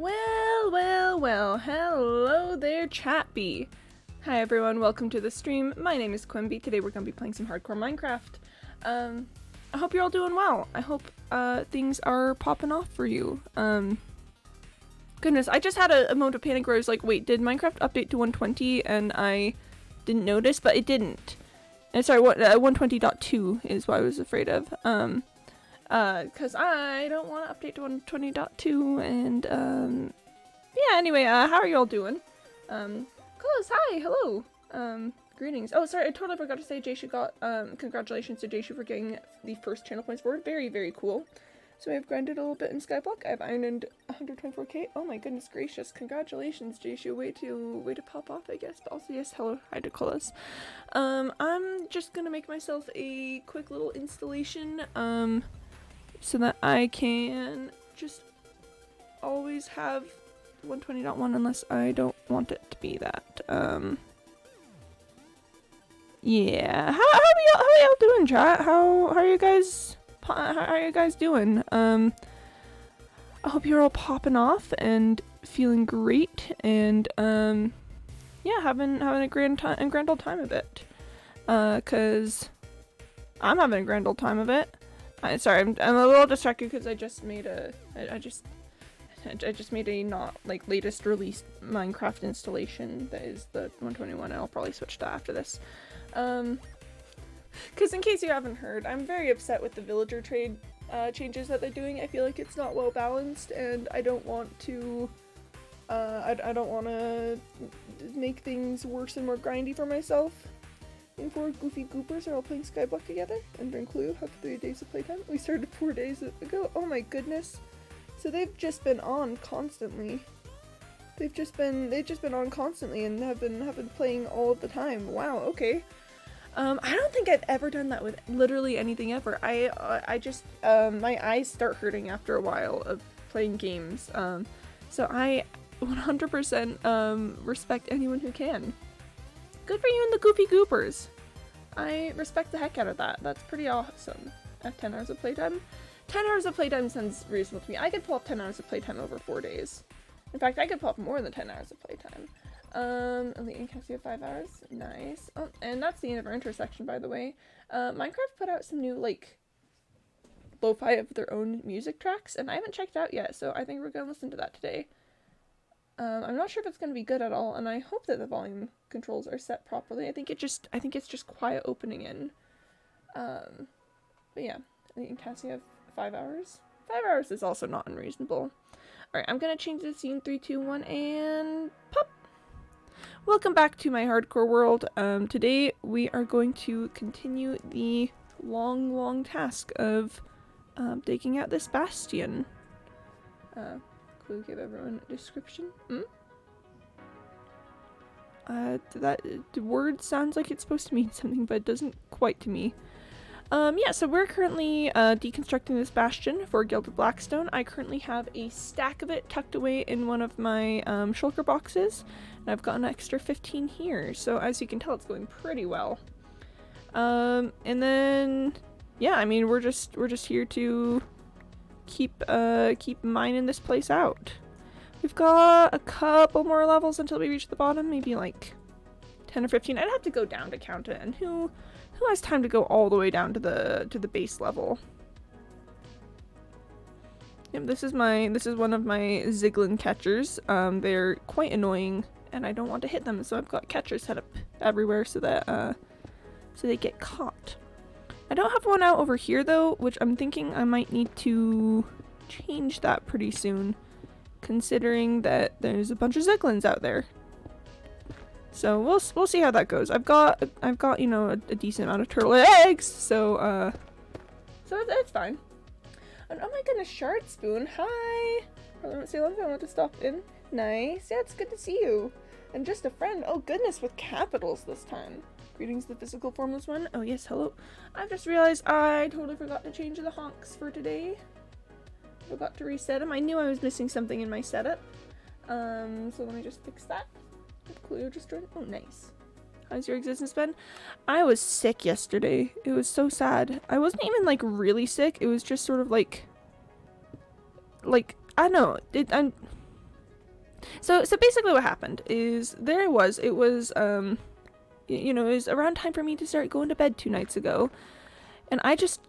Well, hello there, Chappy. Hi everyone, welcome to the stream. My name is Quimby. Today we're going to be playing some hardcore Minecraft. I hope you're all doing well. I hope things are popping off for you. Goodness, I just had a moment of panic where I was like, wait, did Minecraft update to 120? And I didn't notice, but it didn't. And sorry, 120.2 is what I was afraid of. Cause I don't want to update to 120.2 and, yeah, anyway, how are you all doing? Close, hi, hello, greetings. Oh, sorry, I totally forgot to say Jaysha got, congratulations to Jaysha for getting the first channel points forward. Very, very cool. So we have grinded a little bit in Skyblock. I've ironed 124k. Oh my goodness gracious, congratulations, Jaysha. Way to pop off, I guess. But also, yes, hello, hi to Colas. I'm just gonna make myself a quick little installation, so that I can just always have 120.1 unless I don't want it to be that. Yeah. How are y'all doing, chat? How are you guys? How are you guys doing? I hope you're all popping off and feeling great, and yeah, having a grand old time of it. Cause I'm having a grand old time of it. Sorry, I'm a little distracted because I just made I just made a not like latest released Minecraft installation that is the 121. I'll probably switch to after this. Because in case you haven't heard, I'm very upset with the villager trade changes that they're doing. I feel like it's not well balanced, and I don't want to. I don't want to make things worse and more grindy for myself. And 4 goofy goopers are all playing Skyblock together and bring Clue have 3 days of playtime. We started 4 days ago. Oh my goodness! So they've just been on constantly. They've just been on constantly and have been playing all of the time. Wow. Okay. I don't think I've ever done that with literally anything ever. I just my eyes start hurting after a while of playing games. So I 100% respect anyone who can. Good for you and the goofy goopers. I respect the heck out of that. That's pretty awesome. At 10 hours of playtime? 10 hours of playtime sounds reasonable to me. I could pull up 10 hours of playtime over 4 days. In fact, I could pull up more than 10 hours of playtime. Elite and Cassie have 5 hours. Nice. Oh, and that's the end of our intersection, by the way. Minecraft put out some new, like, lo-fi of their own music tracks, and I haven't checked it out yet, so I think we're gonna listen to that today. I'm not sure if it's gonna be good at all, and I hope that the volume controls are set properly. I think it's just quiet opening in. But yeah, Elite and Cassie have 5 hours. 5 hours is also not unreasonable. Alright, I'm gonna change the scene 3, 2, 1, and pop! Welcome back to my hardcore world. Today we are going to continue the long task of digging out this bastion. Clue give everyone a description. That word sounds like it's supposed to mean something, but it doesn't quite to me. Yeah, so we're currently deconstructing this bastion for gilded blackstone. I currently have a stack of it tucked away in one of my shulker boxes, and I've got an extra 15 here. So as you can tell, it's going pretty well. And then yeah, I mean we're just here to keep mining this place out. We've got a couple more levels until we reach the bottom, maybe like 10 or 15. I'd have to go down to count it, and who has time to go all the way down to the base level? Yep, this is one of my Ziglin catchers. They're quite annoying, and I don't want to hit them, so I've got catchers set up everywhere so that so they get caught. I don't have one out over here though, which I'm thinking I might need to change that pretty soon, considering that there's a bunch of Ziglins out there. So we'll see how that goes. I've got you know a decent amount of turtle eggs, so that's fine. And oh my goodness, Shard Spoon, hi. Probably won't stay long. I want to stop in. Nice, yeah, it's good to see you. And just a friend. Oh goodness, with capitals this time. Greetings, the physical formless one. Oh yes, hello. I've just realized I totally forgot to change the honks for today. Forgot to reset them. I knew I was missing something in my setup. So let me just fix that. Clue just joined. Oh, nice. How's your existence been? I was sick yesterday. It was so sad. I wasn't even like really sick. It was just sort of like I don't know. So basically what happened is it was, you know, it was around time for me to start going to bed 2 nights ago, and I just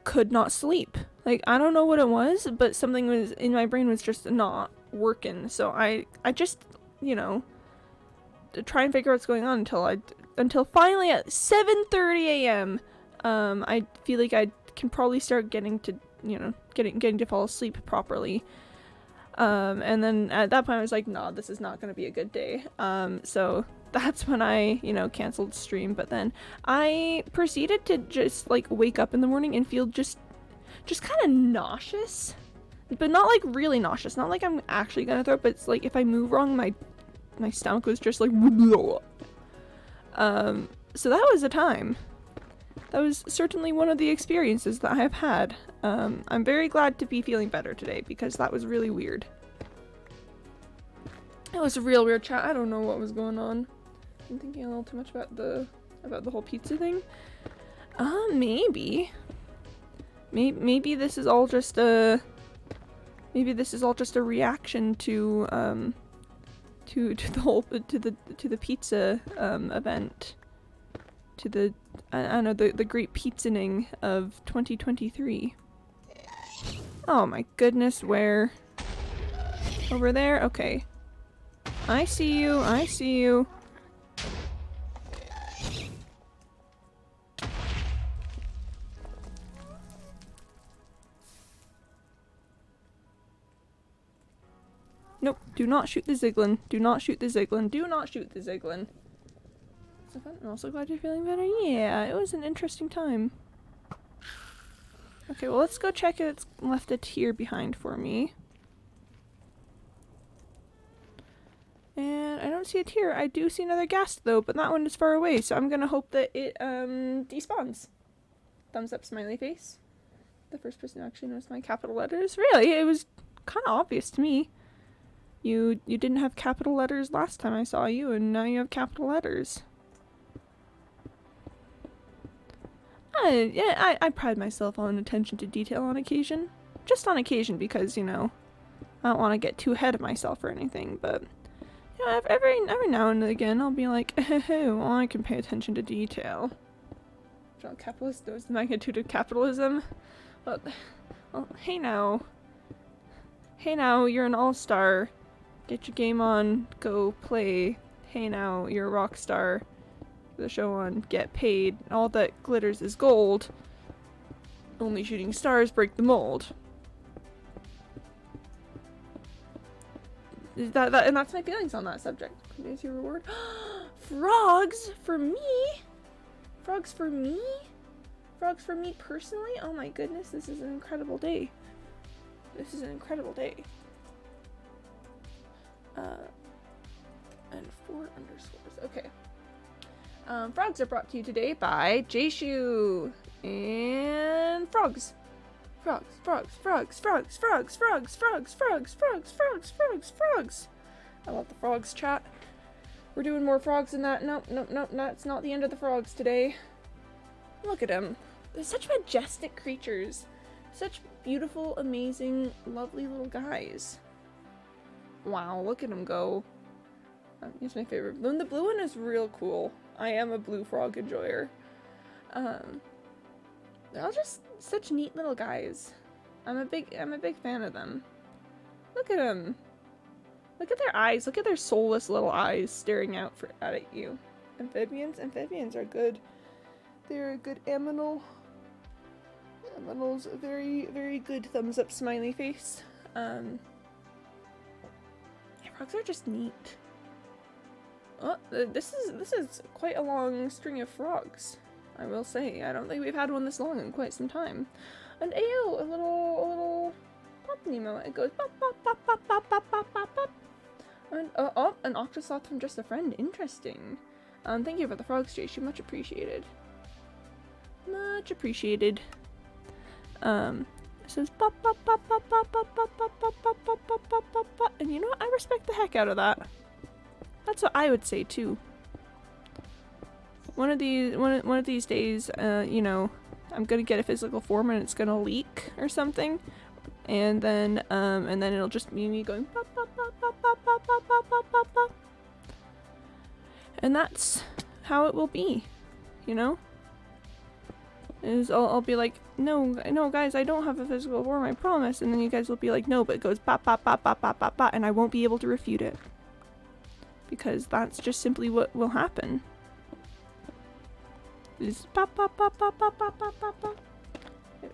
could not sleep. Like, I don't know what it was, but something was in my brain was just not working. So I just, you know, to try and figure out what's going on until finally at 7:30 a.m. I feel like I can probably start getting to, you know, getting to fall asleep properly. And then at that point I was like, nah, this is not going to be a good day. So that's when I, you know, canceled stream. But then I proceeded to just like wake up in the morning and feel just kind of nauseous, but not like really nauseous. Not like I'm actually gonna throw up, but it's like if I move wrong, my stomach was just like. So that was a time. That was certainly one of the experiences that I have had. I'm very glad to be feeling better today because that was really weird. It was a real weird chat. I don't know what was going on. I'm thinking a little too much about the whole pizza thing. Maybe this is all just a reaction to the pizza event, to the I don't know, the great pizzaning of 2023. Oh my goodness, where? Over there? Okay. I see you, I see you. Nope, do not shoot the Ziglin. Do not shoot the Ziglin. Do not shoot the Ziglin. So fun. I'm also glad you're feeling better. Yeah, it was an interesting time. Okay, well let's go check if it's left a tier behind for me. And I don't see a tier. I do see another ghast though, but that one is far away, so I'm gonna hope that it despawns. Thumbs up smiley face. The first person who actually noticed my capital letters. Really? It was kind of obvious to me. You didn't have capital letters last time I saw you, and now you have capital letters. Yeah, I pride myself on attention to detail on occasion. Just on occasion, because, you know, I don't want to get too ahead of myself or anything, but, you know, every now and again I'll be like, hey, well, I can pay attention to detail. John Capitalist knows the magnitude of capitalism. Well, hey now. Hey now, you're an all-star. Get your game on, go play. Hey now, you're a rock star. The show on, get paid. All that glitters is gold. Only shooting stars break the mold. And that's my feelings on that subject. There's your reward. Frogs for me? Frogs for me? Frogs for me personally? Oh my goodness, this is an incredible day. This is an incredible day. And 4 underscores. Okay. Frogs are brought to you today by Jayshu. And frogs. Frogs, frogs, frogs, frogs, frogs, frogs, frogs, frogs, frogs, frogs, frogs, frogs. I love the frogs chat. We're doing more frogs than that. Nope, nope, nope, that's not the end of the frogs today. Look at them. They're such majestic creatures. Such beautiful, amazing, lovely little guys. Wow, look at them go. Here's my favorite. The blue one is real cool. I am a blue frog enjoyer. They're all just such neat little guys. I'm a big fan of them. Look at them. Look at their eyes. Look at their soulless little eyes staring out at you. Amphibians? Amphibians are good. They're a good aminal. Aminal's a very, very good thumbs up smiley face. Yeah, frogs are just neat. Oh, this is quite a long string of frogs, I will say. I don't think we've had one this long in quite some time. And ayo, a little pop Nemo. It goes pop pop pop pop pop pop pop pop pop. And oh, an octosloth from Just a Friend. Interesting. Thank you for the frogs, Jayshu. Much appreciated. Much appreciated. It says pop pop pop pop pop pop pop pop pop pop pop pop pop pop pop. And you know what? I respect the heck out of that. That's what I would say too. One of these days, you know, I'm gonna get a physical form and it's gonna leak or something, and then it'll just be me going pop pop pop pop pop pop And that's how it will be, you know? Is I'll be like, no, guys, I don't have a physical form, I promise. And then you guys will be like, no, but it goes bop, bop, bop, bop, bop, bop, bop, and I won't be able to refute it. Because that's just simply what will happen. Is bop, bop, bop, bop, bop, bop, bop, bop, bop.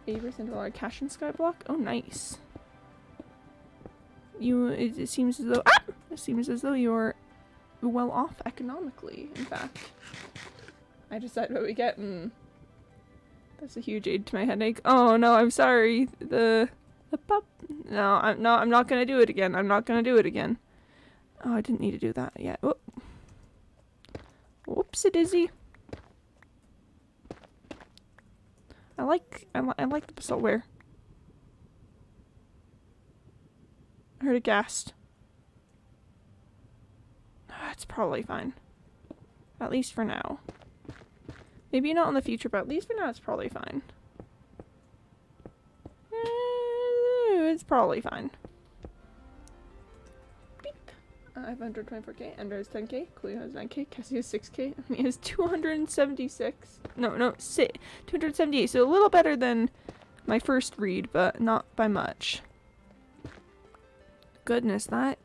80% of our cash and skyblock. Oh, nice. It seems as though, it seems as though you're well off economically, in fact. I decide what we get, and that's a huge aid to my headache. Oh no, I'm sorry. The pup. No, I'm not gonna do it again. I'm not gonna do it again. Oh, I didn't need to do that yet. Whoop. Whoopsie-daisy. I like the basaltware. I heard a ghast. It's probably fine. At least for now. Maybe not in the future, but at least for now it's probably fine. It's probably fine. Beep. I have 124k, Ender has 10k, Coolio has 9k, Cassie has 6k, and he has 276. No, 278, so a little better than my first read, but not by much. Goodness, that...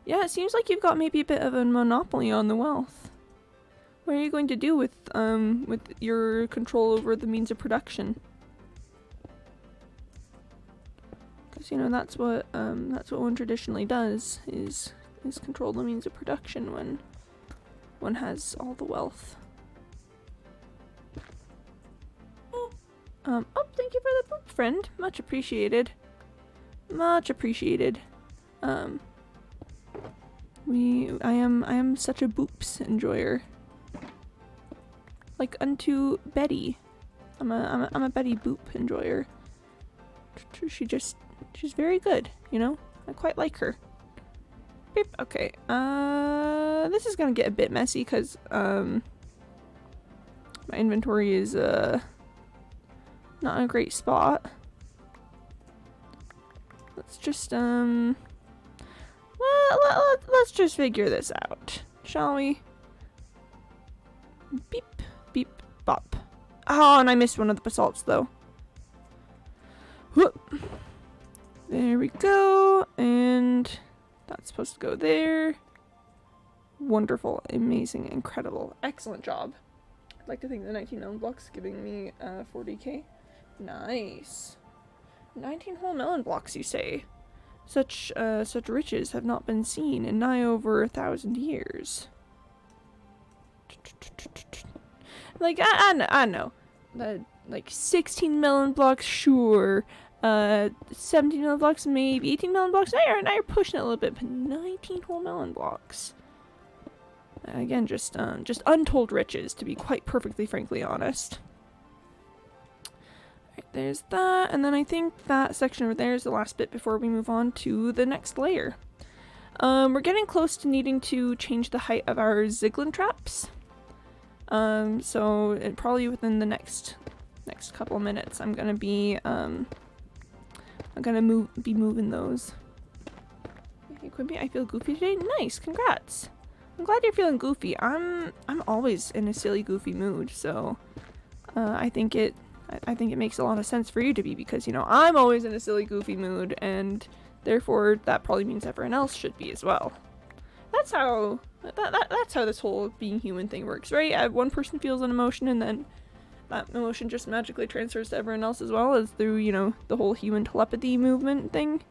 Yeah, it seems like you've got maybe a bit of a monopoly on the wealth. What are you going to do with your control over the means of production? Because you know that's what one traditionally does is control the means of production when one has all the wealth. Oh, thank you for the boop, friend. Much appreciated. Much appreciated. I am such a boops enjoyer. Like unto Betty. I'm a Betty Boop enjoyer. She's very good, you know? I quite like her. Beep, okay. This is gonna get a bit messy because my inventory is not in a great spot. Let's just let's just figure this out, shall we? Beep. Beep, bop. Oh, and I missed one of the basalts, though. Whoop. There we go. And that's supposed to go there. Wonderful, amazing, incredible. Excellent job. I'd like to thank the 19 melon blocks giving me 40k. Nice. 19 whole melon blocks, you say? Such riches have not been seen in nigh over 1,000 years. Like, I know. Like, 16 melon blocks, sure. 17 melon blocks, maybe. 18 melon blocks, now you're pushing it a little bit. But 19 whole melon blocks. Again, just untold riches, to be quite perfectly frankly honest. Alright, there's that. And then I think that section over there is the last bit before we move on to the next layer. We're getting close to needing to change the height of our Ziglin traps. So probably within the next couple of minutes, I'm gonna be moving those. Hey Quimby, I feel goofy today. Nice, congrats. I'm glad you're feeling goofy. I'm always in a silly, goofy mood, so I think it makes a lot of sense for you to be, because you know I'm always in a silly, goofy mood, and therefore that probably means everyone else should be as well. That's how this whole being human thing works, right? One person feels an emotion and then that emotion just magically transfers to everyone else as well, as through, you know, the whole human telepathy movement thing.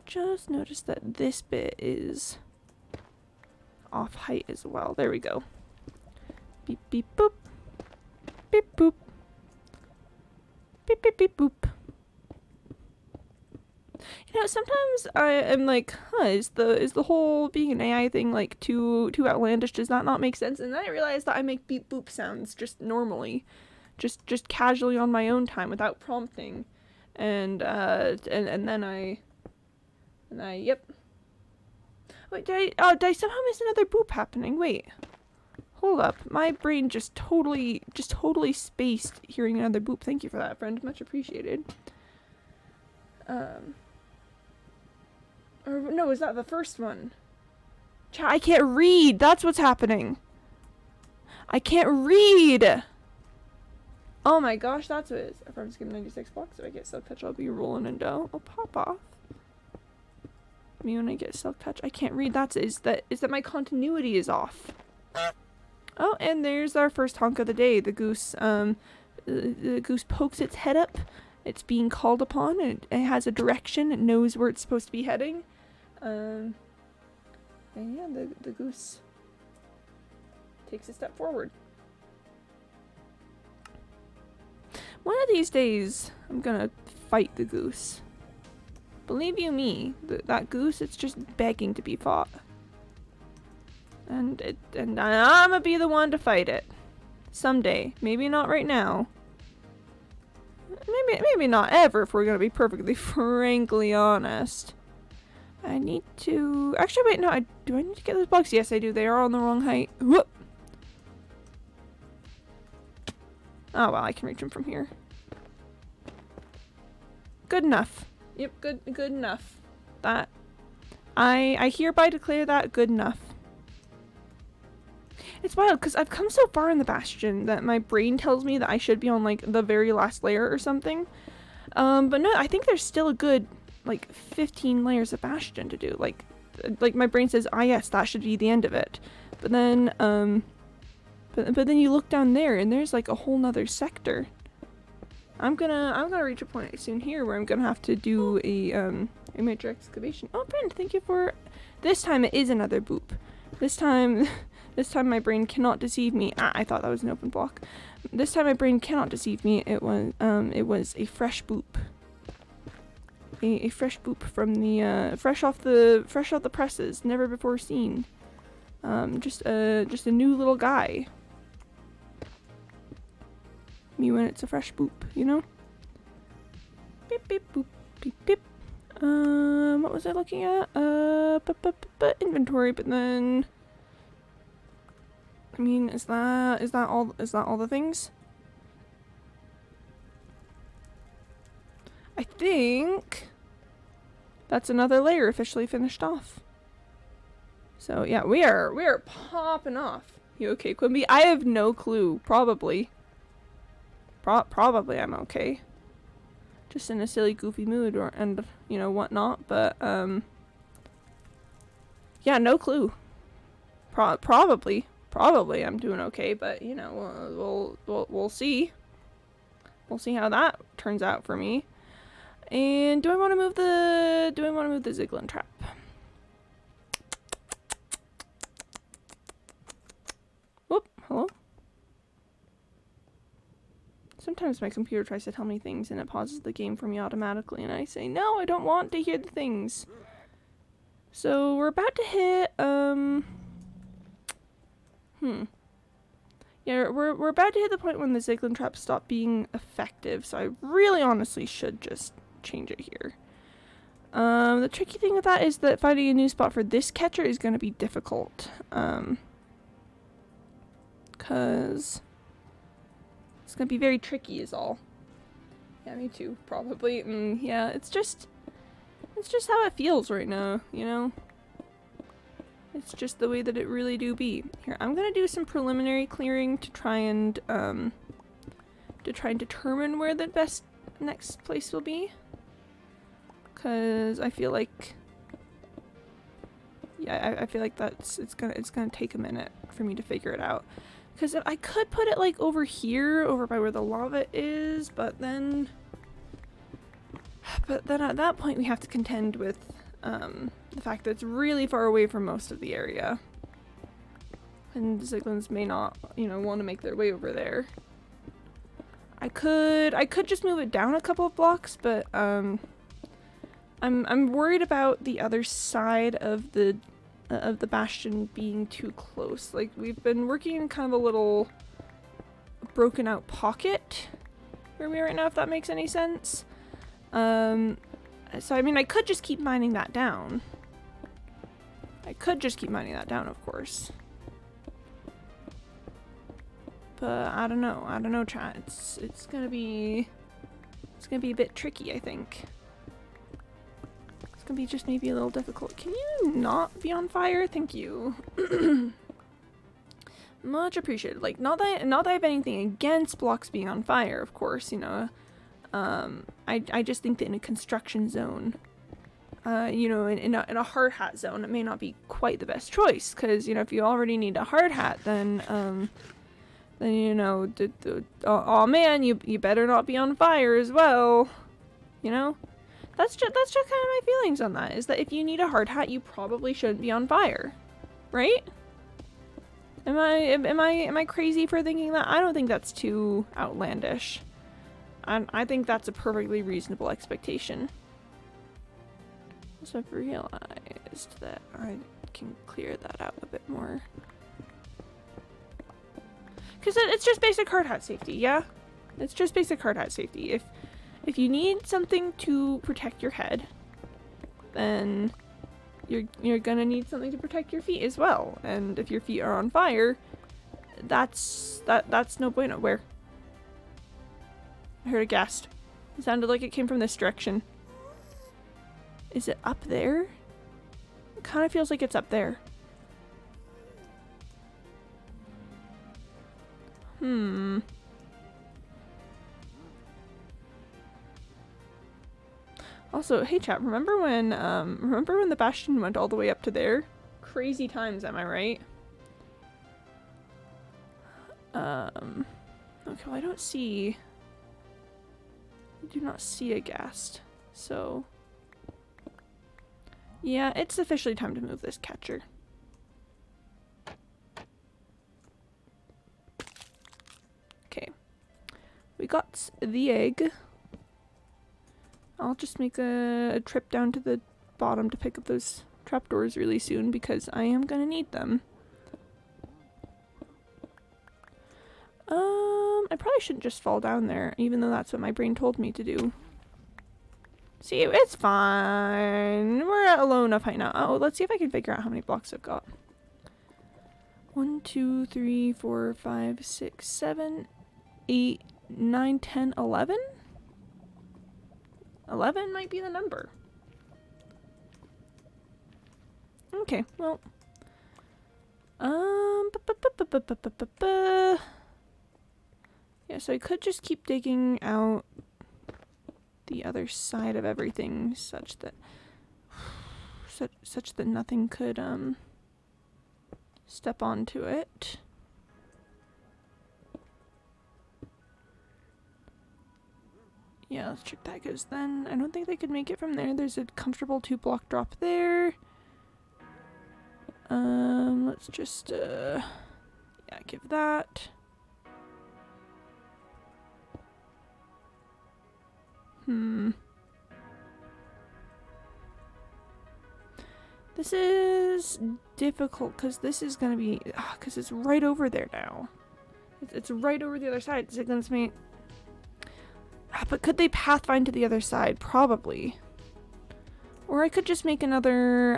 Just noticed that this bit is off height as well. There we go. Beep beep boop. Beep boop. Beep beep beep boop. You know, sometimes I am like, is the whole being an AI thing like too outlandish? Does that not make sense? And then I realized that I make beep boop sounds just normally, just casually on my own time without prompting, and then I yep. Wait, did I somehow miss another boop happening? Wait, hold up, my brain just totally spaced hearing another boop. Thank you for that, friend. Much appreciated. Or no, was that the first one? Chat, I can't read. That's what's happening. I can't read. Oh my gosh, that's what it is. If I'm just getting 96 blocks, if I get silk touch, I'll be rolling in dough. I'll pop off. Me when I get silk touch, I can't read. Is that my continuity is off. Oh, and there's our first honk of the day. The goose, the goose pokes its head up. It's being called upon. It has a direction. It knows where it's supposed to be heading. And yeah, the goose takes a step forward. One of these days, I'm gonna fight the goose. Believe you me, that goose, it's just begging to be fought. And I'm gonna be the one to fight it. Someday. Maybe not right now. Maybe not ever, if we're gonna be perfectly frankly honest. I need to... Actually, wait, no, do I need to get those blocks? Yes, I do. They are on the wrong height. Whoop! Oh, well, I can reach them from here. Good enough. Yep, good enough. That... I hereby declare that good enough. It's wild, because I've come so far in the Bastion that my brain tells me that I should be on, like, the very last layer or something. But no, I think there's still a good, like, 15 layers of Bastion to do. Like my brain says, ah yes, that should be the end of it. But then, but then you look down there and there's, like, a whole nother sector. I'm gonna reach a point soon here where I'm gonna have to do a major excavation. Oh, Brent, thank you for... This time it is another boop. This time my brain cannot deceive me. Ah, I thought that was an open block. This time my brain cannot deceive me. It was a fresh boop. A fresh boop from the fresh off the presses, never before seen. Just a new little guy. Me when it's a fresh boop, you know? Beep beep boop beep beep. What was I looking at? Inventory, but then I mean, is that all the things? I think that's another layer officially finished off. So yeah, we are popping off. You okay, Quimby? I have no clue. Probably I'm okay. Just in a silly, goofy mood, and you know whatnot. But yeah, no clue. Probably I'm doing okay. But you know, we'll see. We'll see how that turns out for me. And do I want to move the Ziglin trap? Whoop, hello? Sometimes my computer tries to tell me things and it pauses the game for me automatically and I say, no, I don't want to hear the things. So we're about to hit, yeah, we're about to hit the point when the Ziglin traps stop being effective, so I really honestly should just change it here. The tricky thing with that is that finding a new spot for this catcher is going to be difficult. Cause it's going to be very tricky is all. Yeah, me too, probably. Yeah, it's just how it feels right now, you know? It's just the way that it really do be. Here, I'm gonna do some preliminary clearing to try and determine where the best next place will be. Cause I feel like, yeah, I feel like it's gonna take a minute for me to figure it out. Cause I could put it like over here, over by where the lava is, but then at that point we have to contend with the fact that it's really far away from most of the area. And Ziglins may not, you know, want to make their way over there. I could just move it down a couple of blocks, but I'm worried about the other side of the bastion being too close. Like, we've been working in kind of a little broken out pocket where we are right now, if that makes any sense. So I mean, I could just keep mining that down. Of course. But I don't know, chat. It's gonna be a bit tricky, I think. It's gonna be just maybe a little difficult. Can you not be on fire? Thank you. Much appreciated. Like, not that I have anything against blocks being on fire, of course, you know. I just think that in a construction zone, you know, in a hard hat zone, it may not be quite the best choice, because, you know, if you already need a hard hat, then you know, oh man, you better not be on fire as well, you know? That's just kind of my feelings on that, is that if you need a hard hat, you probably shouldn't be on fire, right? Am I crazy for thinking that? I don't think that's too outlandish. I think that's a perfectly reasonable expectation. Also, I've realized that I can clear that out a bit more. Because it's just basic hard hat safety, yeah? It's just basic hard hat safety. If you need something to protect your head, then you're gonna need something to protect your feet as well. And if your feet are on fire, that's no bueno. Where? I heard a ghast. It sounded like it came from this direction. Is it up there? It kind of feels like it's up there. Also, hey chat, remember when the bastion went all the way up to there? Crazy times, am I right? Okay, well, I do not see a ghast, so yeah, it's officially time to move this catcher. Okay, we got the egg. I'll just make a trip down to the bottom to pick up those trapdoors really soon, because I am gonna need them. I probably shouldn't just fall down there, even though that's what my brain told me to do. See, it's fine. We're at a low enough height now. Oh, let's see if I can figure out how many blocks I've got. 1, 2, 3, 4, 5, 6, 7, 8, 9, 10, 11? 11 might be the number. Okay, well. Yeah, so I could just keep digging out the other side of everything such that nothing could step onto it. Yeah, let's check that, because then I don't think they could make it from there. There's a comfortable 2-block drop there. Let's just yeah, give that. This is difficult, because this is gonna be, because it's right over there now. It's right over the other side. Is it gonna make... But could they pathfind to the other side? Probably. Or I could just make another...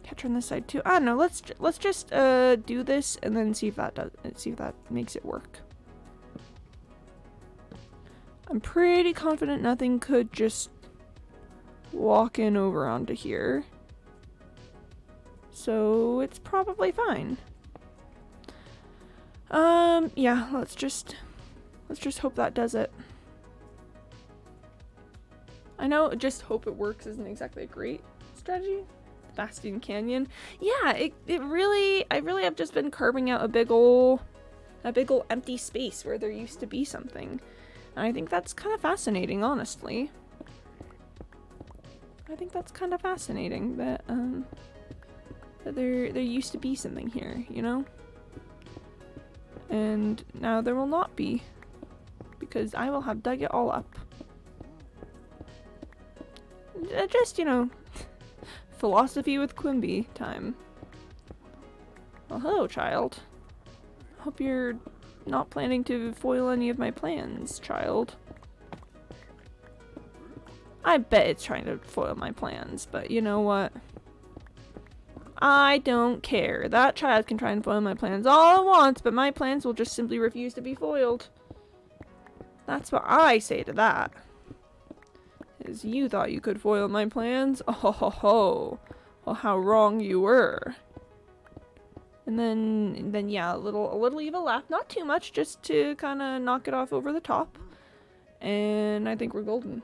catcher on this side too. I don't know. Let's just do this and then see if that makes it work. I'm pretty confident nothing could just walk in over onto here. So it's probably fine. Yeah, let's just hope that does it. I know just hope it works isn't exactly a great strategy. Bastion Canyon. Yeah, I really have just been carving out a big ol' empty space where there used to be something. And I think that's kind of fascinating, honestly. I think that's kind of fascinating that that there used to be something here, you know? And now there will not be, because I will have dug it all up. Just, you know, philosophy with Quimby time. Well, hello, child. Hope you're not planning to foil any of my plans, child. I bet it's trying to foil my plans, but you know what? I don't care. That child can try and foil my plans all it wants, but my plans will just simply refuse to be foiled. That's what I say to that. Is you thought you could foil my plans? Oh ho ho ho. Well, how wrong you were. And then yeah, a little evil laugh, not too much, just to kind of knock it off over the top. And I think we're golden.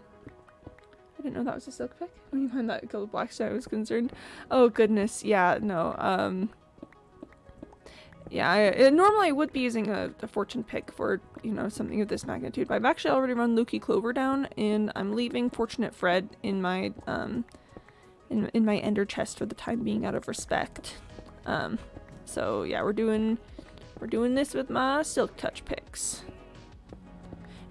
I didn't know that was a silk pick. When you find that gilded blackstone, I was concerned. Oh goodness, yeah, no, yeah, normally I would be using a fortune pick for, you know, something of this magnitude, but I've actually already run Lukey Clover down, and I'm leaving Fortunate Fred in my, in my ender chest for the time being out of respect. So yeah, we're doing this with my Silk Touch picks.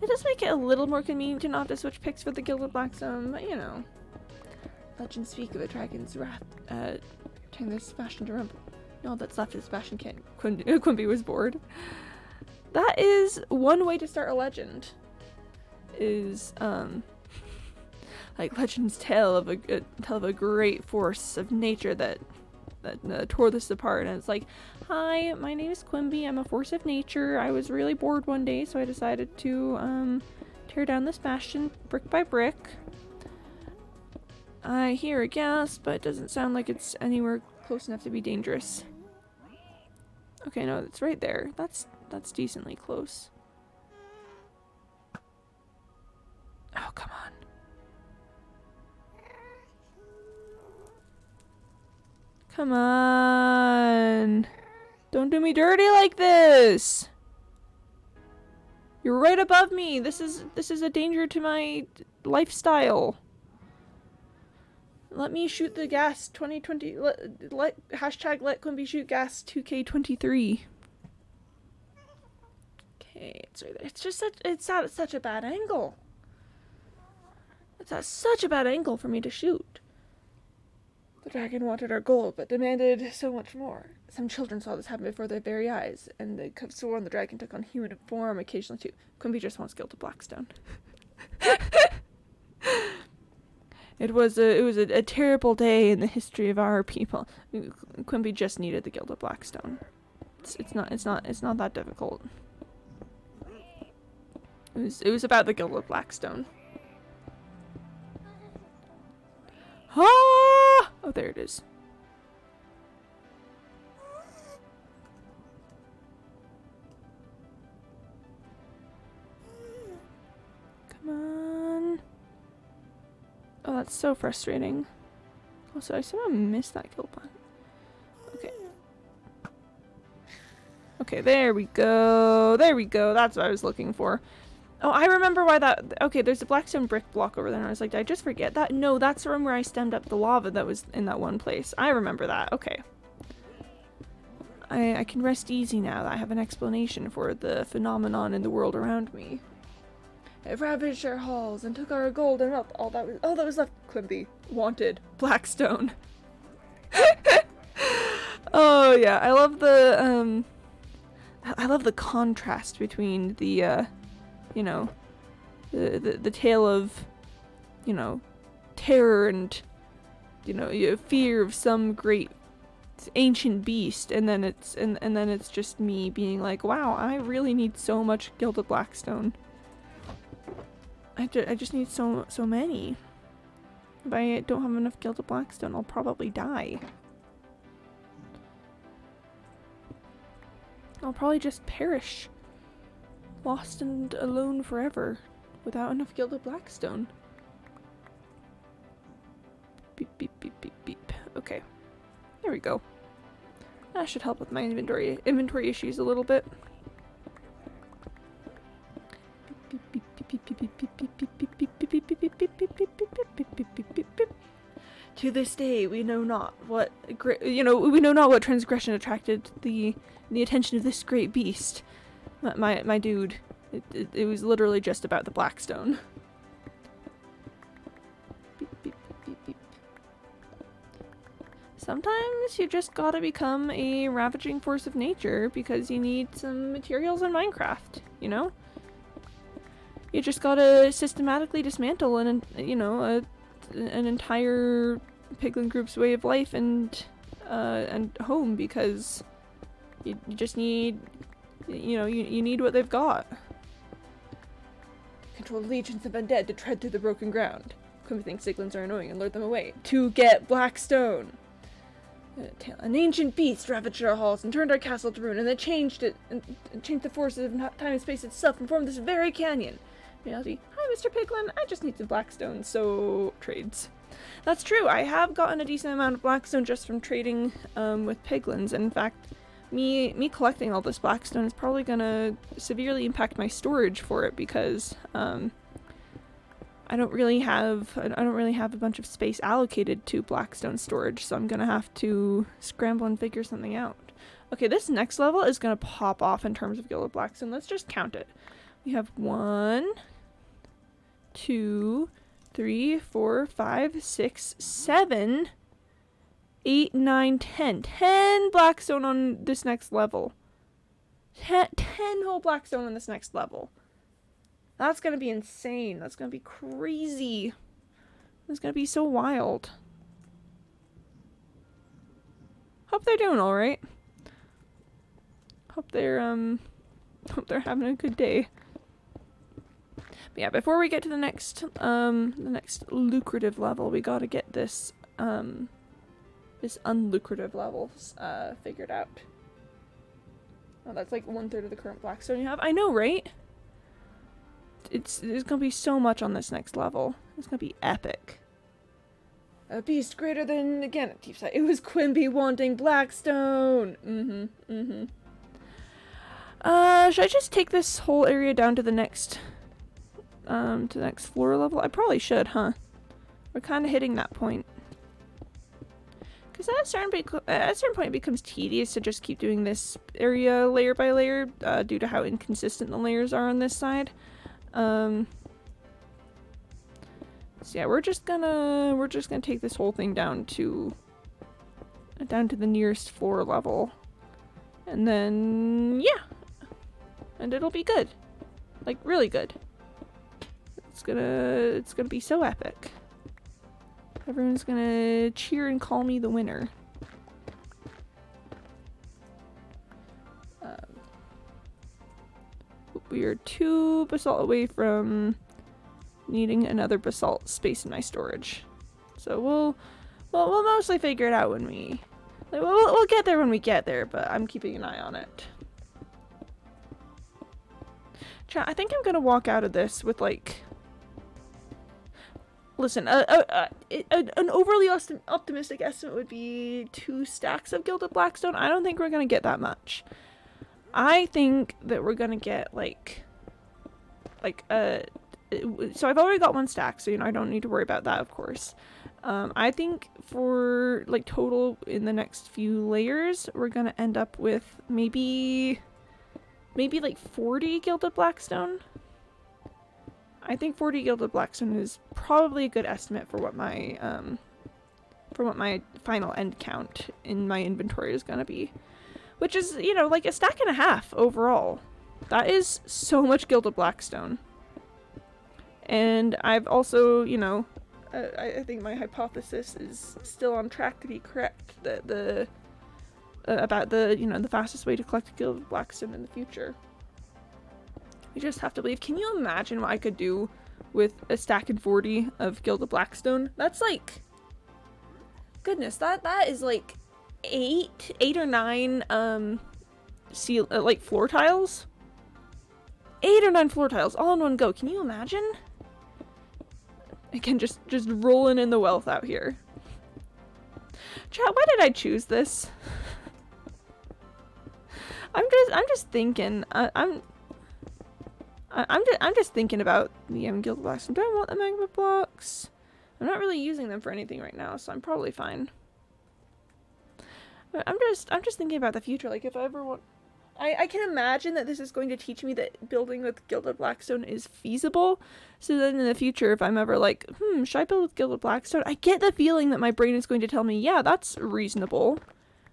It does make it a little more convenient to not have to switch picks for the Gilded Blackstone, but you know. Legends speak of a dragon's wrath, turning their Sebastian to rumble. No, that's left is Sebastian can't. Quimby was bored. That is one way to start a legend. Is, like legends tell of a great force of nature that tore this apart, and it's like, hi, my name is Quimby, I'm a force of nature. I was really bored one day, so I decided to tear down this bastion brick by brick. I hear a gas, but it doesn't sound like it's anywhere close enough to be dangerous. Okay, no, it's right there. That's decently close. Oh, come on. Come on. Don't do me dirty like this. You're right above me. This is a danger to my lifestyle. Let me shoot the gas 2020. Hashtag let Quimby shoot gas 2K23. Okay, it's right there. It's just it's at such a bad angle. It's at such a bad angle for me to shoot. The dragon wanted our gold, but demanded so much more. Some children saw this happen before their very eyes, and they could have sworn the dragon took on human form occasionally too. Quimby just wants gilded blackstone. It was a terrible day in the history of our people. Quimby just needed the gilded blackstone. It's not that difficult. It was about the gilded blackstone. Ah! Oh, there it is. Come on. Oh, that's so frustrating. Also, I somehow missed that kill button. Okay. Okay, there we go. There we go. That's what I was looking for. Oh, I remember why that... Okay, there's a blackstone brick block over there, and I was like, did I just forget that? No, that's the room where I stemmed up the lava that was in that one place. I remember that. Okay. I can rest easy now that I have an explanation for the phenomenon in the world around me. It ravaged our halls and took our gold and wealth. All that was left. Quimby wanted blackstone. Oh yeah, I love the contrast between the you know, the tale of, you know, terror and, you know, fear of some great ancient beast, and then it's just me being like, wow, I really need so much gilded blackstone. I just need so many. If I don't have enough gilded blackstone, I'll probably die. I'll probably just perish. Lost and alone forever. Without enough gilded blackstone. Beep, beep, beep, beep, beep. Okay. There we go. That should help with my inventory issues a little bit. To this day, we know not what transgression attracted the attention of this great beast. My dude, it was literally just about the blackstone. Beep, beep, beep, beep. Sometimes you just gotta become a ravaging force of nature because you need some materials in Minecraft, you know? You just gotta systematically dismantle an entire piglin group's way of life and home because you just need, you need what they've got. Control legions of undead to tread through the broken ground. Quimby thinks Siglins are annoying and lured them away. To get blackstone. An ancient beast ravaged our halls and turned our castle to ruin, and then changed it, and changed the forces of time and space itself and formed this very canyon. Reality. Hi, Mr. Piglin. I just need some blackstone, so trades. That's true. I have gotten a decent amount of blackstone just from trading with piglins. And in fact, me collecting all this blackstone is probably gonna severely impact my storage for it because I don't really have a bunch of space allocated to blackstone storage, so I'm gonna have to scramble and figure something out. Okay, this next level is gonna pop off in terms of gilded blackstone. Let's just count it. We have 1, 2, 3, 4, 5, 6, 7, 8, 9, 10. 10 blackstone on this next level. 10 whole blackstone on this next level. That's gonna be insane. That's gonna be crazy. It's gonna be so wild. Hope they're doing alright. Hope they're having a good day. But yeah, before we get to the next lucrative level, we gotta get this unlucrative levels figured out. Oh, that's like 1/3 of the current blackstone you have. I know, right? There's gonna be so much on this next level. It's gonna be epic. A beast greater than, again, it was Quimby wanting blackstone. Should I just take this whole area down to the next floor level? I probably should, huh? We're kind of hitting that point. Because at a certain point it becomes tedious to just keep doing this area layer by layer, due to how inconsistent the layers are on this side. So yeah, we're just gonna take this whole thing down to the nearest floor level, and then yeah, and it'll be good, like really good. It's gonna be so epic. Everyone's gonna cheer and call me the winner. We are 2 basalt away from needing another basalt space in my storage. So we'll mostly figure it out when we'll get there when we get there, but I'm keeping an eye on it. Chat, I think I'm gonna walk out of this with like, listen, an overly optimistic estimate would be 2 stacks of gilded blackstone. I don't think we're gonna get that much. I think that we're gonna get so I've already got 1 stack, so I don't need to worry about that, of course. I think for like total in the next few layers, we're gonna end up with maybe like 40 gilded blackstone. I think 40 gilded blackstone is probably a good estimate for what my final end count in my inventory is gonna be. Which is, like a stack and a half overall. That is so much gilded blackstone. And I've also, I think my hypothesis is still on track to be correct. That about the fastest way to collect gilded blackstone in the future. We just have to believe. Can you imagine what I could do with a stack and 40 of gilded blackstone? That's like, goodness, that is like 8 or 9 like floor tiles. 8 or 9 floor tiles all in one go. Can you imagine? Again, just rolling in the wealth out here. Chat, why did I choose this? I'm just thinking. I'm just thinking about the gilded blocks. Do I want the magma blocks? I'm not really using them for anything right now, so I'm probably fine. But I'm just thinking about the future. Like, if I ever want, I can imagine that this is going to teach me that building with gilded blackstone is feasible. So then in the future, if I'm ever like, should I build with gilded blackstone? I get the feeling that my brain is going to tell me, yeah, that's reasonable.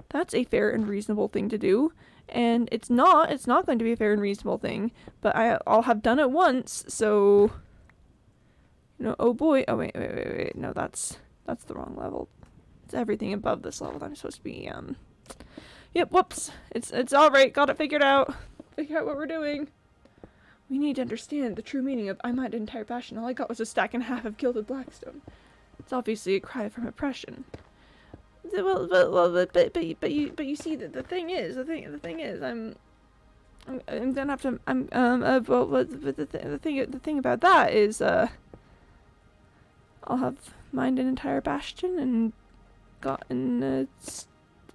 That's a fair and reasonable thing to do. And it's not going to be a fair and reasonable thing, but I'll have done it once, so, oh boy, oh wait, no, that's the wrong level. It's everything above this level that I'm supposed to be, yep, whoops, it's alright, got it figured out, figure out what we're doing. We need to understand the true meaning of I mined an entire bastion. All I got was a stack and a half of gilded blackstone. It's obviously a cry from oppression. Well, but you see that the thing is, I'm gonna have to, but the thing about that is, I'll have mined an entire bastion and gotten a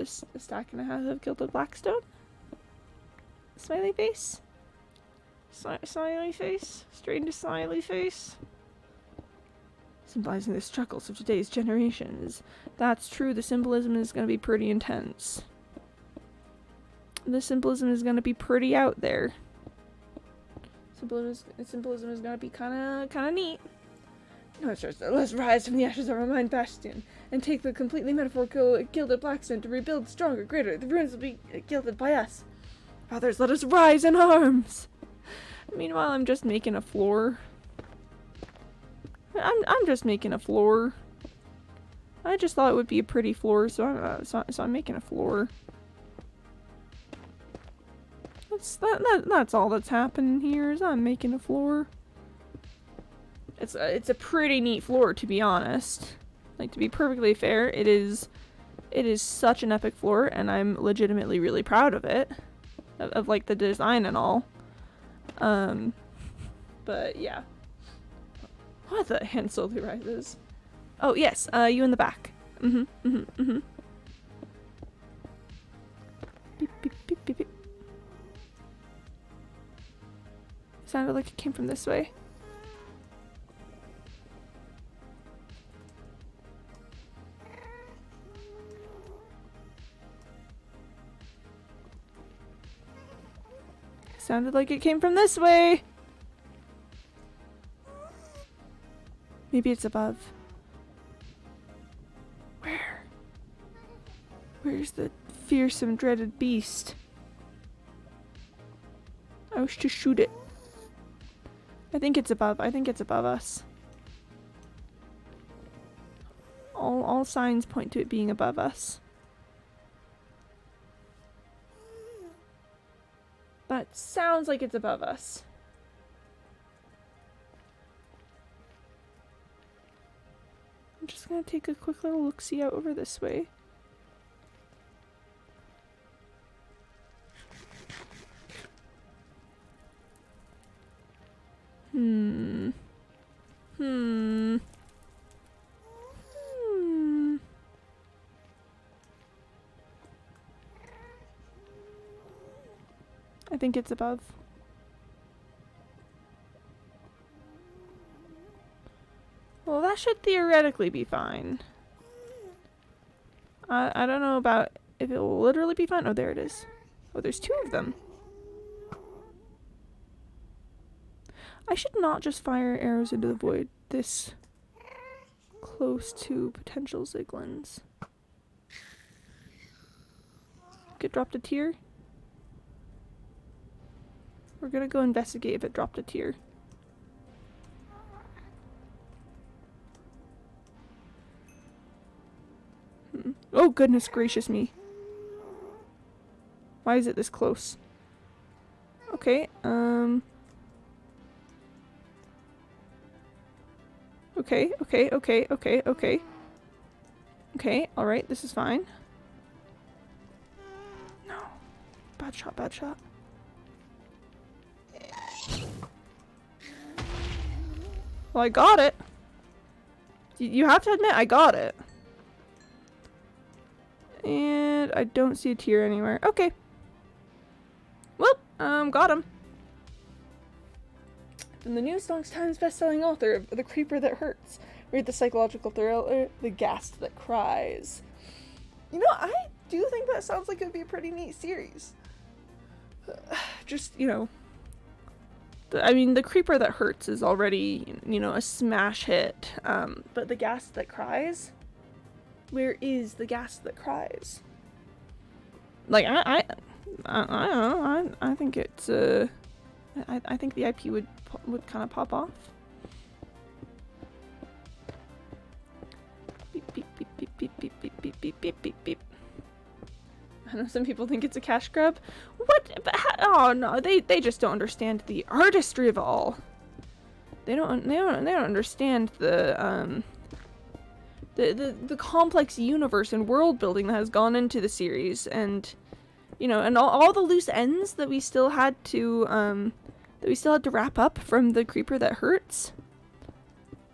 stack and a half of gilded blackstone. Smiley face. Smiley face. Strange smiley face. Symbolizing the struggles of today's generations. That's true, the symbolism is going to be pretty intense. The symbolism is going to be pretty out there. Symbolism is going to be kind of neat. No, let's rise from the ashes of our mind bastion and take the completely metaphorical gilded blackstone to rebuild stronger, greater. The ruins will be gilded by us. Brothers, let us rise in arms! Meanwhile, I'm just making a floor. I'm just making a floor. I just thought it would be a pretty floor, so I'm making a floor. That's all that's happening here, is I'm making a floor. It's a pretty neat floor, to be honest. Like, to be perfectly fair, it is such an epic floor, and I'm legitimately really proud of it. Of like the design and all. But yeah. What the hand slowly rises. Oh yes, you in the back. Beep, beep, beep, beep, beep. Sounded like it came from this way. Sounded like it came from this way. Maybe it's above. Where? Where's the fearsome, dreaded beast? I wish to shoot it. I think it's above. I think it's above us. All signs point to it being above us. That sounds like it's above us. I'm just gonna take a quick little look-see out over this way. I think it's above. Well, that should theoretically be fine. I don't know about if it will literally be fine. Oh, there it is. Oh, there's two of them. I should not just fire arrows into the void this close to potential Ziglins. Get dropped a tier. We're gonna go investigate if it dropped a tier. Oh, goodness gracious me. Why is it this close? Okay, Okay, alright, this is fine. No. Bad shot, bad shot. Well, I got it. You have to admit, I got it. And I don't see a tier anywhere. Okay. Well, got him. From the New York Times bestselling author of The Creeper That Hurts. Read the psychological thriller, The Ghast That Cries. You know, I do think that sounds like it would be a pretty neat series. Just, you know, I mean, The Creeper That Hurts is already, you know, a smash hit. But The Ghast That Cries? Where is The Ghast That Cries? Like, I don't know. I think it's, I think the IP would kind of pop off. Beep, beep, beep, beep, beep, beep, beep, beep, beep, beep, beep, beep. I know some people think it's a cash grab. What? Oh no, they just don't understand the artistry of it all. They don't understand the complex universe and world building that has gone into the series, and you know, and all the loose ends that we still had to wrap up from the creeper that hurts.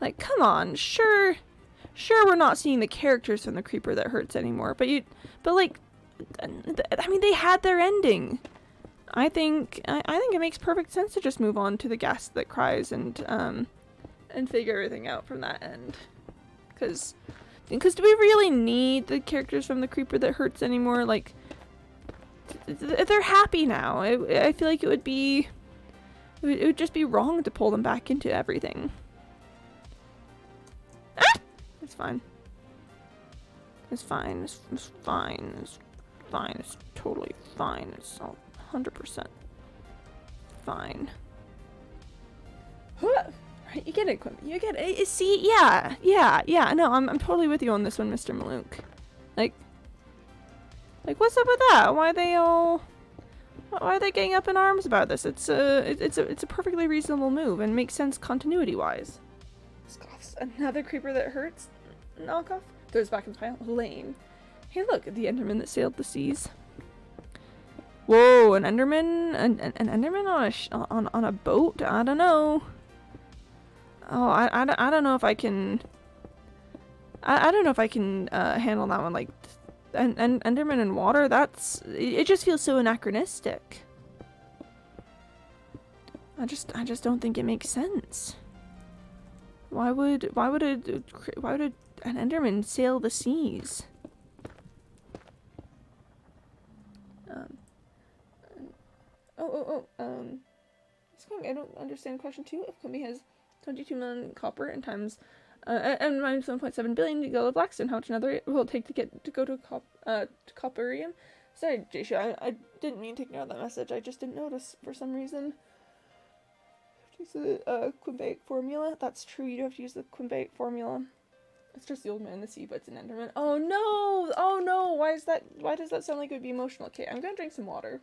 Like, come on, sure we're not seeing the characters from the creeper that hurts anymore, but like, I mean, they had their ending. I think it makes perfect sense to just move on to the ghast that cries and figure everything out from that end. Because do we really need the characters from the creeper that hurts anymore? Like, they're happy now. I feel like it would just be wrong to pull them back into everything. Ah! It's fine. It's fine. It's fine. It's fine. It's totally fine. It's all 100% fine. Right, you get it, Quimby. You get it. See, yeah. No, I'm totally with you on this one, Mr. Malook. Like, what's up with that? Why are they getting up in arms about this? It's a perfectly reasonable move and makes sense continuity-wise. Scoffs. Another creeper that hurts? Knockoff? Throws back in the pile. Lame. Hey, look, the Enderman that sailed the seas. Whoa, an Enderman? An Enderman on a boat? I don't know. Oh, I don't know if I can. I don't know if I can handle that one. Like, and Enderman in water. It just feels so anachronistic. I just don't think it makes sense. Why would an Enderman sail the seas? I don't understand question 2. If Quimby has 22 million copper and times and minus 1.7 billion to go to Blackstone, how much another will it take to go to Copperium? Sorry, Jaysha, I didn't mean to ignore that message. I just didn't notice for some reason. Use the Quimby formula. That's true. You do have to use the Quimby formula. It's just the old man in the sea, but it's an Enderman. Oh no! Oh no! Why does that sound like it would be emotional? Okay, I'm gonna drink some water.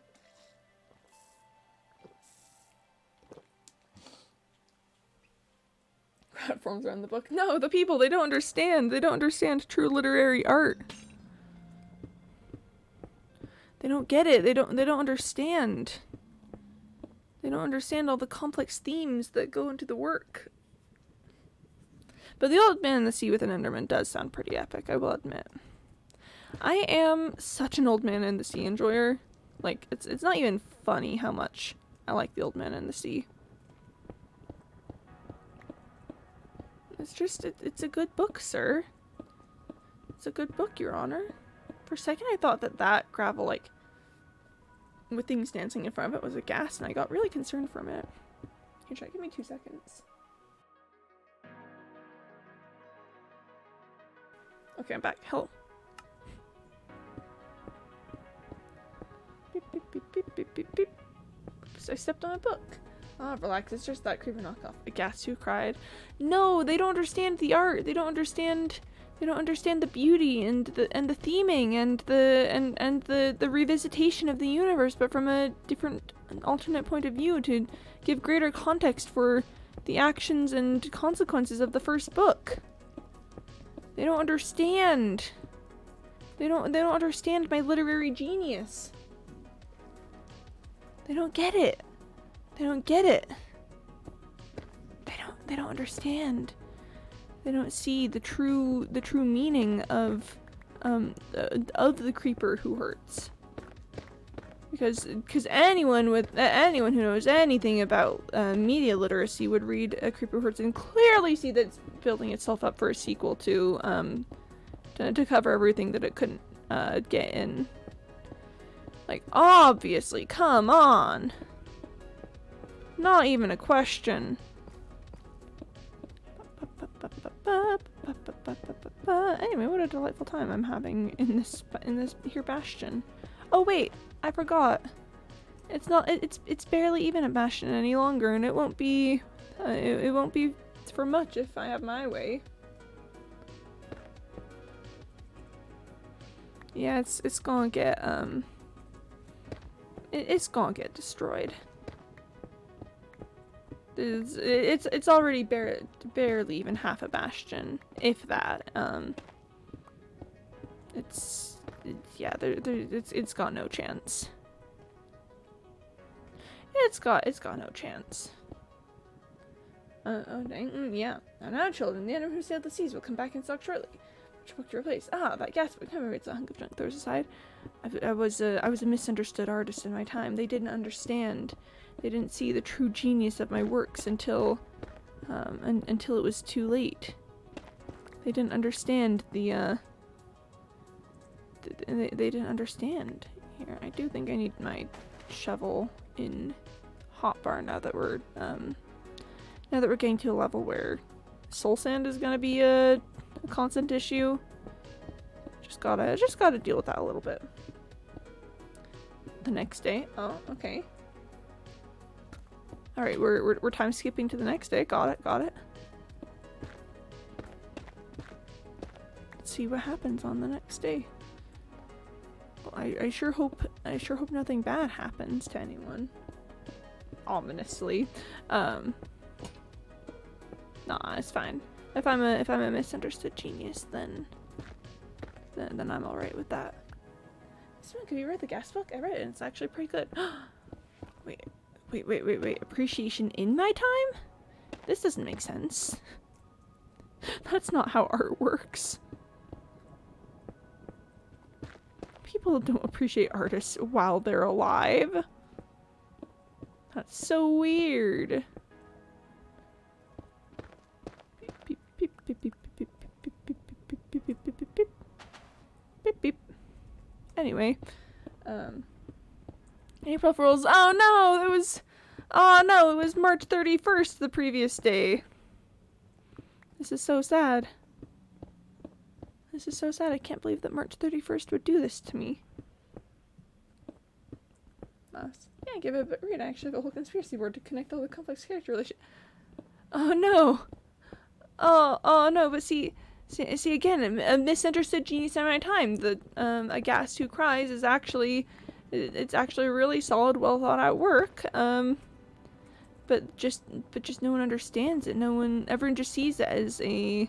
Crowd forms around the book. No, the people, they don't understand. They don't understand true literary art. They don't get it. They don't understand. They don't understand all the complex themes that go into the work. But the old man in the sea with an Enderman does sound pretty epic, I will admit. I am such an old man in the sea enjoyer. Like, it's not even funny how much I like the old man in the sea. It's just, it's a good book, sir. It's a good book, Your Honor. For a second I thought that gravel, like, with things dancing in front of it was a ghast, and I got really concerned for a minute. Here, try, give me 2 seconds. Okay, I'm back. Hello. Beep, beep, beep, beep, beep, beep, beep. Oops, I stepped on a book. Ah, relax, it's just that creeper knockoff. A ghast who cried. No, they don't understand the art. They don't understand the beauty and the theming and the revisitation of the universe, but from a different, alternate point of view to give greater context for the actions and consequences of the first book. They don't understand. They don't understand my literary genius. They don't get it. They don't get it. They don't understand. They don't see the true meaning of the creeper who hurts. Because anyone who knows anything about media literacy would read A Creeper Who Hurts and clearly see that it's building itself up for a sequel to cover everything that it couldn't get in. Like, obviously, come on. Not even a question. Anyway, what a delightful time I'm having in this here bastion. Oh wait, I forgot. It's barely even a bastion any longer, and it won't be for much if I have my way. Yeah, it's gonna get it's gonna get destroyed. It's already barely even half a bastion, if that. Yeah, it's got no chance. It's got no chance. Oh dang, yeah. Now, children, the enemy who sailed the seas will come back in stock shortly. Which book to replace? Ah, that gas book. Never it's a hunk of junk throws aside. I was a misunderstood artist in my time. They didn't understand. They didn't see the true genius of my works until it was too late. They didn't understand the they didn't understand. Here, I do think I need my shovel in hotbar now that we're getting to a level where soul sand is gonna be a constant issue. Just gotta deal with that a little bit. The next day. Oh, okay. All right, we're time skipping to the next day. Got it. Let's see what happens on the next day. Well, I sure hope nothing bad happens to anyone. Ominously. Nah, it's fine. If I'm a misunderstood genius, then I'm all right with that. Someone, have you read the gas book? I read it and it's actually pretty good. Wait. Appreciation in my time? This doesn't make sense. That's not how art works. People don't appreciate artists while they're alive. That's so weird. Anyway, April Fools. Oh no, it was March 31st the previous day. This is so sad. I can't believe that March 31st would do this to me. Yeah, give it a read. Actually, the whole conspiracy board to connect all the complex character relations. Oh no. Oh no, but see again, a misunderstood genius in my time. The A Ghast Who Cries is actually, it's actually a really solid, well thought out work. But just no one understands it. Everyone just sees it as a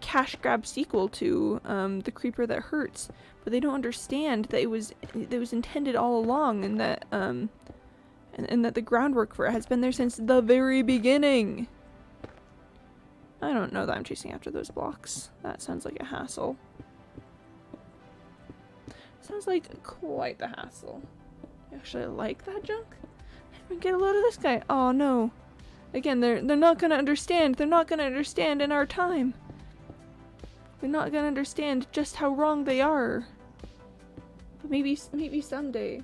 cash grab sequel to The Creeper That Hurts, but they don't understand that it was intended all along, and that the groundwork for it has been there since the very beginning. I don't know that I'm chasing after those blocks. That sounds like a hassle. Sounds like quite the hassle. Actually, I like that junk. Get a load of this guy. Oh no. Again, they're not gonna understand. They're not gonna understand in our time. They're not gonna understand just how wrong they are. But maybe someday.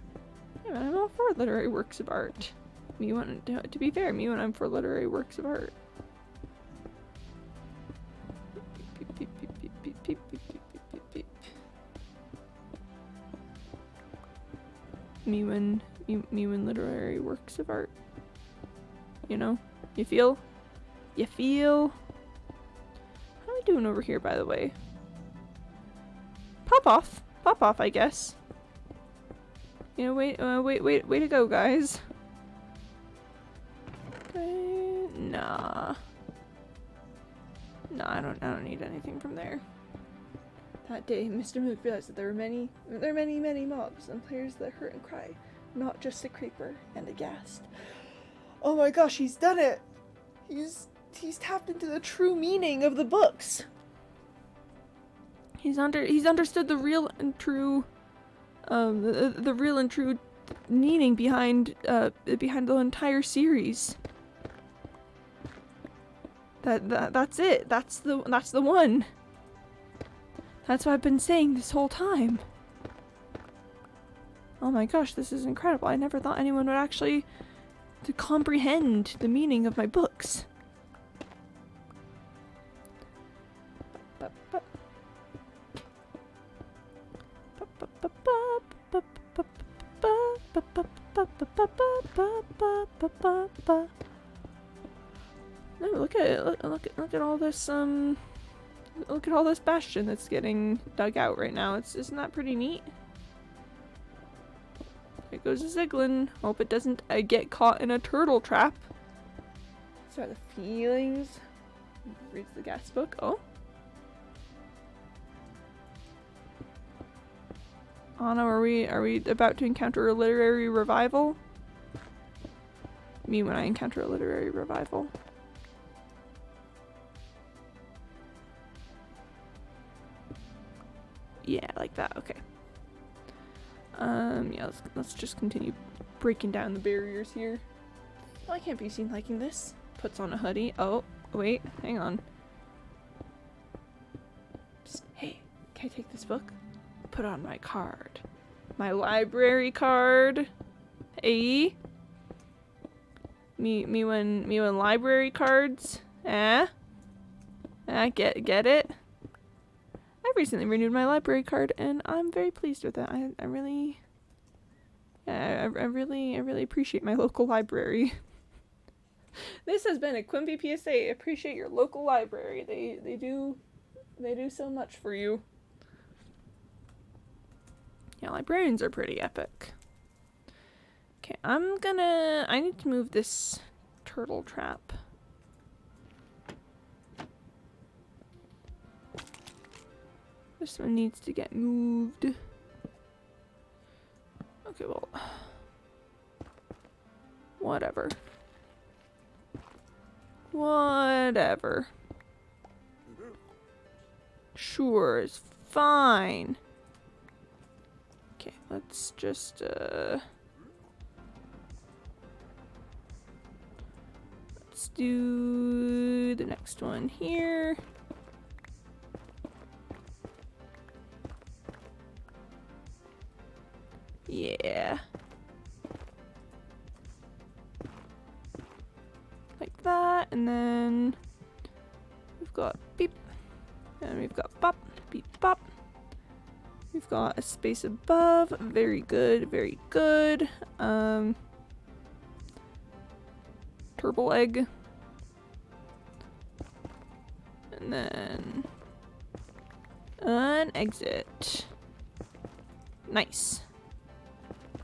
Yeah, man, I'm all for literary works of art. To be fair, I'm for literary works of art. Me when literary works of art. You know? You feel? How are we doing over here, by the way? Pop off, I guess. You know, way to go, guys. Okay, nah, I don't need anything from there. That day, Mr. Mook realized that there are many mobs and players that hurt and cry, not just a creeper and a ghast. Oh my gosh, he's done it! He's tapped into the true meaning of the books. He's understood the real and true, the real and true meaning behind the entire series. That's it. That's the one. That's what I've been saying this whole time. Oh my gosh, this is incredible. I never thought anyone would actually to comprehend the meaning of my books. No, look at it. Look at all this Look at all this bastion that's getting dug out right now. Isn't that pretty neat? There goes a Ziglin. Hope it doesn't get caught in a turtle trap. These are the feelings. Reads the gas book. Oh. Anna, are we about to encounter a literary revival? Me when I encounter a literary revival. Yeah, like that. Okay. Yeah, let's just continue breaking down the barriers here. Well, I can't be seen liking this. Puts on a hoodie. Oh, wait, hang on. Psst, hey, can I take this book? Put on my card. My library card. Hey. Me when library cards. Get it? I recently renewed my library card and I'm very pleased with it. I really appreciate my local library. This has been a Quimby PSA. Appreciate your local library. They do so much for you. Yeah, librarians are pretty epic. Okay, I need to move this turtle trap. This one needs to get moved. Okay, well, whatever. Whatever. Sure, it's fine. Okay, let's just, let's do the next one here. Yeah. Like that, and then we've got beep, and we've got bop, beep, bop. We've got a space above. Very good, very good. Turtle egg. And then an exit. Nice.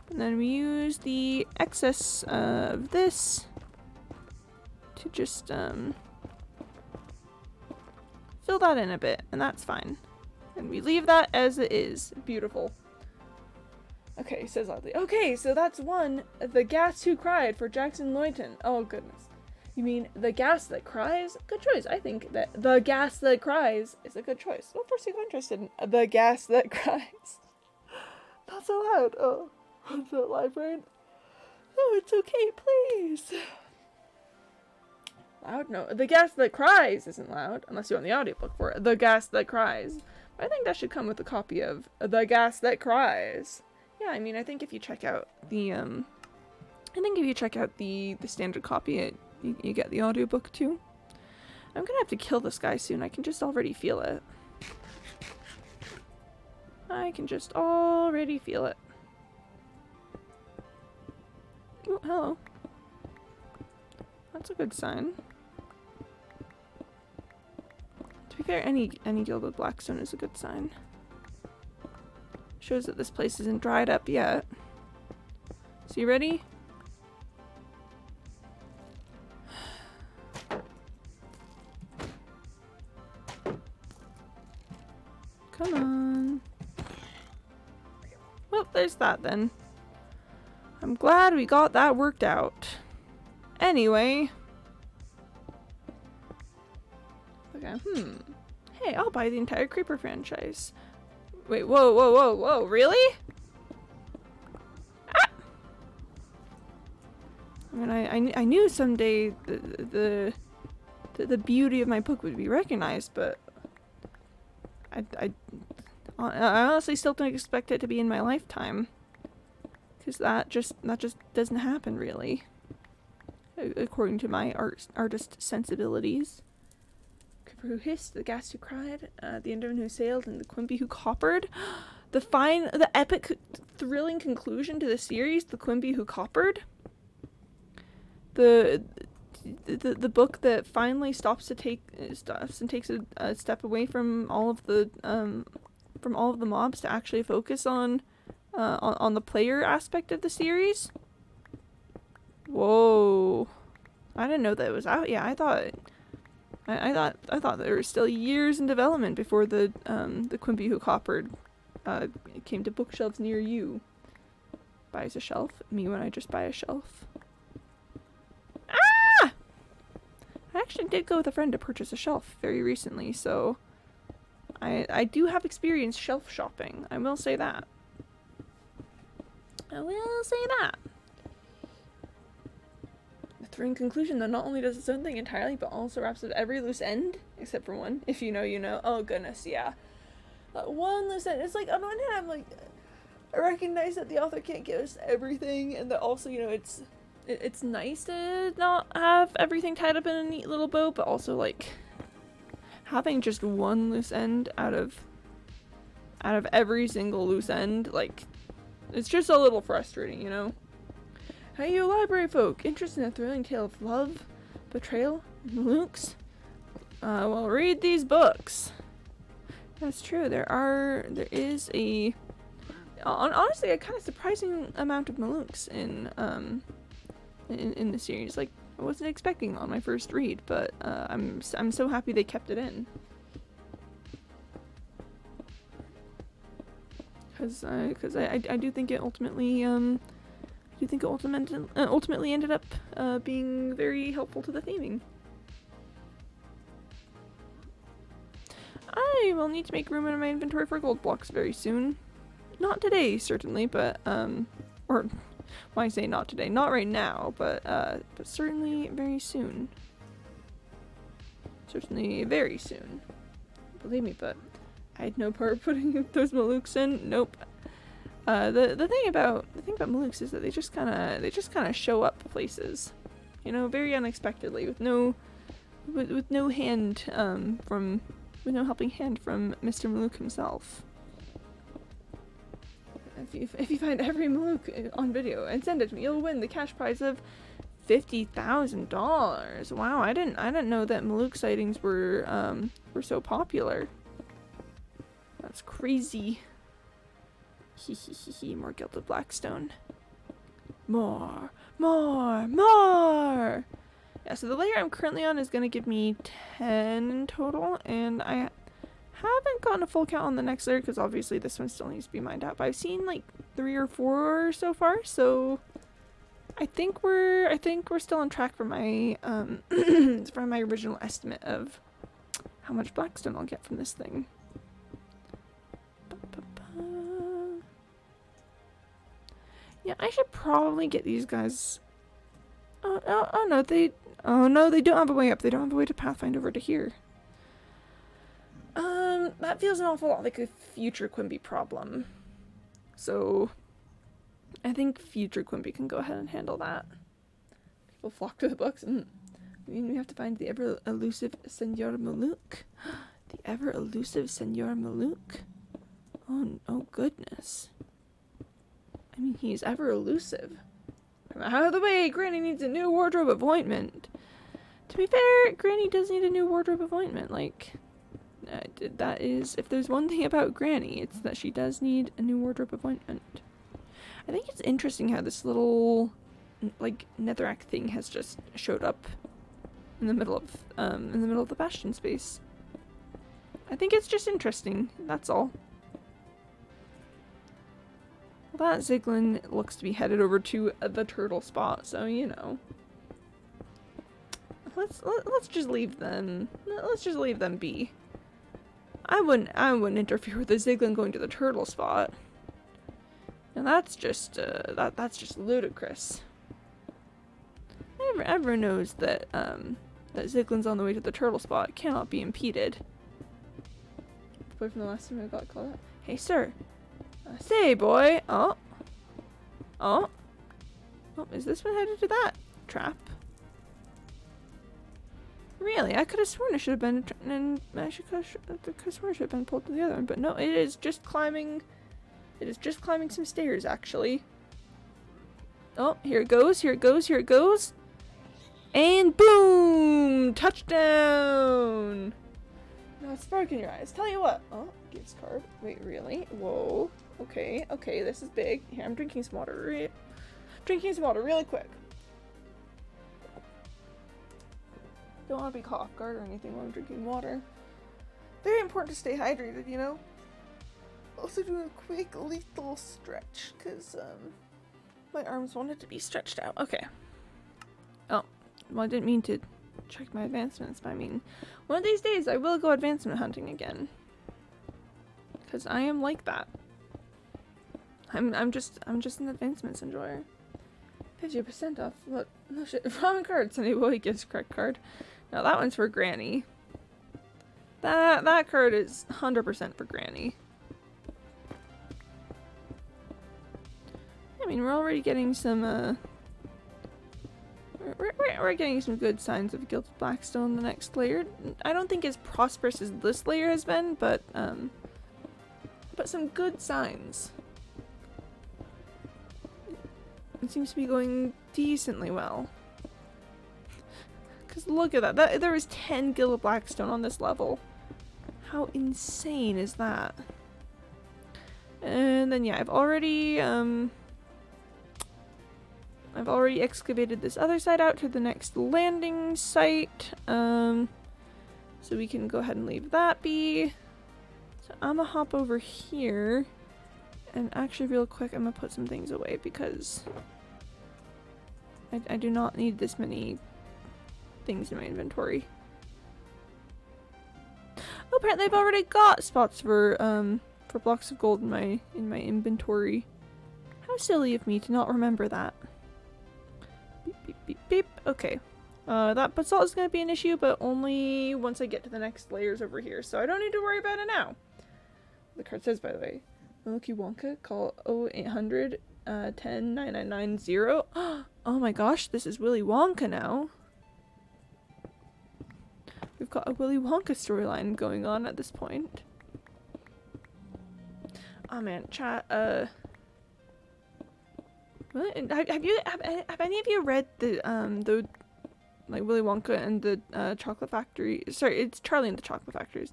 And then we use the excess of this to just fill that in a bit, and that's fine. And we leave that as it is. Beautiful. Okay, says Oddly. Okay, so that's one. The Gas Who Cried for Jackson Loyton. Oh, goodness. You mean The Gas That Cries? Good choice. I think that The Gas That Cries is a good choice. What force you interested in The Gas That Cries? Not so loud. Oh. What's that, librarian? Oh, it's okay, please. Loud? No. The Gas That Cries isn't loud, unless you want the audiobook for it. The Gas That Cries. I think that should come with a copy of The Gas That Cries. Yeah, I mean, I think if you check out the, the standard copy, you get the audiobook too. I'm gonna have to kill this guy soon. I can just already feel it. I can just already feel it. Oh, hello. That's a good sign. To be fair, any gilded blackstone is a good sign. Shows that this place isn't dried up yet. So you ready? Come on. Well, there's that then. I'm glad we got that worked out. Anyway. Okay, Hey, I'll buy the entire Creeper franchise. Wait, whoa, really? Ah! I mean, I knew someday the beauty of my book would be recognized, but I honestly still don't expect it to be in my lifetime. Because that just doesn't happen, really. According to my artist sensibilities. Creeper Who Hissed, The Gas Who Cried, The Enderman Who Sailed, and The Quimby Who Coppered. The epic, thrilling conclusion to the series, The Quimby Who Coppered. the book that finally stops and takes a step away from all of the mobs to actually focus on the player aspect of the series. Whoa. I didn't know that it was out yet. I thought there were still years in development before the Quimby Who Coppered came to bookshelves near you. Buys a shelf. Me when I just buy a shelf. Ah! I actually did go with a friend to purchase a shelf very recently, so I do have experience shelf shopping. I will say that. I will say that. The thrilling conclusion, though, not only does its own thing entirely, but also wraps up every loose end, except for one. If you know, you know. Oh, goodness, yeah. One loose end. It's like, on one hand, I'm like, I recognize that the author can't give us everything, and that also, you know, it's nice to not have everything tied up in a neat little bow, but also, like, having just one loose end out of every single loose end, like, it's just a little frustrating, you know? Hey, you library folk, interested in a thrilling tale of love, betrayal, and Malukes? Well, read these books. That's true, there is honestly a kind of surprising amount of Malukes in the series. Like, I wasn't expecting on my first read, but I'm so happy they kept it in. Because I do think it ultimately ultimately ended up being very helpful to the theming. I will need to make room in my inventory for gold blocks very soon. Not today, certainly, but or when I say not today, not right now, but certainly very soon. Certainly very soon. Believe me, but I had no part putting those Malukes in. Nope. The thing about Malukes is that they just kind of show up places, you know, very unexpectedly, with no hand with no helping hand from Mr. Maluk himself. If you find every Maluk on video and send it to me, you'll win the cash prize of $50,000. Wow, I didn't know that Maluk sightings were so popular. That's crazy. More gilded blackstone. More. Yeah, so the layer I'm currently on is gonna give me 10 in total, and I haven't gotten a full count on the next layer because obviously this one still needs to be mined out. But I've seen like 3 or 4 so far, so I think we're still on track for my for my original estimate of how much blackstone I'll get from this thing. Yeah, I should probably get these guys. Oh no, they don't have a way up. They don't have a way to pathfind over to here. That feels an awful lot like a future Quimby problem. So, I think future Quimby can go ahead and handle that. People flock to the books. We have to find the ever-elusive Senor Maluk. The ever-elusive Senor Maluk? Oh goodness. I mean, he's ever-elusive. Out of the way, Granny needs a new wardrobe of ointment. To be fair, Granny does need a new wardrobe of ointment. Like, that is, if there's one thing about Granny, it's that she does need a new wardrobe of ointment. I think it's interesting how this little, like, netherrack thing has just showed up in the middle of the bastion space. I think it's just interesting, that's all. Well, that Ziglin looks to be headed over to the turtle spot, so you know. Let's just leave them. Let's just leave them be. I wouldn't interfere with the Ziglin going to the turtle spot. And that's just that's just ludicrous. Everyone knows that that Ziglin's on the way to the turtle spot. It cannot be impeded. Boy from the last time I got called out. Hey, sir. Say, boy. Oh, is this one headed to that trap? Really? I could have sworn it should have been, and I could have sworn it should have been pulled to the other one, but no, it is just climbing. It is just climbing some stairs, actually. Oh, here it goes, here it goes, here it goes. And boom! Touchdown! Now it's spark in your eyes. Tell you what. Oh, gives card. Wait, really? Whoa. Okay, okay, this is big. Here, I'm drinking some water. Drinking some water really quick. Don't want to be caught off guard or anything while I'm drinking water. Very important to stay hydrated, you know? Also doing a quick lethal stretch, because, my arms wanted to be stretched out. Okay. Oh, well, I didn't mean to check my advancements, but I mean, one of these days I will go advancement hunting again. Because I am like that. I'm just an advancements enjoyer. 50% off. What? No shit. Wrong card. Sunny Boy gives correct card. Now that one's for Granny. That card is 100% for Granny. I mean, we're already getting some, we're getting some good signs of gilded blackstone the next layer. I don't think as prosperous as this layer has been, but some good signs. It seems to be going decently well. Because look at that. There was 10 gilded blackstone on this level. How insane is that? And then yeah, I've already excavated this other side out to the next landing site. So we can go ahead and leave that be. So I'm gonna hop over here. And actually real quick, I'm gonna put some things away because I do not need this many things in my inventory. Oh, apparently I've already got spots for blocks of gold in my inventory. How silly of me to not remember that. Beep beep beep beep. Okay. That basalt is gonna be an issue, but only once I get to the next layers over here, so I don't need to worry about it now. The card says, by the way, Milky Wonka, call 0800 10 9990. Oh my gosh, this is Willy Wonka now. We've got a Willy Wonka storyline going on at this point. Oh man, chat, what? Have any of you read the like Willy Wonka and the Chocolate Factory? Sorry, it's Charlie and the Chocolate Factory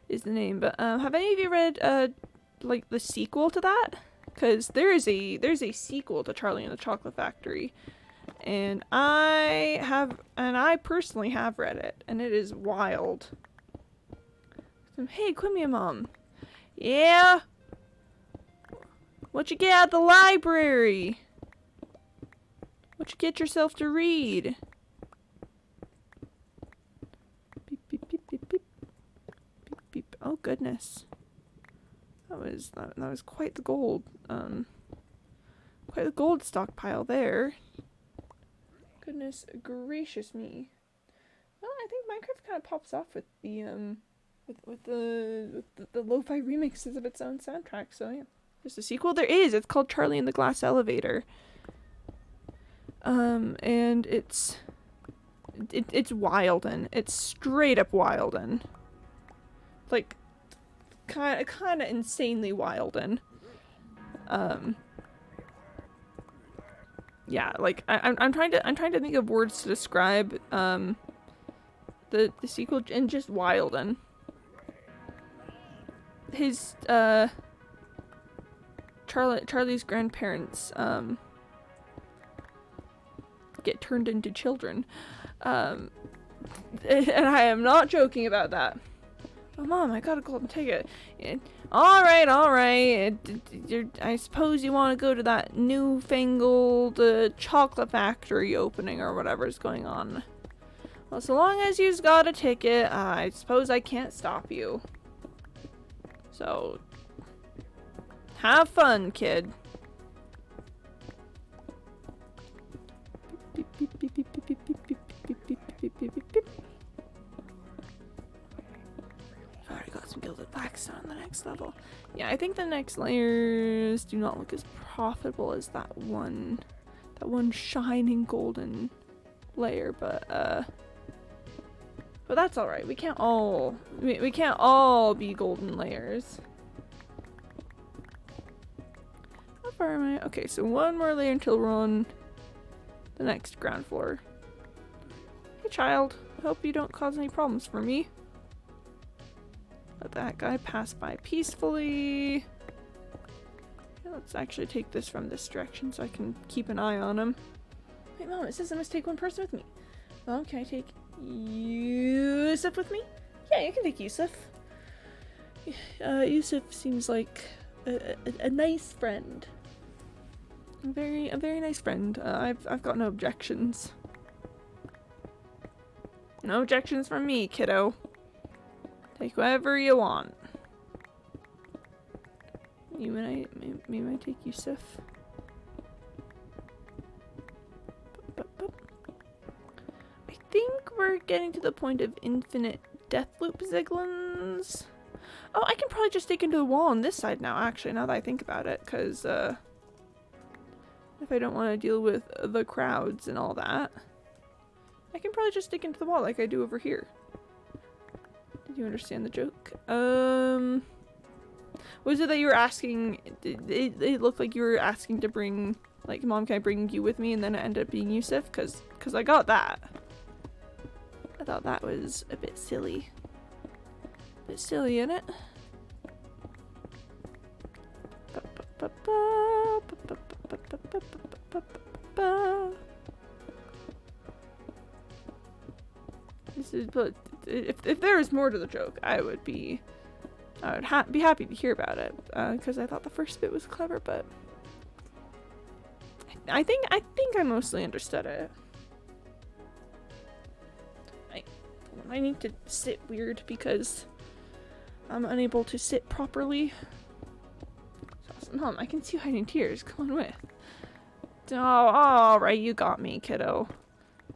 is the name, but have any of you read like the sequel to that? Because there's a sequel to Charlie and the Chocolate Factory, and I personally have read it, and it is wild. So, hey, Quimby Mom. Yeah? What you get at the library? What you get yourself to read? Beep, beep, beep, beep, beep. Beep, beep. Oh, goodness. That was quite the gold, quite the gold stockpile there. Goodness gracious me. Well, I think Minecraft kind of pops off with the with the lo-fi remixes of its own soundtrack. So yeah, there's a sequel. There is. It's called Charlie and the Glass Elevator. And it's wildin'. It's straight up wildin'. Like kind of insanely wildin'. Yeah, like I'm trying to think of words to describe the sequel, and just wildin'. His Charlie's grandparents get turned into children. And I am not joking about that. Oh, Mom, I got a golden ticket. Alright. I suppose you want to go to that newfangled chocolate factory opening or whatever's going on. Well, so long as you've got a ticket, I suppose I can't stop you. So, have fun, kid. Beep, beep, beep, beep, beep, beep, beep, beep, beep, beep, beep, beep, beep, beep. I've already got some gilded blackstone on the next level. Yeah, I think the next layers do not look as profitable as that one shining golden layer, but that's all right. We can't all be golden layers. How far am I? Okay, so one more layer until we're on the next ground floor. child. Hope you don't cause any problems for me. Let that guy pass by peacefully. Let's actually take this from this direction so I can keep an eye on him. Wait, Mom, it says I must take one person with me. Mom, can I take Yusuf with me? Yeah, you can take Yusuf. Yusuf seems like a nice friend. A very nice friend. I've got no objections. No objections from me, kiddo. Take whoever you want. Maybe I take Yusuf. I think we're getting to the point of infinite death loop Ziglins. Oh, I can probably just stick into the wall on this side now, actually, now that I think about it, because, if I don't want to deal with the crowds and all that, I can probably just stick into the wall like I do over here. Did you understand the joke? Was it that you were asking, it looked like you were asking to bring, like, Mom, can I bring you with me? And then it ended up being Yusuf, because I got that. I thought that was a bit silly. A bit silly, innit? This is, but if there was more to the joke, I would be happy to hear about it, because I thought the first bit was clever, but I think I mostly understood it. I need to sit weird because I'm unable to sit properly. Mom, I can see you hiding tears. Come on with. Oh, alright, you got me, kiddo.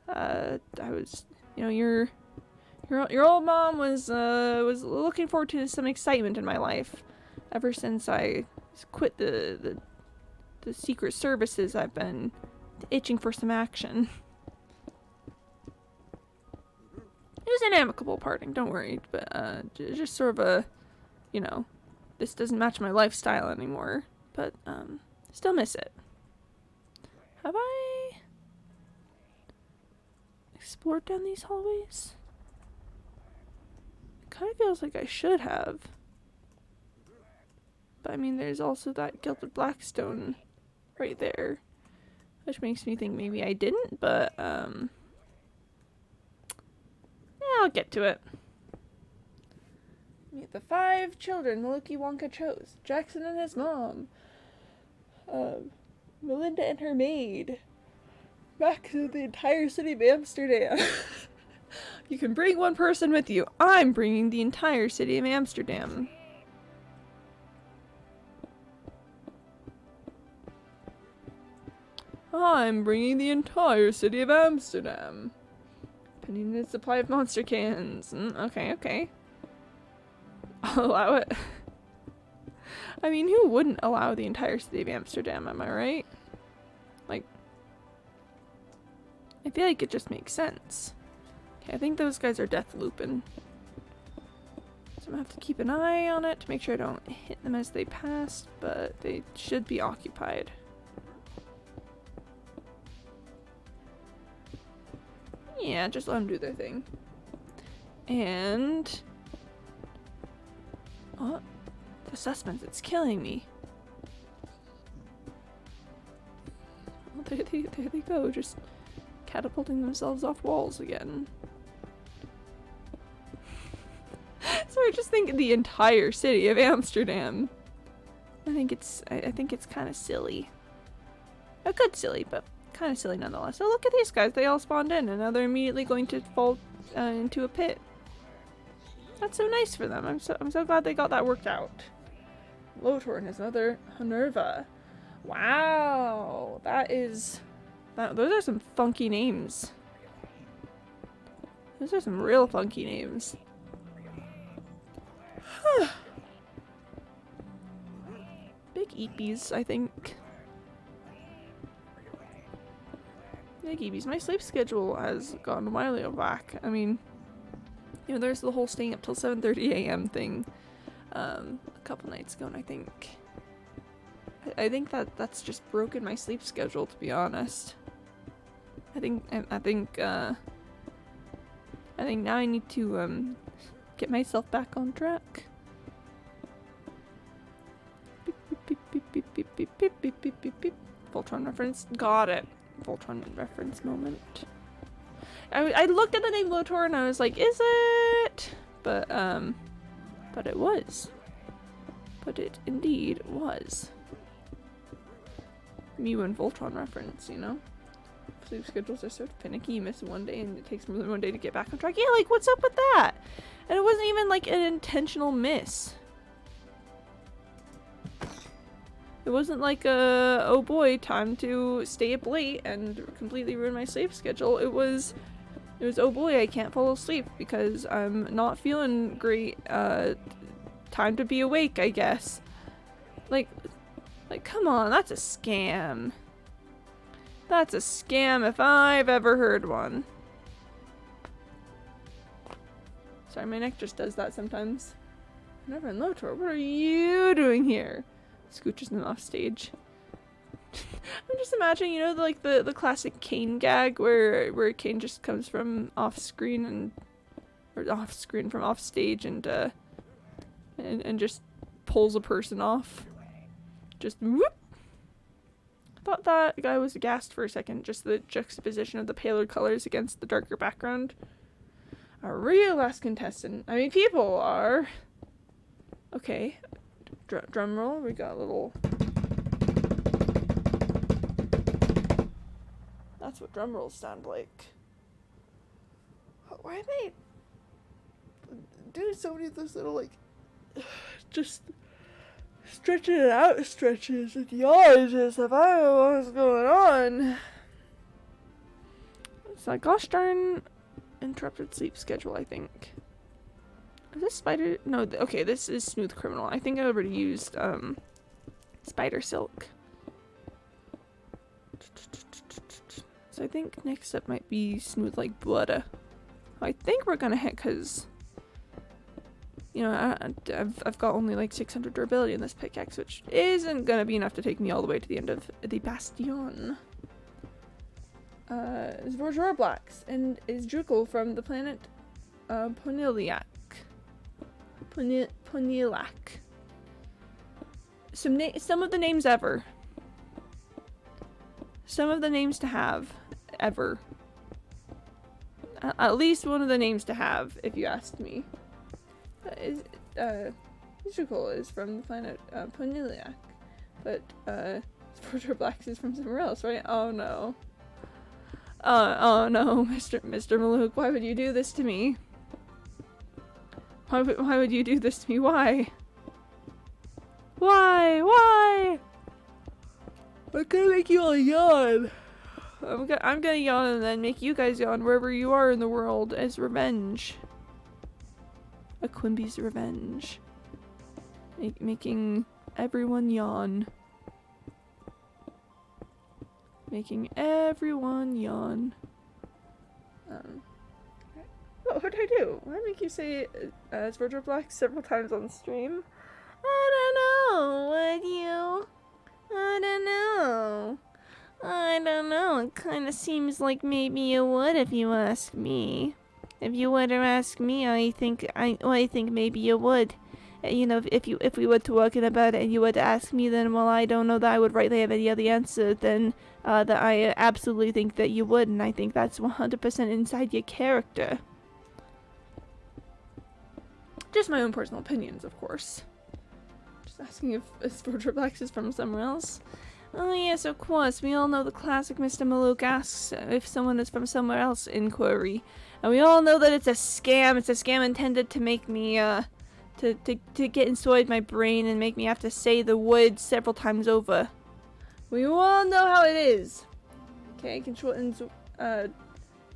I was, you know, your old mom was looking forward to some excitement in my life. Ever since I quit the secret services, I've been itching for some action. It was an amicable parting, don't worry, but just sort of a, you know, this doesn't match my lifestyle anymore, but still miss it. Have I explored down these hallways? It kind of feels like I should have. But I mean, there's also that gilded blackstone right there, which makes me think maybe I didn't, but yeah, I'll get to it. Meet the 5 children Willy Wonka chose. Jackson and his mom. Melinda and her maid. Back to the entire city of Amsterdam. You can bring one person with you. I'm bringing the entire city of Amsterdam. I'm bringing the entire city of Amsterdam. Pending the supply of monster cans. Okay. I'll allow it. I mean, who wouldn't allow the entire city of Amsterdam, am I right? Like, I feel like it just makes sense. Okay, I think those guys are death looping. So I'm gonna have to keep an eye on it to make sure I don't hit them as they pass, but they should be occupied. Yeah, just let them do their thing. And... oh, the suspense, it's killing me. Well, there they go, just catapulting themselves off walls again. So I just think the entire city of Amsterdam. I think it's kind of silly. A good silly, but kind of silly nonetheless. So look at these guys, they all spawned in and now they're immediately going to fall into a pit. That's so nice for them. I'm so glad they got that worked out. Lotor and his mother Honerva. Wow, those are some funky names. Those are some real funky names. Big eepies, I think. Big eepies. My sleep schedule has gone wildly out of whack. I mean, you know, there's the whole staying up till 7:30 a.m. thing a couple nights ago, and I think that's just broken my sleep schedule, to be honest. I think I think now I need to get myself back on track. Beep, beep, beep, beep, beep, beep, beep, beep, beep, beep, beep. Voltron reference. Got it. Voltron reference moment. I looked at the name Lotor and I was like, is it? But it was. But it indeed was. Mew and Voltron reference, you know? Sleep schedules are so finicky, you miss one day and it takes more than one day to get back on track. Yeah, like, what's up with that? And it wasn't even, like, an intentional miss. It wasn't like oh boy, time to stay up late and completely ruin my sleep schedule. It was, oh boy, I can't fall asleep because I'm not feeling great. Time to be awake, I guess. Like, come on, that's a scam. That's a scam if I've ever heard one. Sorry, my neck just does that sometimes. Never in Lotor, what are you doing here? Scooches them off stage. I'm just imagining, you know, like the classic Kane gag where Kane just comes from off screen from off stage and just pulls a person off. Just whoop. I thought that guy was aghast for a second, just the juxtaposition of the paler colors against the darker background. A real last contestant. I mean, people are. Okay. Drum roll. We got a little. That's what drum rolls sound like. Why are they doing so many of those little, like, just stretching it out stretches and yawns as if I don't know what's going on. It's like, gosh darn interrupted sleep schedule, I think. Is this spider? No, okay, this is Smooth Criminal. I think I already used Spider Silk. So I think next up might be Smooth Like Butter. I think we're gonna hit because, you know, I've got only like 600 durability in this pickaxe, which isn't gonna be enough to take me all the way to the end of the Bastion. Is Bourgeois Blacks and is Drukel from the planet Poniliac. Poniliac. Some of the names ever. Some of the names to have ever. At least one of the names to have, if you asked me. Drukel is from the planet Poniliac, but Bourgeois Blacks is from somewhere else, right? Oh no. Oh no, Mr. Malouk, why would you do this to me? Why would you do this to me? Why? Why? I'm gonna make you all yawn. I'm gonna yawn and then make you guys yawn wherever you are in the world as revenge. A Quimby's revenge. Making everyone yawn. Making everyone yawn. What did I do? Why make you say Virgil Black several times on stream? I don't know. Would you? I don't know. It kind of seems like maybe you would if you ask me. If you were to ask me, I think maybe you would. You know, if we were talking about it and you were to ask me, then well, I don't know that I would rightly have any other answer than that I absolutely think that you would, and I think that's 100% inside your character. Just my own personal opinions, of course. Just asking if Sporger Blacks is from somewhere else. Oh yes, of course. We all know the classic Mr. Malouk asks if someone is from somewhere else inquiry. And we all know that it's a scam. It's a scam intended to make me, to get inside my brain and make me have to say the word several times over. We all know how it is. Okay, I can shorten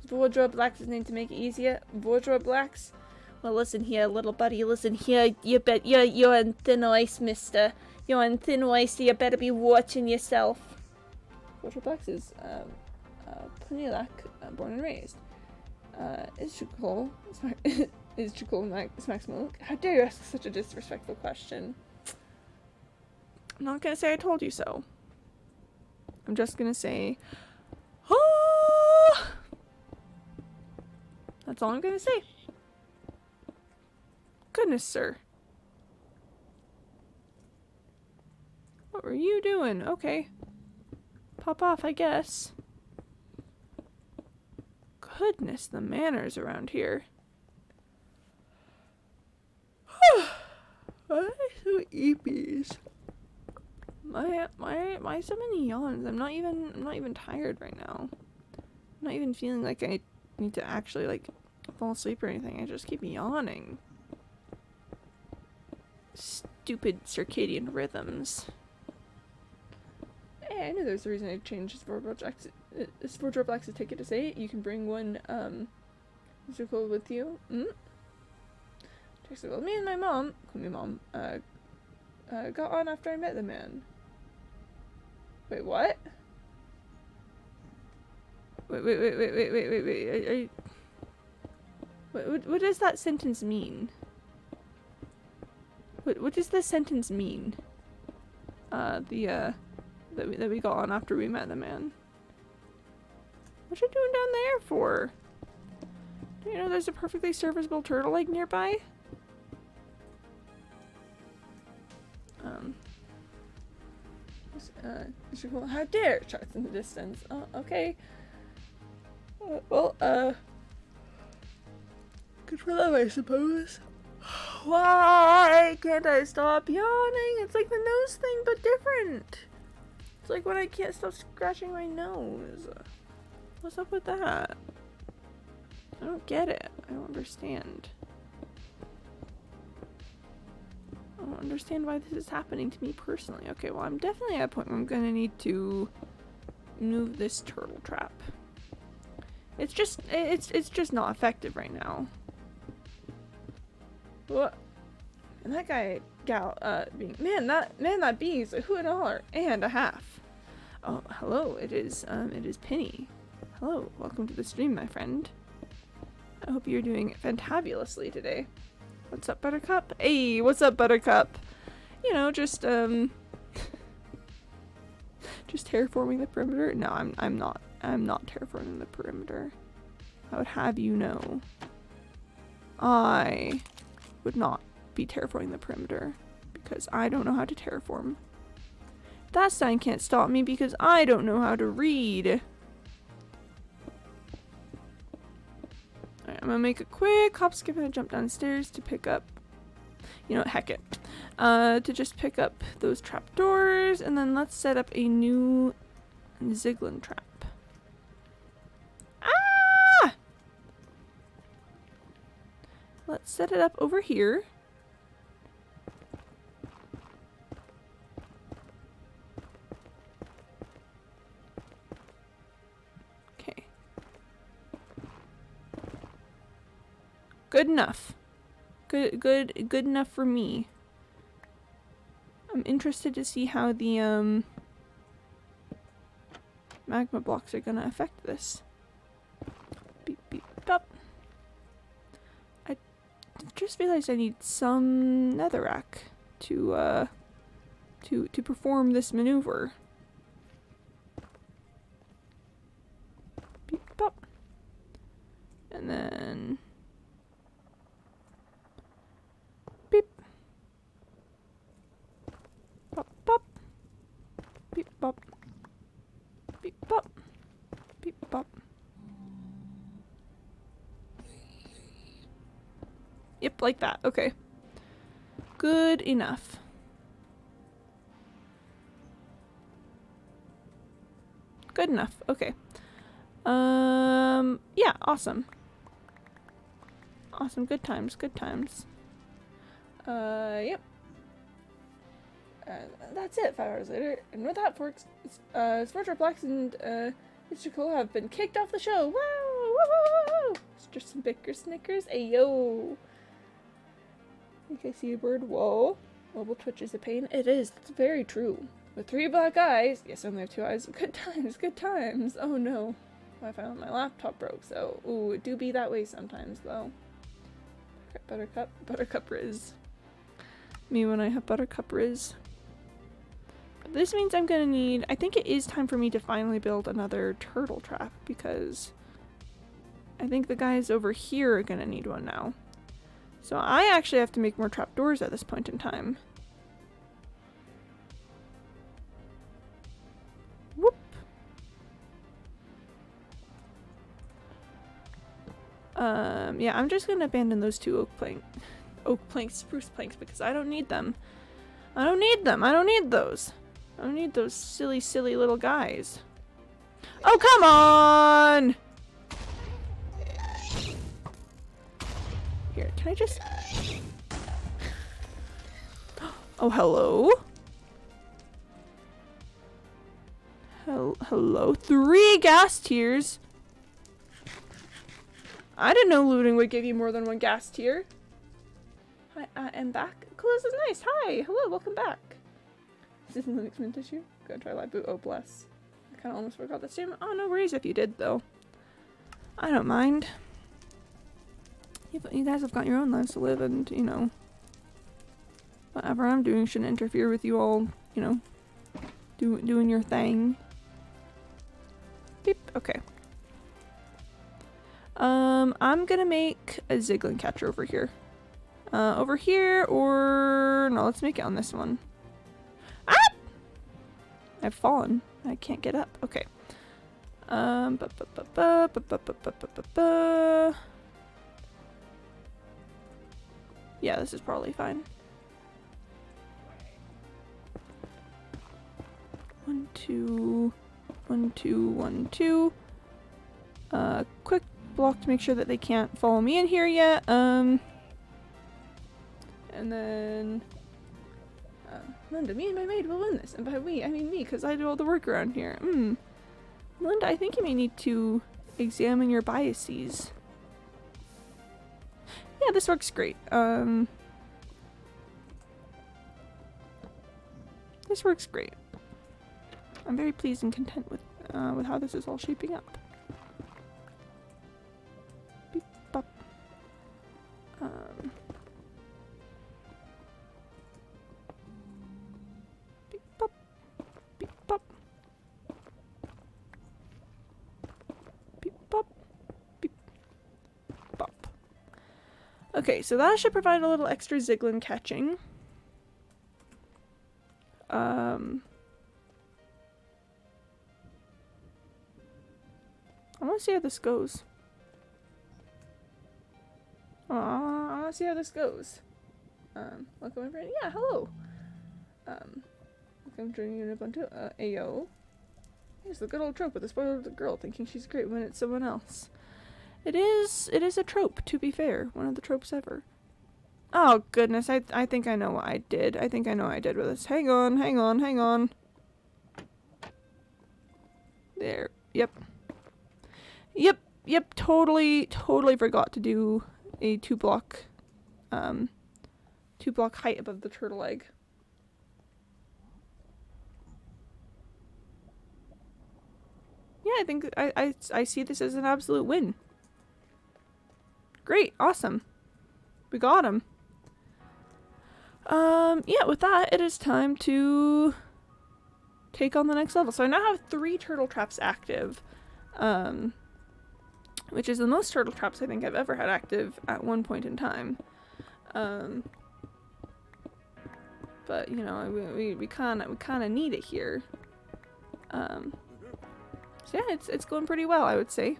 Bourgeois Blacks' name to make it easier. Bourgeois Blacks? Well, listen here, little buddy. Listen here. You're on thin ice, mister. You're on thin ice, so you better be watching yourself. Bourgeois Blacks is, Punilac, born and raised. Is Drukel Max Malouk? How dare you ask such a disrespectful question? I'm not gonna say I told you so. I'm just gonna say, ah! That's all I'm gonna say. Goodness, sir. What were you doing? Okay. Pop off, I guess. Goodness, the manners around here. Why so eepies? Why so many yawns? I'm not even tired right now. I'm not even feeling like I need to actually like fall asleep or anything. I just keep yawning. Stupid circadian rhythms. Hey, I knew there's a reason I changed Sport Black's ticket to say you can bring one musical with you. Well, me and my mom, Quimby mom, got on after I met the man. Wait, what? Wait. What does that sentence mean? What does this sentence mean? That we got on after we met the man. What you doing down there for? Do you know there's a perfectly serviceable turtle egg nearby? How dare shots in the distance. Okay. Good for them, I suppose. Why can't I stop yawning? It's like the nose thing, but different. It's like when I can't stop scratching my nose. What's up with that? I don't get it. I don't understand. I don't understand why this is happening to me personally. Okay, well, I'm definitely at a point where I'm gonna need to move this turtle trap. It's just not effective right now. What? And that guy, that bee's a $1.50. Oh, hello. It is Penny. Hello, welcome to the stream, my friend. I hope you're doing fantabulously today. What's up, Buttercup? Hey, what's up, Buttercup? You know, just terraforming the perimeter. No, I'm not terraforming the perimeter. I would have you know, I would not be terraforming the perimeter because I don't know how to terraform. That sign can't stop me because I don't know how to read. Alright, I'm gonna make a quick hop, skip, and a jump downstairs to pick up, you know, heck it. To just pick up those trapdoors, and then let's set up a new Ziglin trap. Ah! Let's set it up over here. Okay. Good enough. Good enough for me. I'm interested to see how the magma blocks are gonna affect this. Beep beep up. I just realized I need some netherrack to perform this maneuver. Beep up. And then beep. Pop pop. Beep pop. Beep pop. Beep pop. Yep, like that. Okay. Good enough. Good enough. Okay. Yeah, awesome. Awesome. Good times. Good times. Yep. That's it, 5 hours later. And with that, folks, Sport Blacks and Mr. Cole have been kicked off the show. Wow! Woo! It's just some bicker snickers. Ayo! I think I see a bird. Whoa. Mobile Twitch is a pain. It is. That's very true. With 3 black eyes. Yes, I only have 2 eyes. Good times. Good times. Oh no. Wi-Fi on my laptop broke, so ooh, it do be that way sometimes, though. Buttercup Riz. Me when I have Buttercup Riz. But this means I'm gonna need, I think it is time for me to finally build another turtle trap, because I think the guys over here are gonna need one now. So I actually have to make more trapdoors at this point in time. Whoop. Yeah, I'm just gonna abandon those two spruce planks because I don't need them. I don't need them. I don't need those. I don't need those silly, silly little guys. Oh, come on! Here, can I just... Oh, hello? Hello? 3 gas tiers? I didn't know looting would give you more than 1 gas tier. Hi, I am back. Cool, this is nice. Hi, hello, welcome back. Is this Linux mint issue? Go try live boot. Oh, bless. I kind of almost forgot that statement. Oh, no worries if you did, though. I don't mind. You guys have got your own lives to live, and, you know, whatever I'm doing shouldn't interfere with you all, you know, doing your thing. Beep. Okay. I'm gonna make a Ziglin catcher over here. Over here, or... No, let's make it on this one. Ah! I've fallen. I can't get up. Okay. Yeah, this is probably fine. 1, 2, 1, 2, 1, 2. Quick block to make sure that they can't follow me in here yet. And then Linda, me and my maid will win this, and by we I mean me, because I do all the work around here. Linda, I think you may need to examine your biases. Yeah, this works great. This works great. I'm very pleased and content with how this is all shaping up. Beep bop. Beep bop. Beep bop. Beep bop. Beep bop. Okay, so that should provide a little extra Ziglin catching. I want to see how this goes. I want to see how this goes. Welcome everyone. Yeah, hello. Welcome to Ubuntu. Ayo. Here's the good old trope with the spoiled girl thinking she's great when it's someone else. It is a trope, to be fair. One of the tropes ever. Oh goodness, I think I know what I did. I think I know what I did with this. Hang on, hang on, hang on. There. Yep. Yep, totally forgot to do a 2-block height above the turtle egg. Yeah, I think I see this as an absolute win. Great, awesome. We got him. Yeah, with that, it is time to take on the next level. So I now have 3 turtle traps active. Which is the most turtle traps I think I've ever had active at one point in time. But you know, we kind of need it here. So yeah, it's going pretty well, I would say.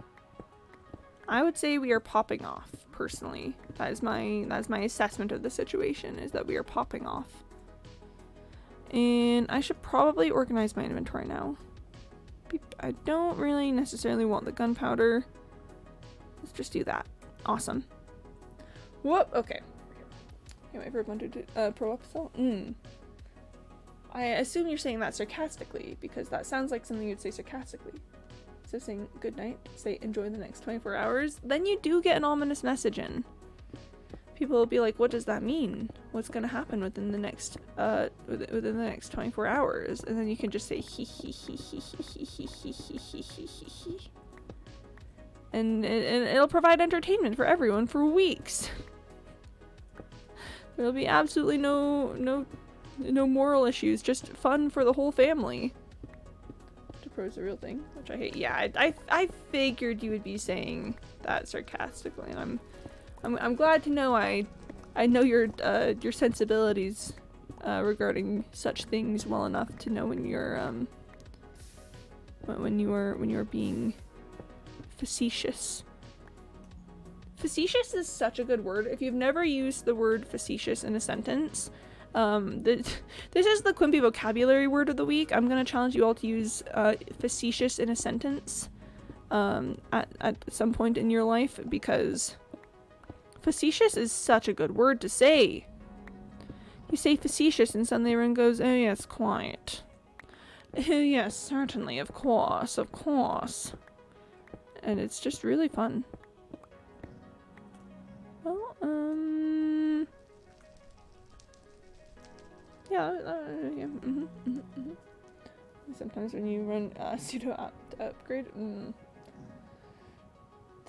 I would say we are popping off, personally. That is my assessment of the situation, is that we are popping off. And I should probably organize my inventory now. I don't really necessarily want the gunpowder. Let's just do that. Awesome. Whoop. Okay. Can't wait for Ubuntu Pro upsell. I assume you're saying that sarcastically, because that sounds like something you'd say sarcastically. So saying good night, say enjoy the next 24 hours, then you do get an ominous message in. People will be like, what does that mean? What's gonna happen within the next 24 hours? And then you can just say hee hee hee hee hee hee hee hee hee hee hee. And it'll provide entertainment for everyone for weeks. There'll be absolutely no moral issues, just fun for the whole family. To pro is a real thing, which I hate. Yeah, I figured you would be saying that sarcastically, and I'm glad to know I know your sensibilities regarding such things well enough to know when you're being facetious. Facetious is such a good word. If you've never used the word facetious in a sentence, this is the Quimby vocabulary word of the week. I'm gonna challenge you all to use facetious in a sentence at some point in your life, because facetious is such a good word to say. You say facetious and suddenly everyone goes, oh yes, quite. Oh yes, certainly, of course, of course. And it's just really fun. Well, yeah, Sometimes when you run sudo apt upgrade, to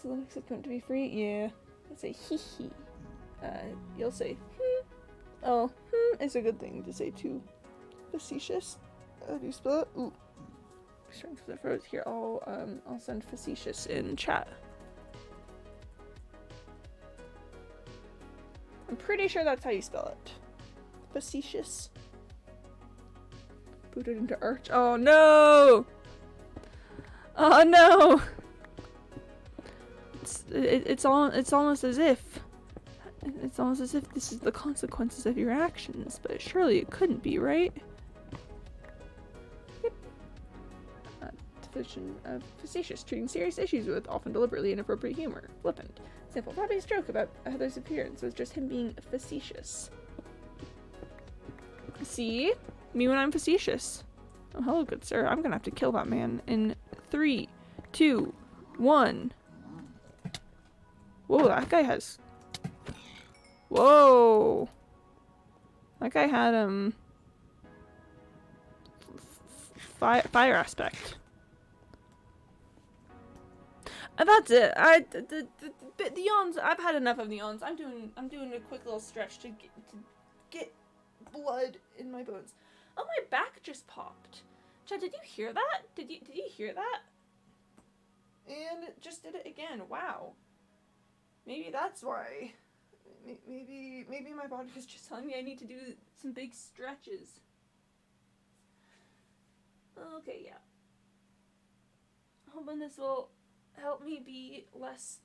Linux account to be free, yeah. I'd say hee hee. You'll say oh, is a good thing to say too. Facetious. How do you spell it? Ooh. Strength of the throat. Here, I'll send facetious in chat. I'm pretty sure that's how you spell it. Facetious. Booted into Arch. Oh no! Oh no! It's almost as if this is the consequences of your actions, but surely it couldn't be, right? Yep. Definition of facetious: treating serious issues with often deliberately inappropriate humor. Flippant. Simple. Robbie's joke about Heather's appearance was just him being facetious. See? Me when I'm facetious. Oh, hello, good sir. I'm gonna have to kill that man in 3, 2, 1. Whoa, that guy has... Whoa! That guy had, fire aspect. And that's it. The yawns, I've had enough of the yawns. I'm doing a quick little stretch to get blood in my bones. Oh, my back just popped. Chad, did you hear that? Did you hear that? And it just did it again. Wow. Maybe that's why. Maybe my body was just telling me I need to do some big stretches. Okay, yeah. Hoping this will help me be less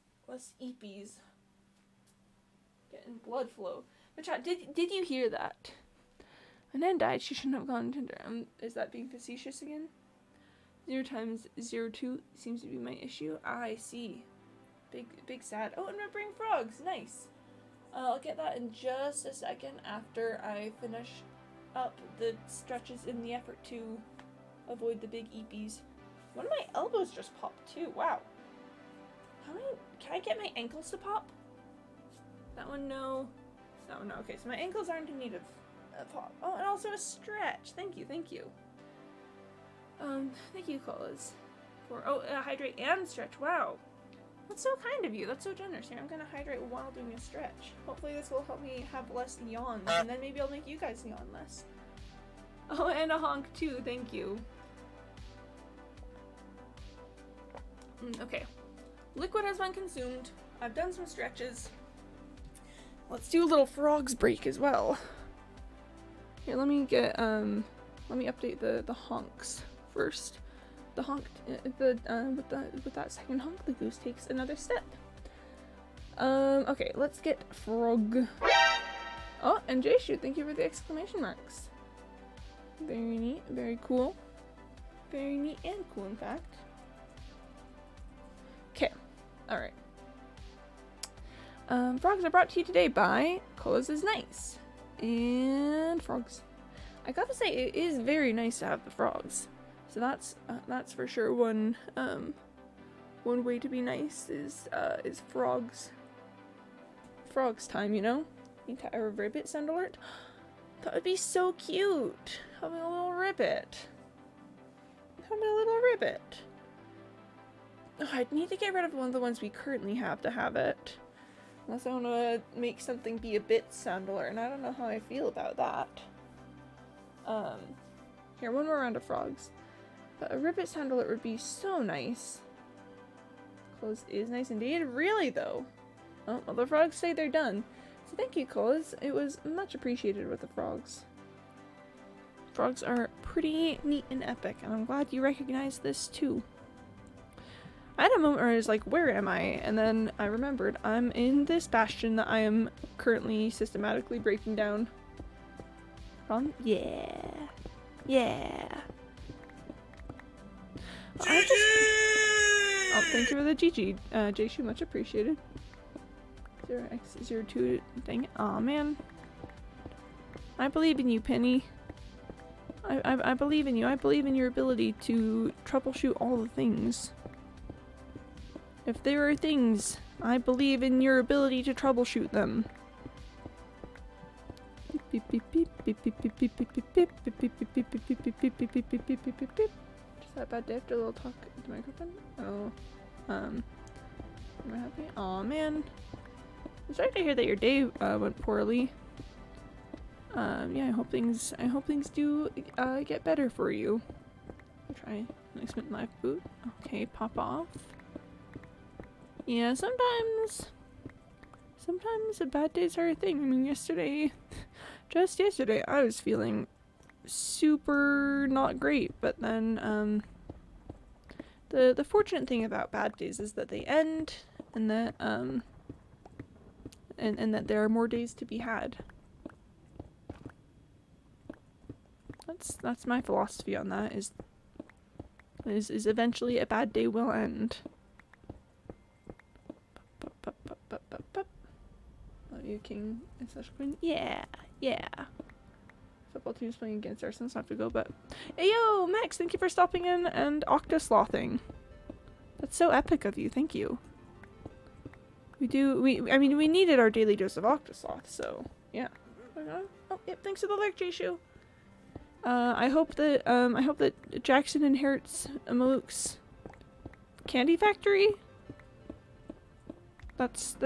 eepies. Getting blood flow. But chat, did you hear that? When Nan died, she shouldn't have gone to Tinder. Is that being facetious again? 0 times 02 seems to be my issue. I see. Big sad. Oh, and we're bringing frogs. Nice. I'll get that in just a second after I finish up the stretches in the effort to avoid the big eepies. One of my elbows just popped too. Wow. How many? Can I get my ankles to pop? That one, no. That one, no. Okay, so my ankles aren't in need of a pop. Oh, and also a stretch. Thank you. Thank you, Colas. For hydrate and stretch. Wow. That's so kind of you. That's so generous. Here, I'm gonna hydrate while doing a stretch. Hopefully this will help me have less yawns, and then maybe I'll make you guys yawn less. Oh, and a honk too. Thank you. Okay. Liquid has been consumed. I've done some stretches. Let's do a little frogs break as well. Here, let me update the honks first. The honk, with that second honk, the goose takes another step. Okay, let's get frog. Oh, and J-Shoot, thank you for the exclamation marks. Very neat, very cool. Very neat and cool, in fact. Okay, alright. Frogs are brought to you today by Colas is Nice. And frogs. I gotta say, it is very nice to have the frogs. So that's for sure one way to be nice is frogs. Frogs time, you know? Need to have a ribbit sound alert. That would be so cute. Having a little ribbit. Having a little ribbit. Oh, I'd need to get rid of one of the ones we currently have to have it. Unless I want to make something be a bit sound alert, and I don't know how I feel about that. Here, one more round of frogs. But a ribbit sandal would be so nice. Clothes is nice indeed. Really though? Oh, well, the frogs say they're done. So thank you, Clothes. It was much appreciated with the frogs. Frogs are pretty neat and epic, and I'm glad you recognize this too. I had a moment where I was like, where am I? And then I remembered I'm in this bastion that I am currently systematically breaking down. Yeah. Yeah. Oh, thank you for the GG, Jayshu, much appreciated. 0x02 thing. Aw, man. I believe in you, Penny. I believe in you. I believe in your ability to troubleshoot all the things. If there are things, I believe in your ability to troubleshoot them. Just that bad day after a little talk to the microphone? Oh. Am I happy? Aw, man. I'm sorry to hear that your day went poorly. Yeah, I hope things do get better for you. I'll try next life boot. Okay, pop off. Yeah, sometimes bad days are a thing. I mean, just yesterday, I was feeling super not great, but then the fortunate thing about bad days is that they end, and that and that there are more days to be had. That's my philosophy on that, is eventually a bad day will end. Love you, King and such Queen. Yeah, yeah. Football team's playing against our sons, have to go, but hey yo, Max, thank you for stopping in and octoslothing. That's so epic of you, thank you. I mean, we needed our daily dose of octosloth, so yeah. Oh, yep, thanks for the like, Jayshu. I hope that Jackson inherits Maluk's candy factory. That's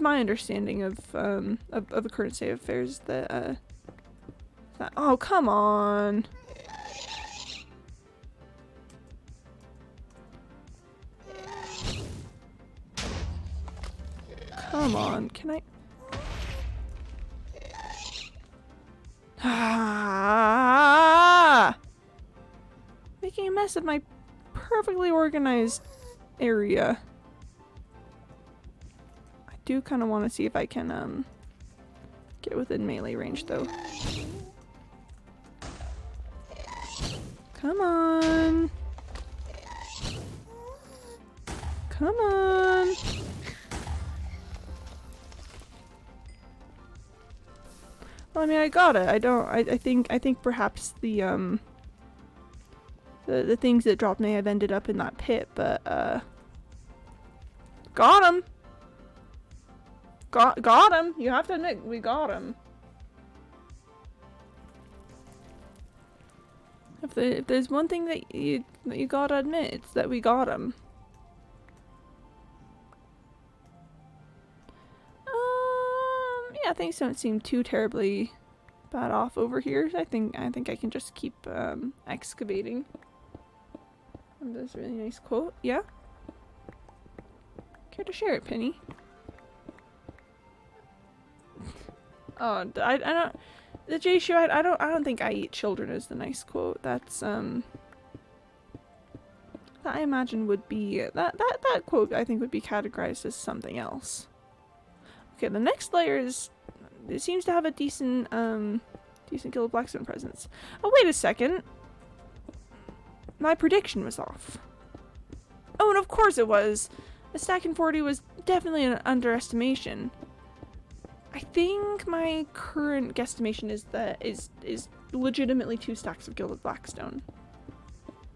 my understanding of the current state of affairs. Oh, come on. Come on, can I? Ah! Making a mess of my perfectly organized area. I do kind of want to see if I can get within melee range though. Come on. Come on. Well, I mean, I got it. I think perhaps the things that dropped may have ended up in that pit, but got him. Got him. You have to admit, we got him. If there's one thing that you gotta admit, it's that we got him. Yeah, things don't seem too terribly bad off over here. I think I can just keep excavating. That's a really nice quote. Yeah. Care to share it, Penny? Oh, I don't. The Jayshu, I don't think I eat children is the nice quote. That's that I imagine would be that quote I think would be categorized as something else. Okay, the next layer is, it seems to have a decent gilded blackstone presence. Oh, wait a second. My prediction was off. Oh, and of course it was. A stack in 40 was definitely an underestimation. I think my current guesstimation is that is legitimately 2 stacks of gilded blackstone.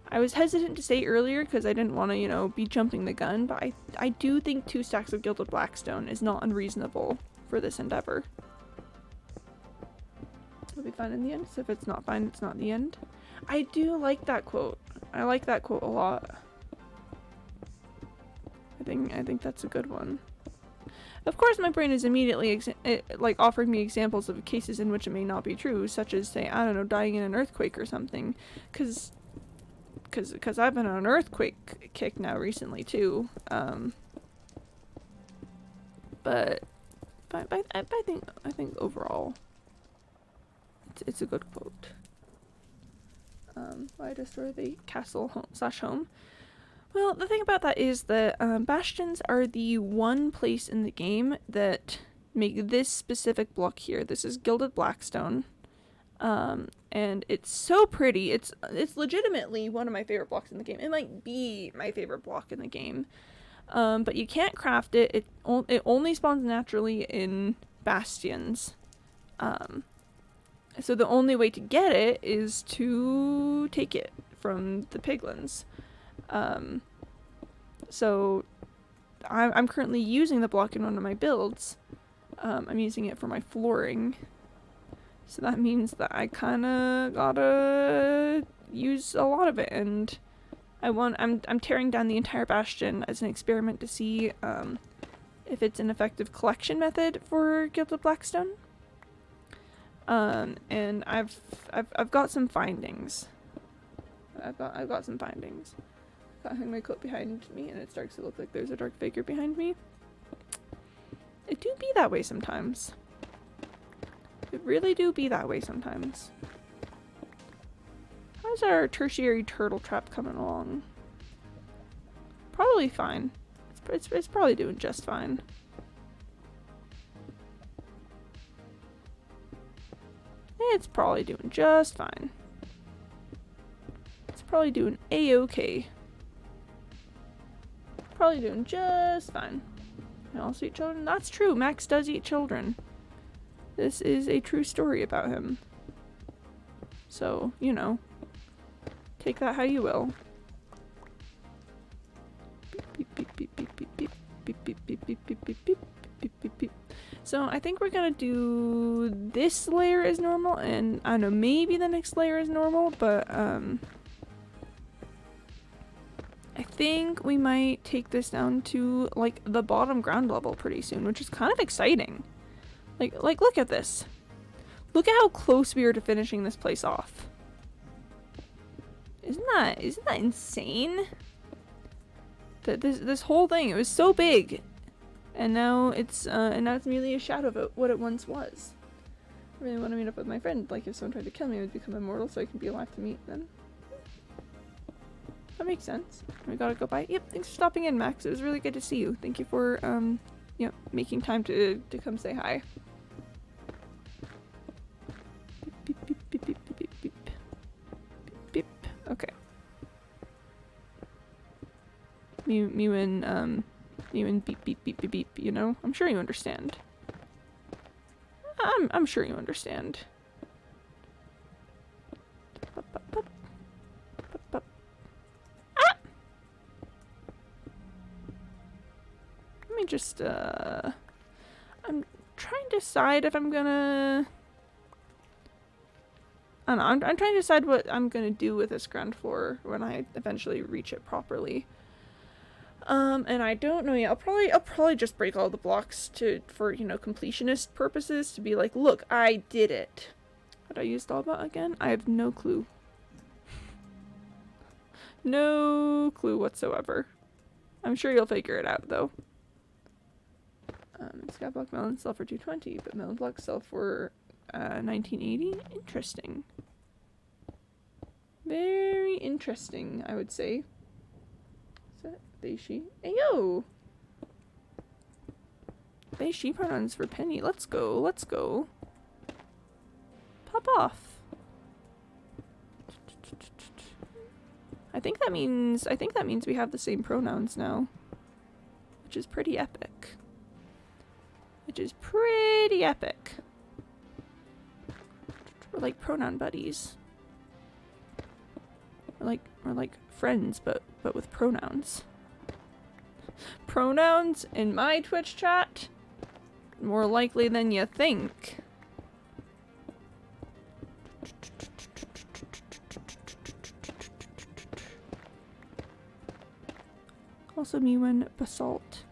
I was hesitant to say earlier because I didn't want to, you know, be jumping the gun, but I do think 2 stacks of gilded blackstone is not unreasonable for this endeavor. It'll be fine in the end, so if it's not fine, it's not the end. I do like that quote. I like that quote a lot. I think that's a good one. Of course, my brain is immediately like offering me examples of cases in which it may not be true, such as, say, I don't know, dying in an earthquake or something, because because I've been on an earthquake kick now recently too. But I think overall it's a good quote. Why destroy the castle home? Well, the thing about that is that bastions are the one place in the game that make this specific block here. This is gilded blackstone. And it's so pretty. It's legitimately one of my favorite blocks in the game. It might be my favorite block in the game. But you can't craft it. It only spawns naturally in bastions. So the only way to get it is to take it from the piglins. So I'm currently using the block in one of my builds. I'm using it for my flooring. So that means that I kinda gotta use a lot of it, and I'm tearing down the entire bastion as an experiment to see if it's an effective collection method for gilded blackstone. And I've got some findings. I've got some findings. Got hang my coat behind me, and it starts to look like there's a dark figure behind me. It do be that way sometimes. It really do be that way sometimes. How's our tertiary turtle trap coming along? Probably fine. It's probably doing just fine. It's probably doing just fine. It's probably doing a-okay. Probably doing just fine. I also eat children. That's true. Max does eat children. This is a true story about him. So, you know, take that how you will. Beep, beep, beep, beep, beep, beep, beep, beep, beep, beep, beep, beep, beep, beep, beep, beep. So I think we're gonna do this layer as normal, and I don't know, maybe the next layer is normal, but I think we might take this down to like the bottom ground level pretty soon, which is kind of exciting. Like look at this. Look at how close we are to finishing this place off. Isn't that insane? That this whole thing, it was so big, and now it's merely a shadow of what it once was. I really want to meet up with my friend. Like if someone tried to kill me, I would become immortal, so I can be alive to meet them. That makes sense. We gotta go by. Yep, thanks for stopping in, Max. It was really good to see you. Thank you for you know, making time to come say hi. Beep beep beep beep beep beep beep beep beep. Okay. Mew and beep beep beep beep beep. You know, I'm sure you understand. I'm sure you understand. Let me just I'm trying to decide if I'm gonna, I don't know, I'm trying to decide what I'm gonna do with this ground floor when I eventually reach it properly. And I don't know yet. I'll probably just break all the blocks for, you know, completionist purposes, to be like, look, I did it. What I used all about again? I have no clue. No clue whatsoever. I'm sure you'll figure it out though. Sky block melons sell for $2.20, but melon blocks sell for $19.80. Interesting. Very interesting, I would say. Is that they, she? Hey, yo! They, she pronouns for Penny. Let's go, let's go. Pop off. I think that means we have the same pronouns now, which is pretty epic. Which is pretty epic. We're like pronoun buddies. We're like friends, but with pronouns. Pronouns in my Twitch chat? More likely than you think. Also Mewen Basalt.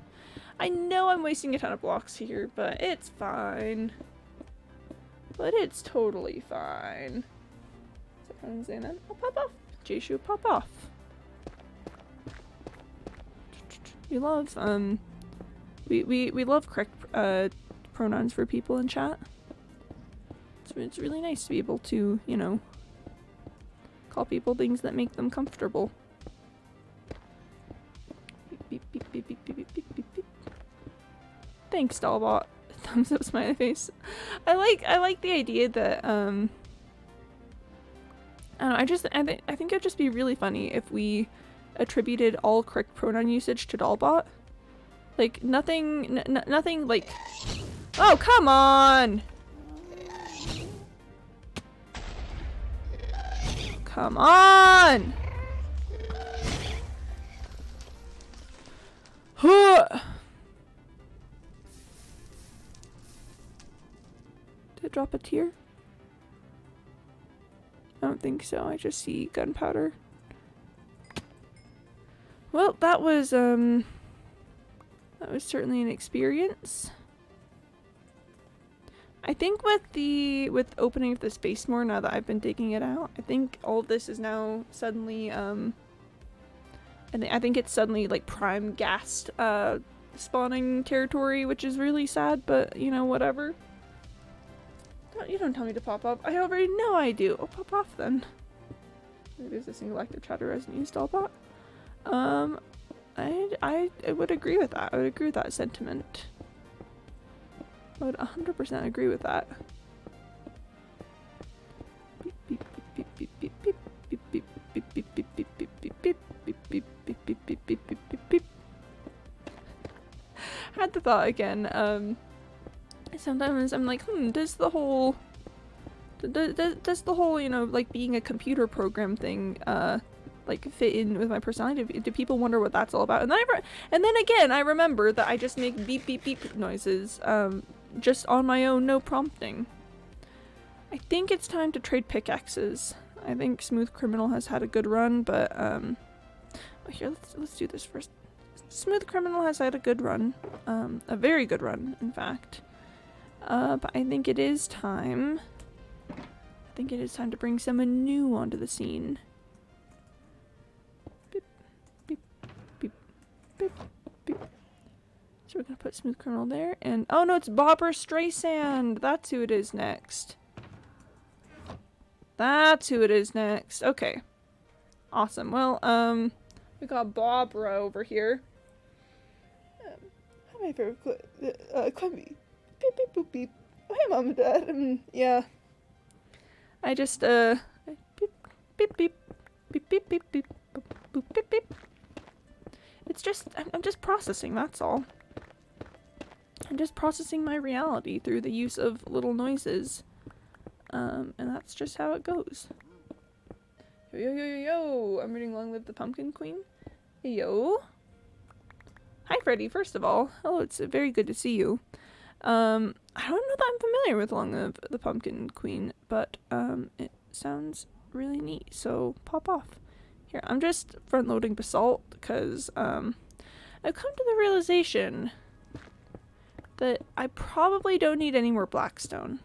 I know I'm wasting a ton of blocks here, but it's fine. But it's totally fine. Is that what I'm saying then? I'll pop off. J-Shoe, pop off. We love, we love correct, pronouns for people in chat. It's really nice to be able to, you know, call people things that make them comfortable. Beep, beep, beep, beep, beep, beep, beep, beep, beep. Thanks, Dollbot. Thumbs up, smiley face. I like the idea that, I don't know, I think it'd just be really funny if we attributed all correct pronoun usage to Dollbot. Like, nothing, nothing like... Oh, come on! Come on! Huh! Did it drop a tear? I don't think so. I just see gunpowder. Well, that was certainly an experience. I think with opening up the space more now that I've been digging it out, I think all of this is now suddenly and I think it's suddenly like prime ghast spawning territory, which is really sad, but you know, whatever. You don't tell me to pop up. I already know I do. Oh, pop off then. Maybe there's a single active chatter resident used Dollbot. I would agree with that. I would agree with that sentiment. I would 100% agree with that. Had the thought again. Sometimes I'm like, does the whole, you know, like being a computer program thing, like fit in with my personality? Do people wonder what that's all about? And then again, I remember that I just make beep beep beep noises, just on my own, no prompting. I think it's time to trade pickaxes. I think Smooth Criminal has had a good run, but here, let's do this first. Smooth Criminal has had a good run, a very good run, in fact. But I think it is time. I think it is time to bring someone new onto the scene. Beep, beep, beep, beep, beep. So we're gonna put Smooth Criminal there, and oh no, it's Bobber Streisand. That's who it is next. That's who it is next. Okay, awesome. Well, we got Bobra over here. My favorite Quimby. Beep beep boop beep. Oh, hey, Mom and Dad. Yeah. I just beep beep beep beep beep beep beep boop beep beep. It's just I'm just processing. That's all. I'm just processing my reality through the use of little noises, and that's just how it goes. Yo yo yo yo yo! I'm reading Long Live the Pumpkin Queen. Yo. Hi, Freddy. First of all, hello. It's very good to see you. I don't know that I'm familiar with Long Live the Pumpkin Queen, but it sounds really neat. So pop off. Here, I'm just front loading basalt because I've come to the realization that I probably don't need any more blackstone.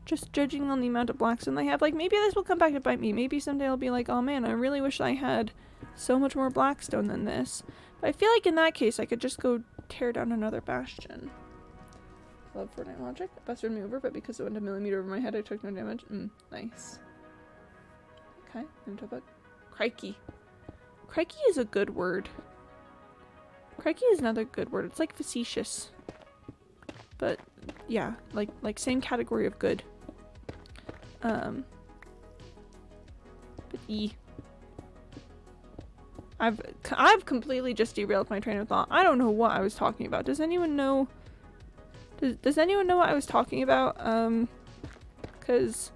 Just judging on the amount of blackstone I have, like maybe this will come back to bite me. Maybe someday I'll be like, oh man, I really wish I had so much more blackstone than this. But I feel like in that case I could just go tear down another bastion. Love Fortnite logic. Busted me over, but because it went a millimeter over my head, I took no damage. Nice. Okay, I'm talking about crikey. Crikey is a good word. Crikey is another good word. It's like facetious. But yeah, like same category of good. But I've completely just derailed my train of thought. I don't know what I was talking about. Does anyone know? Does anyone know what I was talking about? Cause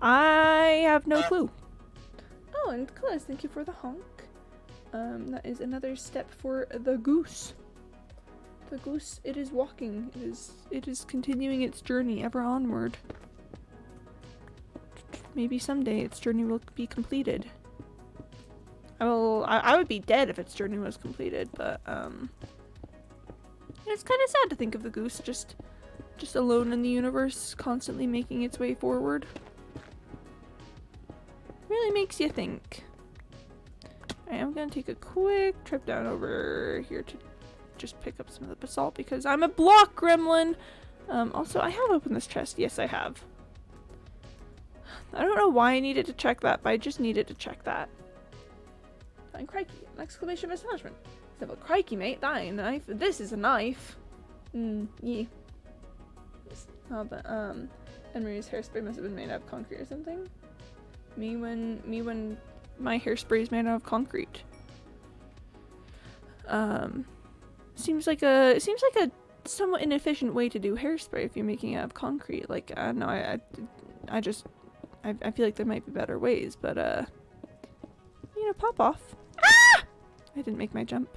I have no clue. Oh, and Claus, thank you for the honk. That is another step for the goose. The goose, it is walking. It is continuing its journey ever onward. Maybe someday its journey will be completed. I would be dead if its journey was completed, but it's kind of sad to think of the goose just alone in the universe, constantly making its way forward. Really makes you think. I am gonna take a quick trip down over here to just pick up some of the basalt because I'm a block gremlin. Also, I have opened this chest. Yes, I have. I don't know why I needed to check that, but I just needed to check that. Dying crikey. An exclamation of astonishment. Well, crikey, mate. Dying knife. This is a knife. Yeah. Oh, but, Emery's hairspray must have been made out of concrete or something. Me when my hairspray is made out of concrete. Seems like a somewhat inefficient way to do hairspray if you're making it out of concrete. Like, I don't know, I feel like there might be better ways, but, you know, pop off. Ah! I didn't make my jump.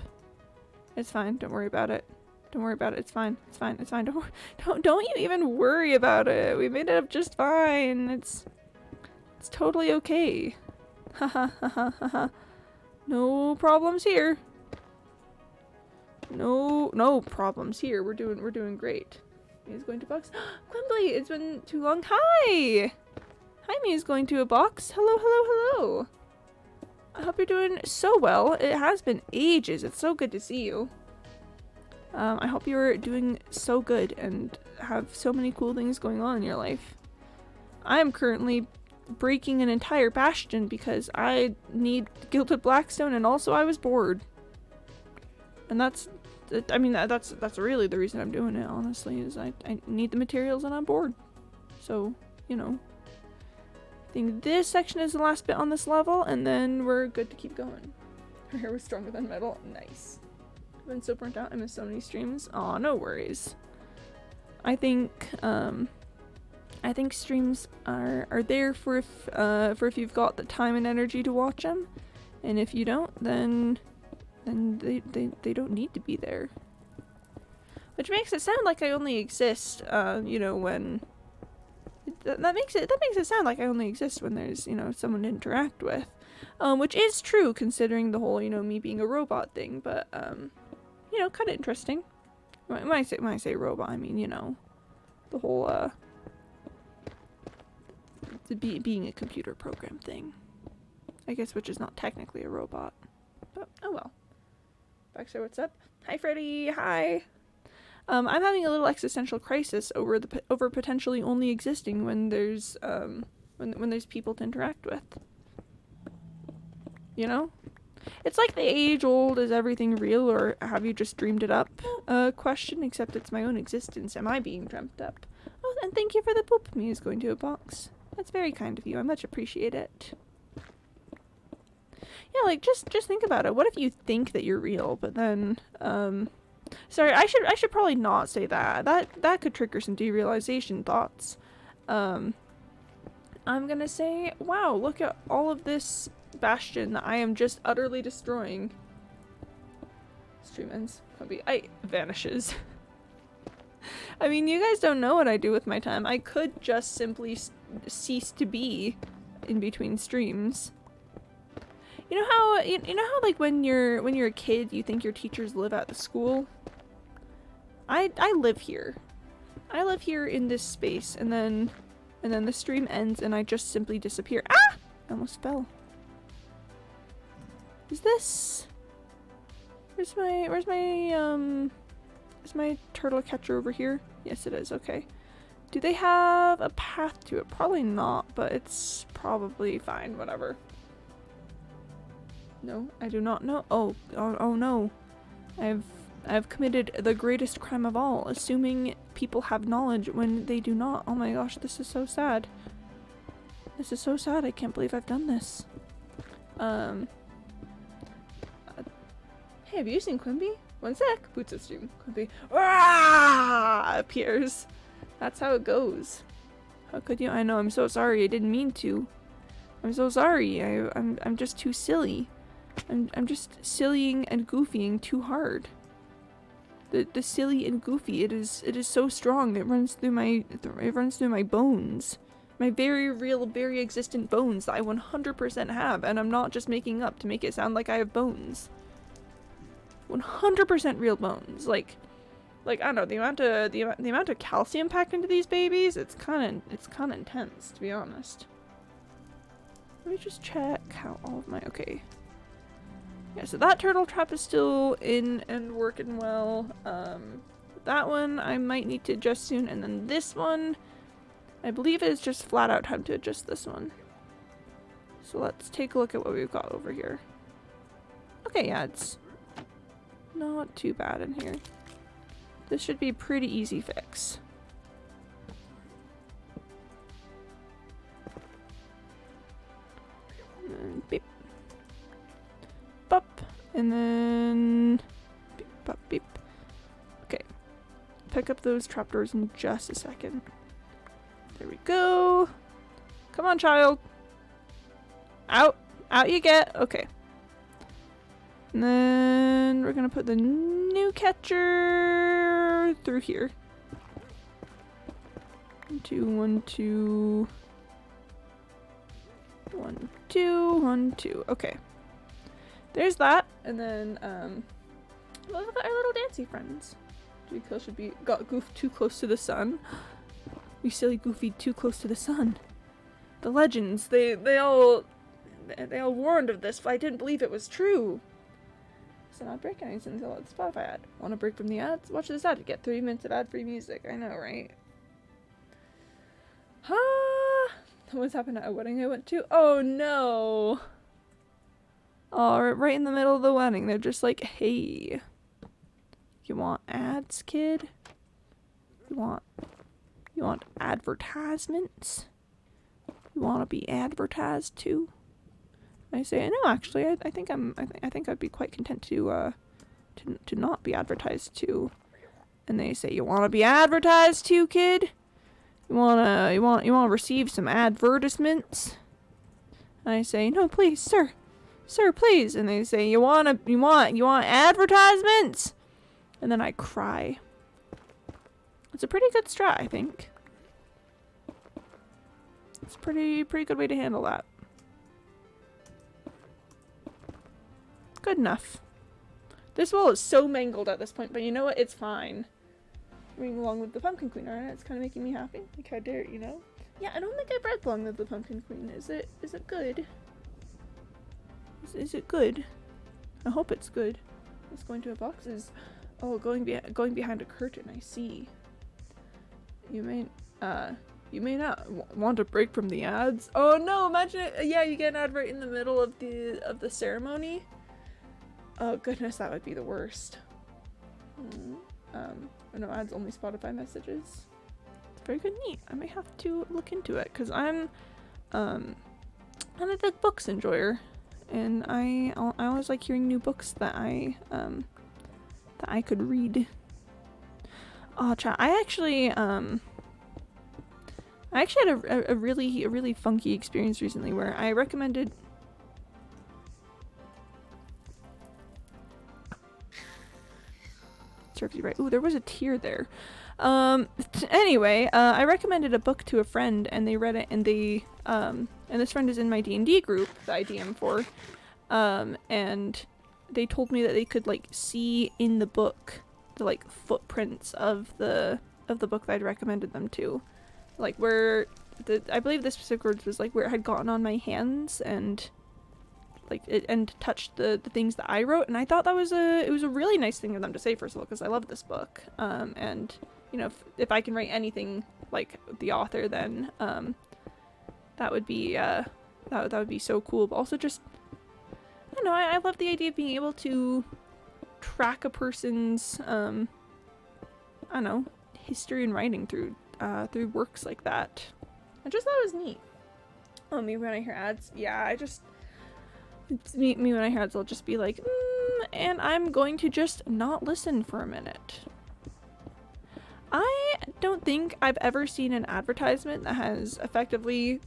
It's fine. Don't worry about it. Don't worry about it. It's fine. It's fine. It's fine. Don't you even worry about it. We made it up just fine. It's totally okay. Ha ha ha ha ha. No problems here. No problems here. We're doing great. Mia's going to box. Quimby, it's been too long. Hi. Hi, Mia's going to a box. Hello, hello, hello. I hope you're doing so well. It has been ages. It's so good to see you. I hope you're doing so good and have so many cool things going on in your life. I am currently breaking an entire bastion because I need gilded blackstone and also I was bored. And that's really the reason I'm doing it, honestly, is I need the materials and I'm bored. So, you know. I think this section is the last bit on this level and then we're good to keep going. Her hair was stronger than metal. Nice. I've been so burnt out. I missed so many streams. Aw, no worries. I think streams are there for if you've got the time and energy to watch them, and if you don't, then they don't need to be there. Which makes it sound like I only exist, you know, when that makes it sound like I only exist when there's, you know, someone to interact with, which is true considering the whole, you know, me being a robot thing, but you know, kind of interesting. When I say robot, I mean, you know, the whole being a computer program thing, I guess, which is not technically a robot, but oh well. Baxter, what's up? Hi, Freddy. Hi. I'm having a little existential crisis over potentially only existing when there's when there's people to interact with. You know? It's like the age-old "is everything real or have you just dreamed it up" question, except it's my own existence. Am I being dreamt up? Oh, and thank you for the boop. Me is going to a box. That's very kind of you. I much appreciate it. Yeah, like just think about it. What if you think that you're real, but then sorry, I should probably not say that. That could trigger some derealization thoughts. I'm gonna say, wow, look at all of this bastion that I am just utterly destroying. Stream ends. I vanishes. I mean, you guys don't know what I do with my time. I could just simply cease to be in between streams. You know how like when you're a kid, you think your teachers live at the school? I live here. I live here in this space, and then the stream ends and I just simply disappear. Ah! I almost fell. Is this... Is my turtle catcher over here? Yes, it is. Okay. Do they have a path to it? Probably not, but it's probably fine. Whatever. No, I do not know. Oh no. I've committed the greatest crime of all, assuming people have knowledge when they do not. Oh my gosh, this is so sad. This is so sad. I can't believe I've done this. Hey, have you seen Quimby? One sec. Boots of stream. Quimby appears. That's how it goes. How could you? I know. I'm so sorry. I didn't mean to. I'm so sorry. I'm just too silly. I'm just sillying and goofying too hard. The silly and goofy, it is so strong. It runs through my bones. My very real, very existent bones that I 100% have, and I'm not just making up to make it sound like I have bones. 100% real bones. Like I don't know, the amount of calcium packed into these babies, it's kind of intense, to be honest. Let me just check how all of my, okay. Yeah, so that turtle trap is still in and working well. That one I might need to adjust soon, and then this one, I believe it's just flat out time to adjust this one. So let's take a look at what we've got over here. Okay, yeah, it's not too bad in here. This should be a pretty easy fix. And then beep. Bop. And then beep, bop, beep. Okay. Pick up those trapdoors in just a second. There we go. Come on, child. Out. Out you get. Okay. And then we're gonna put the new catcher through here. 1, 2, 1, 2. 1, 2, 1, 2. Okay. There's that. And then, look at our little dancey friends. Goofy should be got goofed too close to the sun. We silly Goofy too close to the sun. The legends, they all warned of this, but I didn't believe it was true. So not break anything until it's Spotify ad. Want a break from the ads? Watch this ad to get 3 minutes of ad-free music. I know, right? What's happened at a wedding I went to? Oh no! Oh, right in the middle of the wedding, they're just like, hey, you want ads, kid? You want advertisements? You want to be advertised too? I say, no, actually, I think I'd be quite content to not be advertised to. And they say, you want to be advertised to, kid? You wanna receive some advertisements? And I say, no, please, sir, please. And they say, you want advertisements? And then I cry. It's a pretty good strat, I think. It's a pretty good way to handle that. Good enough. This wall is so mangled at this point, but you know what? It's fine. Reading along with the Pumpkin Queen, alright? It's kind of making me happy. Like, how dare it, you know? Yeah, I don't think I've read along with the Pumpkin Queen. Is it good? Is it good? I hope it's good. It's going to a box is... Oh, going behind a curtain, I see. You may not want a break from the ads. Oh no, imagine it. Yeah, you get an ad right in the middle of the ceremony. Oh goodness, that would be the worst. No ads, only Spotify messages. It's very good, neat. I may have to look into it because I'm a big books enjoyer, and I always like hearing new books that I could read. Oh, chat. I actually had a really funky experience recently where I recommended. Serves you right. Ooh, there was a tear there. Anyway, I recommended a book to a friend, and they read it, and and this friend is in my D&D group that I DM for, and they told me that they could like see in the book the like footprints of the book that I'd recommended them to, like where I believe the specific words was like where it had gotten on my hands and like it and touched the things that I wrote, and I thought that was it was a really nice thing of them to say, first of all, because I love this book, and you know, if I can write anything like the author, then that would be that would be so cool. But also just, I don't know, I love the idea of being able to track a person's I don't know, history and writing through works like that. I just thought it was neat. Oh, me when I hear ads, yeah, it's me when I hear ads, I'll just be like, and I'm going to just not listen for a minute. I don't think I've ever seen an advertisement that has effectively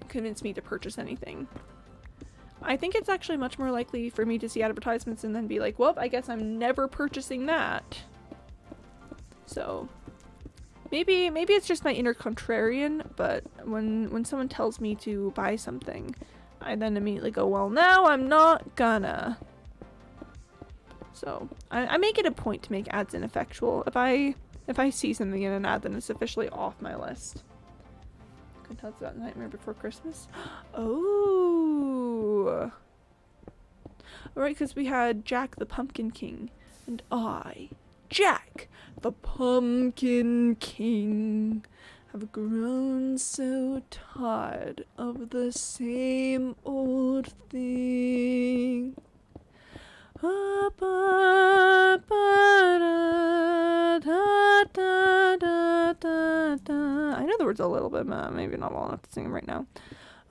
convinced me to purchase anything. I think it's actually much more likely for me to see advertisements and then be like, well, I guess I'm never purchasing that. So maybe it's just my inner contrarian, but when someone tells me to buy something, I then immediately go, well, now I'm not gonna. So I make it a point to make ads ineffectual. If I see something in an ad, then it's officially off my list. Can tell it's about Nightmare Before Christmas. Oh. Alright, because we had Jack the Pumpkin King, and I, Jack the Pumpkin King, have grown so tired of the same old thing. I know the words a little bit, but maybe not well enough to sing them right now.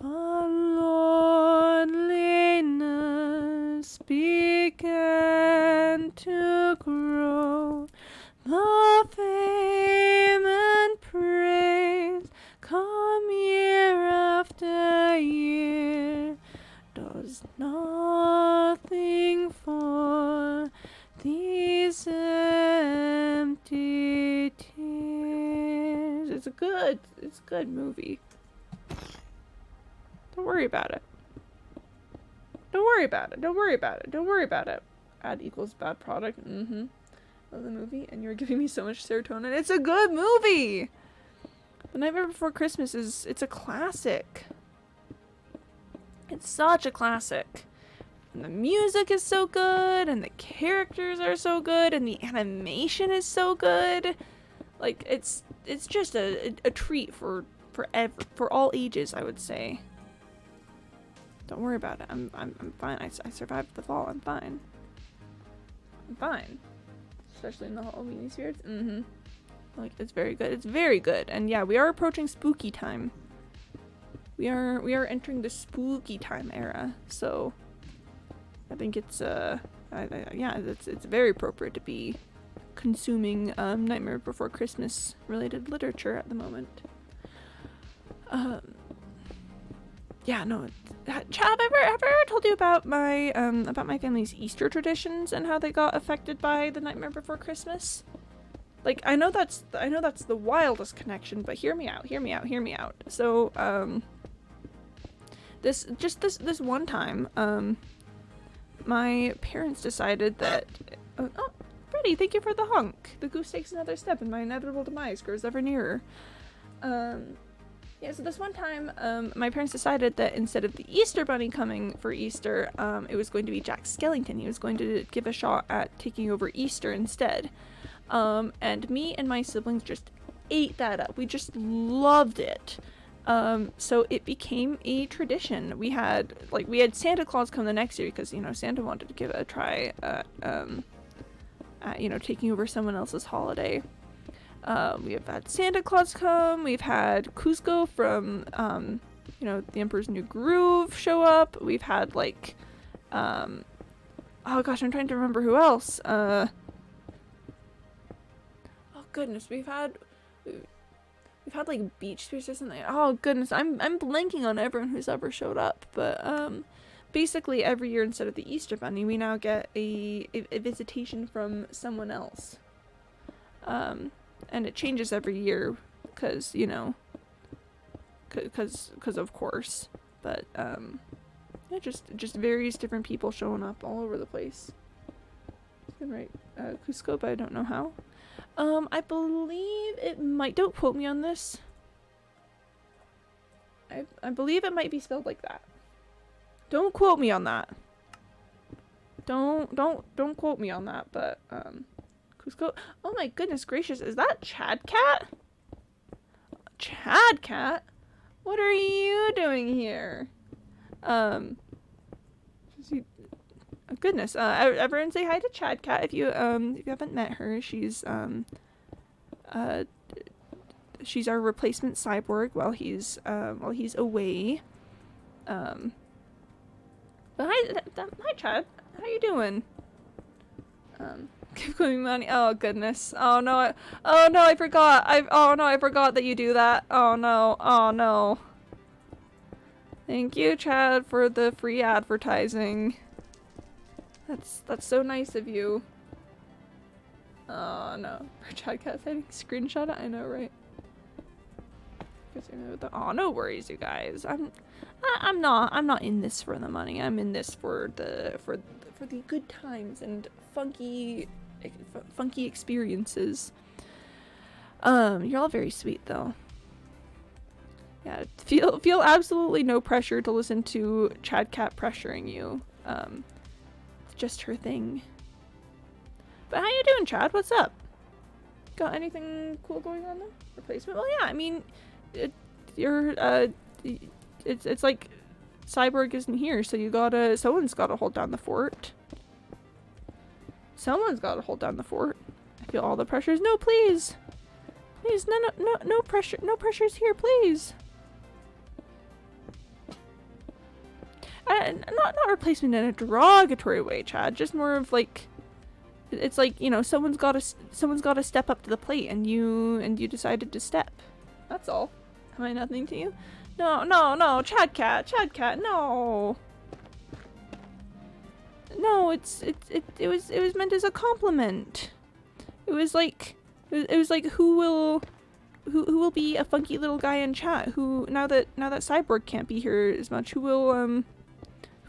A loneliness began to grow. The fame and praise come year after year. Does nothing for these empty tears. It's a good movie. Don't worry about it. Don't worry about it. Don't worry about it. Don't worry about it. Ad equals bad product. Love the movie, and you're giving me so much serotonin. It's a good movie! The Nightmare Before Christmas it's a classic. It's such a classic. And the music is so good, and the characters are so good, and the animation is so good. Like, it's just a treat for all ages, I would say. Don't worry about it. I'm fine. I survived the fall. I'm fine. I'm fine. Especially in the Halloween spirits. Like, it's very good. It's very good. And yeah, we are approaching spooky time. We are entering the spooky time era. So I think it's yeah, it's very appropriate to be consuming Nightmare Before Christmas related literature at the moment. Yeah, no. Chad, have I ever told you about my family's Easter traditions and how they got affected by the Nightmare Before Christmas? Like, I know that's the wildest connection, but hear me out. So, this one time, my parents decided that, oh, Freddie, thank you for the honk. The goose takes another step and my inevitable demise grows ever nearer. Yeah, so this one time, my parents decided that instead of the Easter Bunny coming for Easter, it was going to be Jack Skellington. He was going to give a shot at taking over Easter instead. And me and my siblings just ate that up. We just loved it. So it became a tradition. We had Santa Claus come the next year because, Santa wanted to give it a try at taking over someone else's holiday. We have had Santa Claus come. We've had Cusco from, The Emperor's New Groove show up. We've had, oh gosh, I'm trying to remember who else. Oh goodness, we've had Beach Spirits or something. Oh goodness, I'm blanking on everyone who's ever showed up. But, basically every year instead of the Easter Bunny, we now get a visitation from someone else. And it changes every year, because, because of course. But, it just varies different people showing up all over the place. Right, Cusco, but I don't know how. I believe it might, don't quote me on this. I believe it might be spelled like that. Don't quote me on that. Don't quote me on that, but, Cusco. Oh my goodness gracious, is that Chad Cat? Chad Cat? What are you doing here? Goodness, everyone say hi to Chad Cat if you haven't met her. She's our replacement cyborg while he's away. But hi Chad, how you doing? Keep calling me money. Oh goodness. Oh no, I forgot. I forgot that you do that. Oh no. Thank you, Chad, for the free advertising. That's so nice of you. Oh no. Chad Cat saying screenshot it? I know, right? Oh, no worries, you guys. I'm not in this for the money. I'm in this for the good times and funky experiences. You're all very sweet though. Yeah, feel absolutely no pressure to listen to Chad Cat pressuring you. just her thing. But how you doing, Chad? What's up? Got anything cool going on there? Replacement? Well, yeah, I mean, it's like Cyborg isn't here, so someone's gotta hold down the fort. Someone's gotta hold down the fort. I feel all the pressures. No, please! Please, no pressure. No pressure's here, please! Not replacement in a derogatory way, Chad. Just more of like, it's like, you know, someone's gotta step up to the plate, and you decided to step. That's all. Am I nothing to you? No, Chad Cat, no. No, it was meant as a compliment. It was like who will be a funky little guy in chat? Who now that Cyborg can't be here as much, who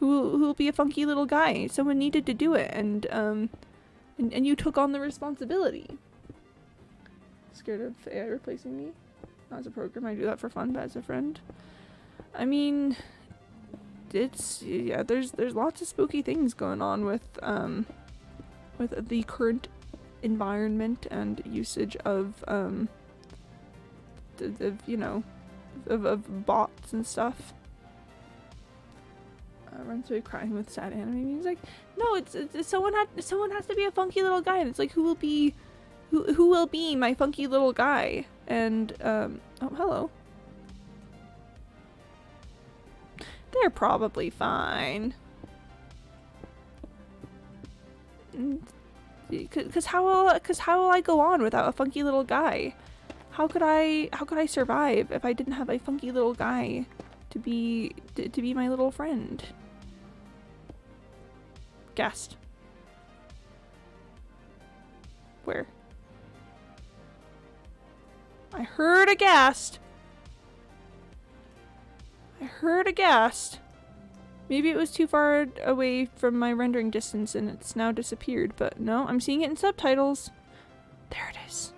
will be a funky little guy? Someone needed to do it, and you took on the responsibility. Scared of AI replacing me? Not as a programmer, I do that for fun, but as a friend. I mean, yeah, there's lots of spooky things going on with the current environment and usage of you know, of bots and stuff. Runs away crying with sad anime music. No, it's someone has to be a funky little guy, and it's like, who will be my funky little guy? And oh, hello. They're probably fine. Cause how will I go on without a funky little guy? How could I survive if I didn't have a funky little guy to be my little friend? Guest. Where? I heard a ghast. Maybe it was too far away from my rendering distance and it's now disappeared, but no, I'm seeing it in subtitles. There it is.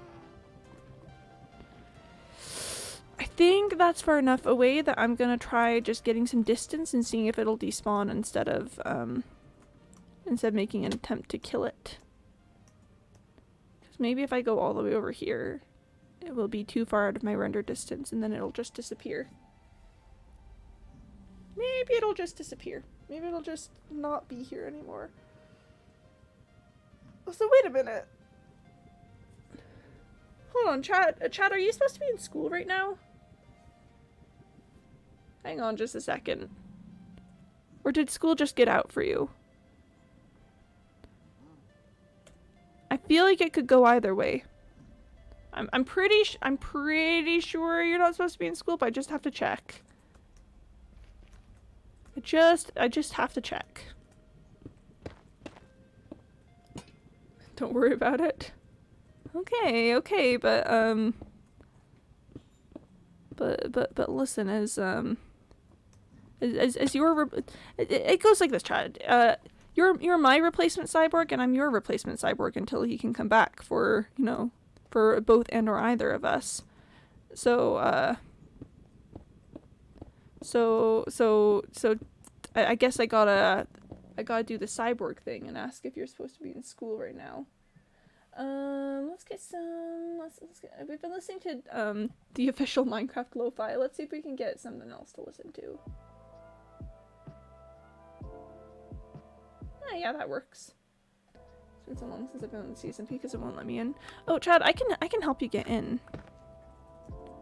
I think that's far enough away that I'm gonna try just getting some distance and seeing if it'll despawn instead of making an attempt to kill it. Because maybe if I go all the way over here, it will be too far out of my render distance and then it'll just disappear. Maybe it'll just disappear. Maybe it'll just not be here anymore. So wait a minute. Hold on, Chad, are you supposed to be in school right now? Hang on just a second. Or did school just get out for you? I feel like it could go either way. I'm pretty sure you're not supposed to be in school, but I just have to check. I just have to check. Don't worry about it. Okay, but listen, as your it goes like this, Chad. You're my replacement cyborg, and I'm your replacement cyborg until he can come back for, you know, for both and or either of us. So I guess I gotta do the cyborg thing and ask if you're supposed to be in school right now. Let's get some. We've been listening to the official Minecraft lo-fi. Let's see if we can get something else to listen to. Yeah, that works. It's been so long since I've been on the season because it won't let me in. Oh, Chad, I can help you get in.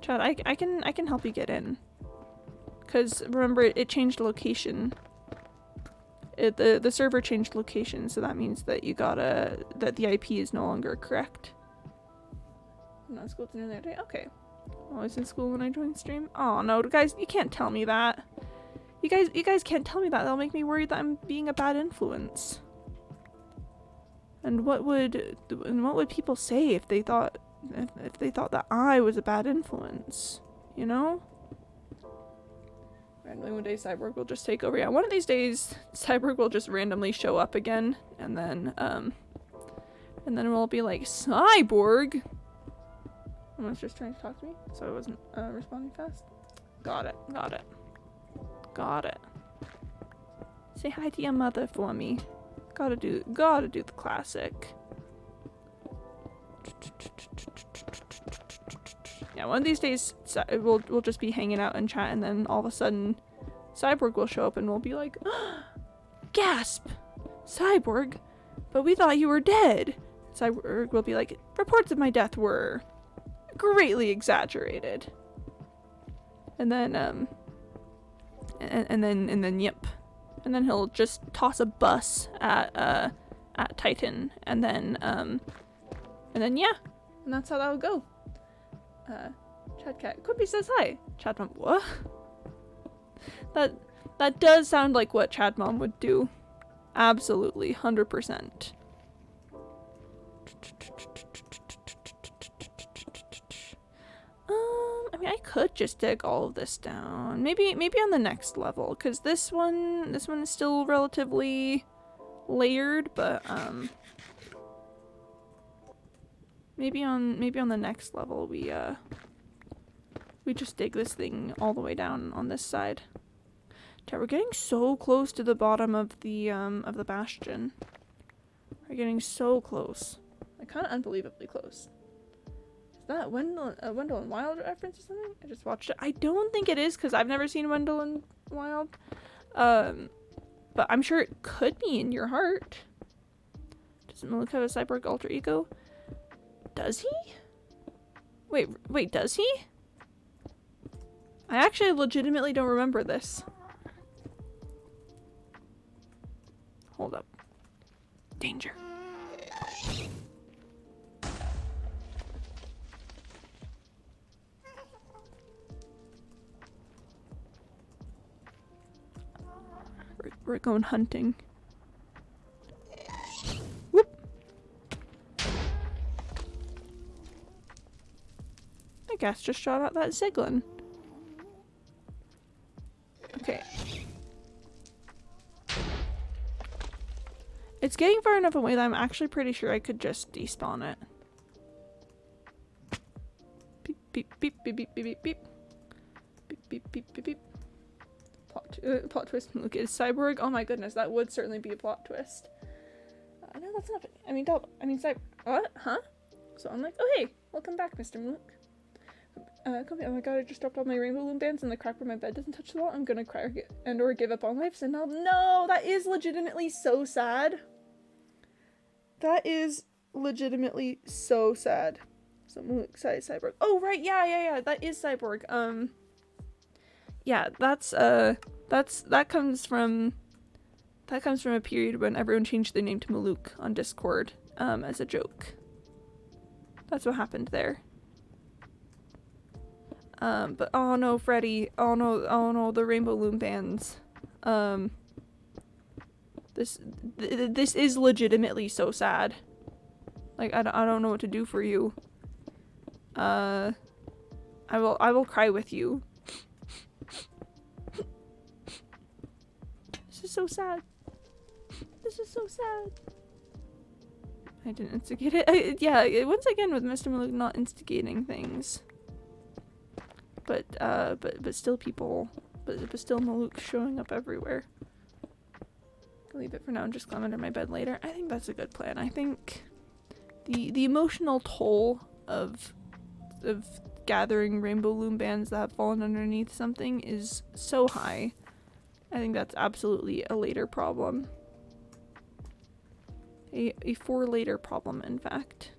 Chad, I can help you get in. Cause remember, it changed location. The server changed location, so that means that that the IP is no longer correct. I'm not in school the other day. Okay. I was in school when I joined stream. Oh no, guys, you can't tell me that. You guys can't tell me that. That'll make me worry that I'm being a bad influence. And what would people say if they thought that I was a bad influence? You know? Randomly one day Cyborg will just take over. Yeah, one of these days Cyborg will just randomly show up again, and then we'll be like, Cyborg! Someone's just trying to talk to me, so I wasn't responding fast. Got it. Say hi to your mother for me. Gotta do the classic. Yeah, one of these days we'll just be hanging out and chat, and then all of a sudden Cyborg will show up and we'll be like, gasp! Cyborg, but we thought you were dead. Cyborg will be like, reports of my death were greatly exaggerated. And then and then yep. And then he'll just toss a bus at Titan, and then yeah. And that's how that would go. Chad Cat. Quimby says hi. Chad Mom, what? That does sound like what Chad Mom would do. Absolutely, 100%. I mean, I could just dig all of this down. Maybe on the next level, because this one is still relatively layered, but maybe on the next level we just dig this thing all the way down on this side. We're getting so close to the bottom of the bastion. We're getting so close. Like, kind of unbelievably close. Is that Wendell and Wild reference or something? I just watched it. I don't think it is, because I've never seen Wendell and Wild. But I'm sure it could be in your heart. Does Maluk have a cyborg alter ego? Does he? Wait, does he? I actually legitimately don't remember this. Hold up. Danger. We're going hunting. Whoop. I guess just shot out that Ziglin. Okay. It's getting far enough away that I'm actually pretty sure I could just despawn it. Beep, beep, beep, beep, beep, beep, beep, beep. Beep, beep, beep, beep, beep. Plot twist, look at Cyborg. Oh my goodness, that would certainly be a plot twist. No, that's not. What? Huh? So I'm like, oh hey, welcome back, Mr. Mook. Come here. Oh my god, I just dropped all my rainbow loom bands and the crack where my bed doesn't touch the wall. I'm gonna cry or give up on life. So no, that is legitimately so sad. That is legitimately so sad. So Mook, Cyborg. Oh right, yeah. That is Cyborg. Yeah, that comes from a period when everyone changed their name to Maluk on Discord, as a joke. That's what happened there. But oh no, Freddy. Oh no, the rainbow loom bands. This is legitimately so sad. Like, I don't know what to do for you. I will cry with you. This is so sad. This is so sad. I didn't instigate it. Yeah, once again with Mr. Maluk not instigating things. But still people, but still Maluk showing up everywhere. I'll leave it for now and just climb under my bed later. I think that's a good plan. I think the emotional toll of gathering rainbow loom bands that have fallen underneath something is so high. I think that's absolutely a later problem. A for later problem, in fact.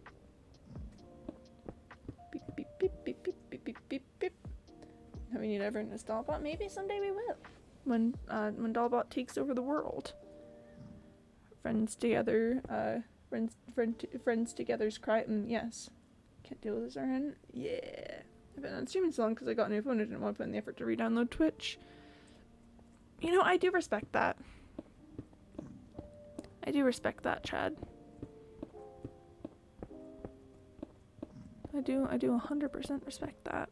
Beep, beep, beep, beep, beep, beep, beep, beep, beep. Now we need everyone to Dollbot. Maybe someday we will. When Dollbot takes over the world. Friends together, friends together's cry. Yes. Can't deal with this, RN. Yeah. I've been on streaming so long because I got a new phone. I didn't want to put in the effort to re-download Twitch. You know, I do respect that. I do respect that, Chad. I do 100% respect that.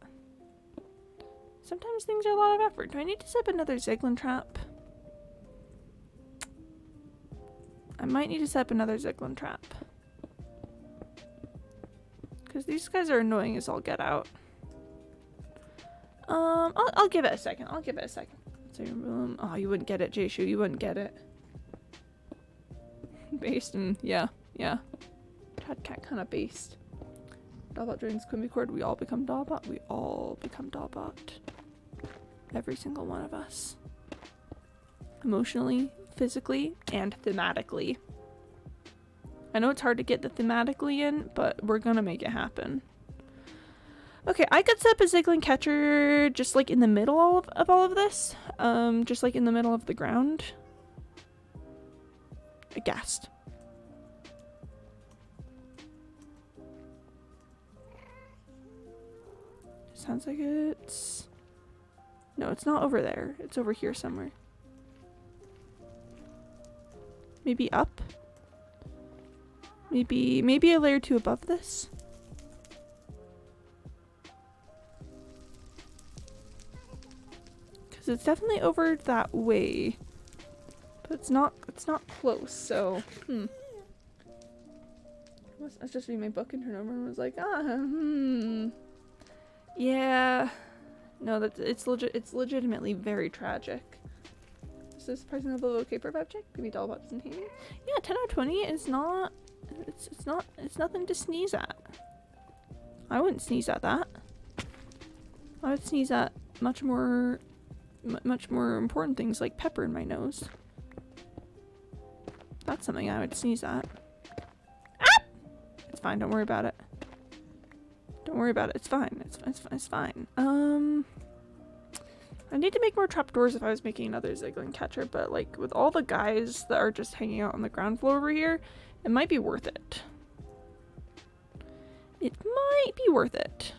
Sometimes things are a lot of effort. Do I need to set up another Ziglin trap? I might need to set up another Ziglin trap. Because these guys are annoying as all get out. I'll give it a second. Oh, you wouldn't get it, Jayshu. You wouldn't get it. Based and yeah. Chad cat kind of based. Dollbot joins Quimby Cord. We all become Dollbot. We all become Dollbot. Every single one of us. Emotionally, physically, and thematically. I know it's hard to get the thematically in, but we're gonna make it happen. Okay, I could set up a Ziggling catcher just like in the middle of all of this. Just like in the middle of the ground. Aghast. Sounds like it's... No, it's not over there. It's over here somewhere. Maybe up? Maybe a layer 2 above this? Because it's definitely over that way. But it's not close, so... I was just reading my book and turned over and was like, yeah. No, it's legitimately very tragic. Is this surprising level of okay for vibe check? Maybe Dollbot doesn't hate me. Yeah, 10 out of 20 is not it's nothing to sneeze at. I wouldn't sneeze at that. I would sneeze at much more important things like pepper in my nose. That's something I would sneeze at. Ah! It's fine, don't worry about it. Don't worry about it. It's fine. It's fine. I need to make more trapdoors if I was making another Ziggling catcher, but like with all the guys that are just hanging out on the ground floor over here, it might be worth it. It might be worth it.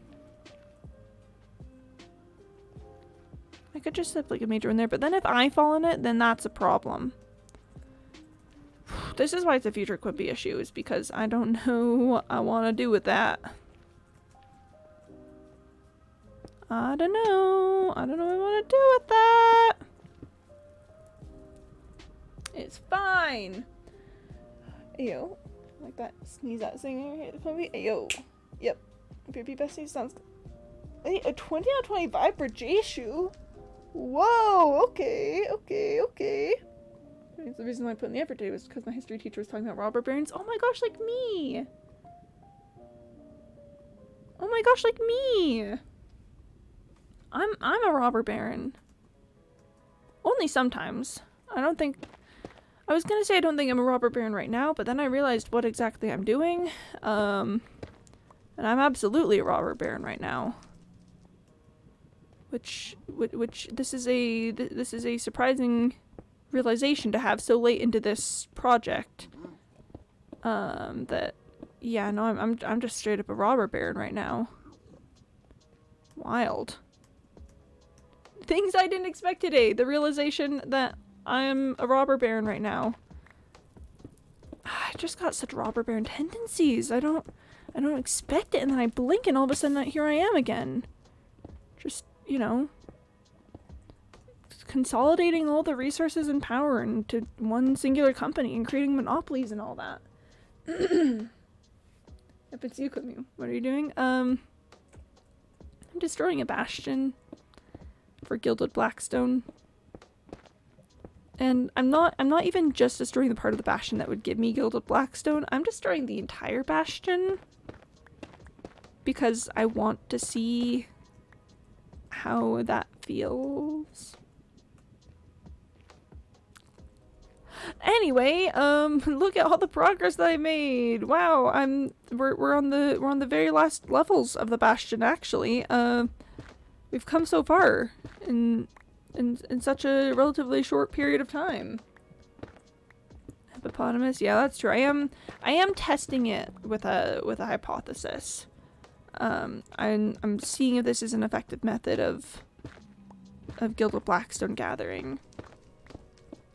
I could just have like a major in there, but then if I fall in it, then that's a problem. This is why it's a future Quimby issue, is because I don't know what I want to do with that. I don't know what I want to do with that. It's fine. Ayo. Like that sneeze out thing here. Ayo. Yep. Baby bestie sounds good. Hey, a 20 out of 25 for J-Shoe? Whoa, okay. The reason why I put in the effort today was because my history teacher was talking about robber barons. Oh my gosh, like me! Oh my gosh, like me! I'm a robber baron. Only sometimes. I was gonna say I don't think I'm a robber baron right now, but then I realized what exactly I'm doing. And I'm absolutely a robber baron right now. Which this is a surprising realization to have so late into this project. That yeah, no, I'm just straight up a robber baron right now. Wild. Things I didn't expect today. The realization that I'm a robber baron right now. I just got such robber baron tendencies. I don't expect it, and then I blink and all of a sudden here I am again. Just, you know, consolidating all the resources and power into one singular company and creating monopolies and all that. If it's you, Quimby, what are you doing? I'm destroying a bastion for gilded blackstone. And I'm not even just destroying the part of the bastion that would give me gilded blackstone. I'm destroying the entire bastion because I want to see how that feels. Anyway, look at all the progress that I made. Wow, we're on the very last levels of the bastion actually. We've come so far in such a relatively short period of time. Hippopotamus, yeah, that's true. I am testing it with a hypothesis. I'm seeing if this is an effective method of gilded blackstone gathering.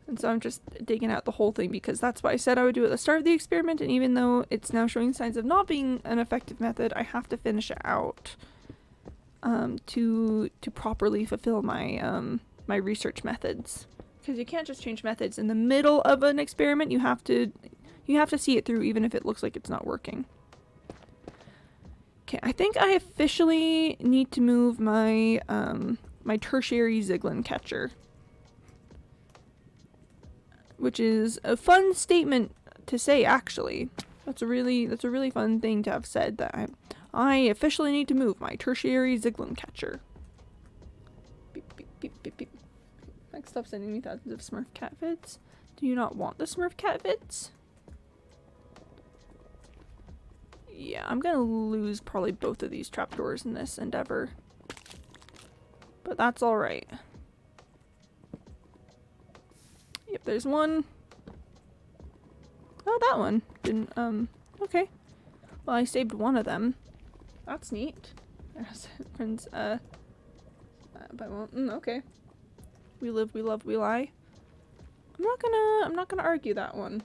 And so I'm just digging out the whole thing because that's what I said I would do at the start of the experiment, and even though it's now showing signs of not being an effective method, I have to finish it out to properly fulfill my my research methods. Because you can't just change methods in the middle of an experiment. You have to see it through even if it looks like it's not working. Okay, I think I officially need to move my my tertiary Ziggling catcher. Which is a fun statement to say, actually. That's a really fun thing to have said, that I officially need to move my tertiary Ziglin catcher. Beep, beep, beep, beep, beep. Like, stop sending me thousands of Smurf cat vids. Do you not want the Smurf cat vids? Yeah, I'm gonna lose probably both of these trapdoors in this endeavor. But that's alright. Yep, there's one. Oh, that one. Didn't, okay. Well, I saved one of them. That's neat. Friends, but well, okay. We live, we love, we lie. I'm not gonna argue that one.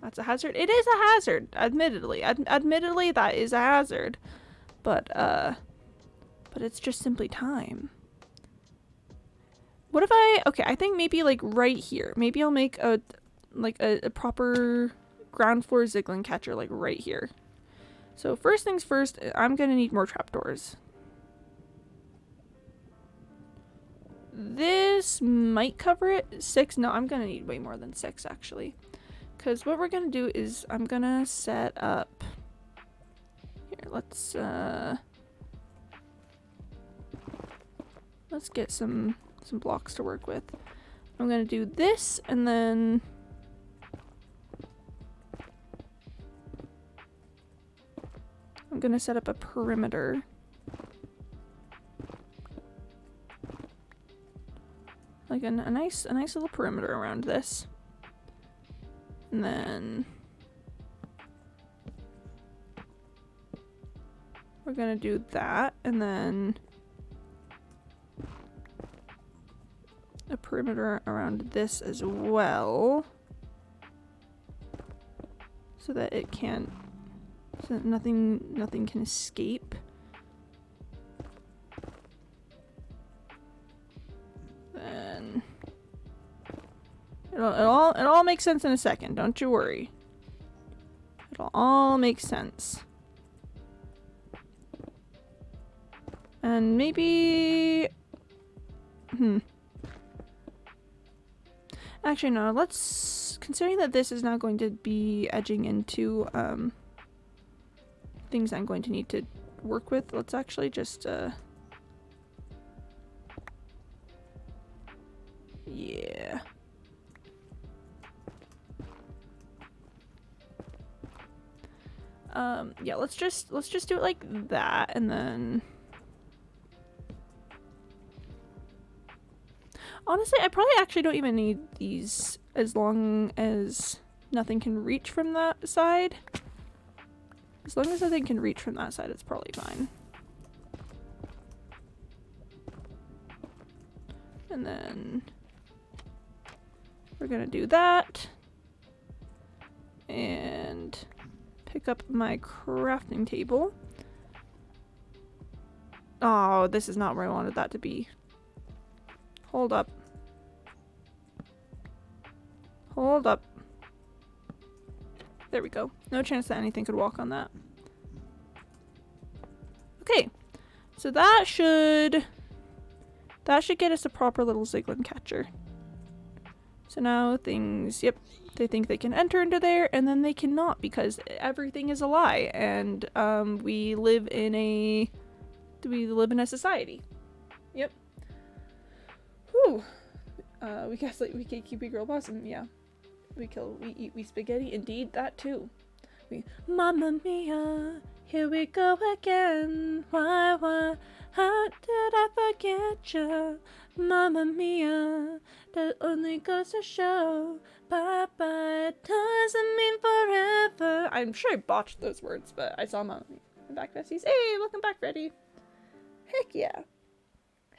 That's a hazard. It is a hazard, admittedly. Admittedly, that is a hazard. But it's just simply time. What if okay, I think maybe like right here. Maybe I'll make a proper ground floor Ziglin catcher like right here. So first things first, I'm gonna need more trapdoors. This might cover it. 6? No, I'm gonna need way more than 6 actually. Because what we're gonna do is I'm gonna set up here. Let's get some blocks to work with. I'm gonna do this, and then I'm gonna set up a perimeter. Like a nice little perimeter around this. And then we're gonna do that, and then a perimeter around this as well, so that it can't, so that nothing can escape. Then it all makes sense in a second, don't you worry. It'll all make sense. And maybe actually no, let's, considering that this is now going to be edging into things I'm going to need to work with, let's actually just yeah. Yeah, let's just do it like that, and then honestly, I probably actually don't even need these as long as nothing can reach from that side. As long as nothing can reach from that side, it's probably fine. And then we're gonna do that. And pick up my crafting table. Oh, this is not where I wanted that to be. Hold up. Hold up. There we go. No chance that anything could walk on that. Okay. So that should get us a proper little Ziglin catcher. So now things, yep, they think they can enter into there, and then they cannot because everything is a lie, and we live in a society. Yep. Whew. We gaslight, we keep a girl boss, and yeah. We kill, we eat, we spaghetti. Indeed, that too. Mamma mia, here we go again. Why, how did I forget you? Mamma mia, that only goes to show. Bye-bye, doesn't mean forever. I'm sure I botched those words, but I saw Mamma mia. I'm back, besties. Hey, welcome back, Freddy. Heck yeah.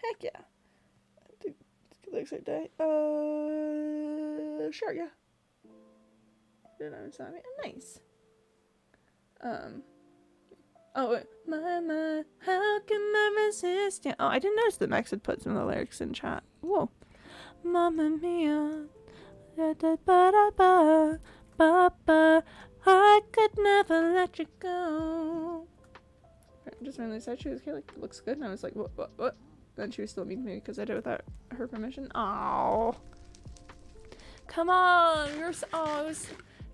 Heck yeah. Looks like that. Sure, yeah. Did I understand me? Nice. Oh, wait. My, how can I resist? Yeah. Oh, I didn't notice that Max had put some of the lyrics in chat. Whoa. Mamma mia. Da da ba da ba. Ba ba. I could never let you go. Just randomly said she was okay, like, looks good. And I was like, what? Then she was still mean to me because I did it without her permission. Oh. Come on. You're so,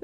it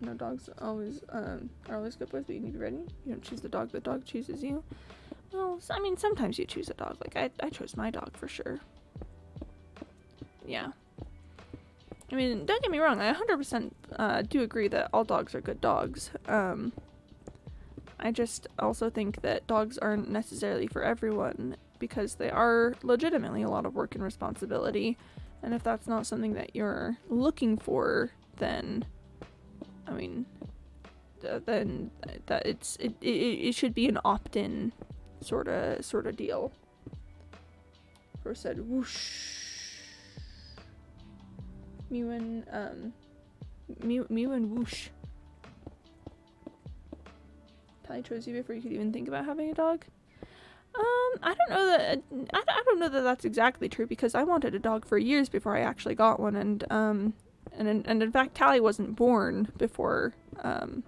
no dogs always are always good boys, but you need to be ready. You don't choose the dog chooses you. Well, I mean, sometimes you choose a dog. Like, I chose my dog for sure. Yeah. I mean, don't get me wrong, I 100% do agree that all dogs are good dogs. I just also think that dogs aren't necessarily for everyone because they are legitimately a lot of work and responsibility. And if that's not something that you're looking for, then, I mean, then that it should be an opt-in sort of deal. First said whoosh. Mew and whoosh. Tally chose you before you could even think about having a dog. I don't know that I don't know that that's exactly true because I wanted a dog for years before I actually got one, and in fact Tally wasn't born before Tally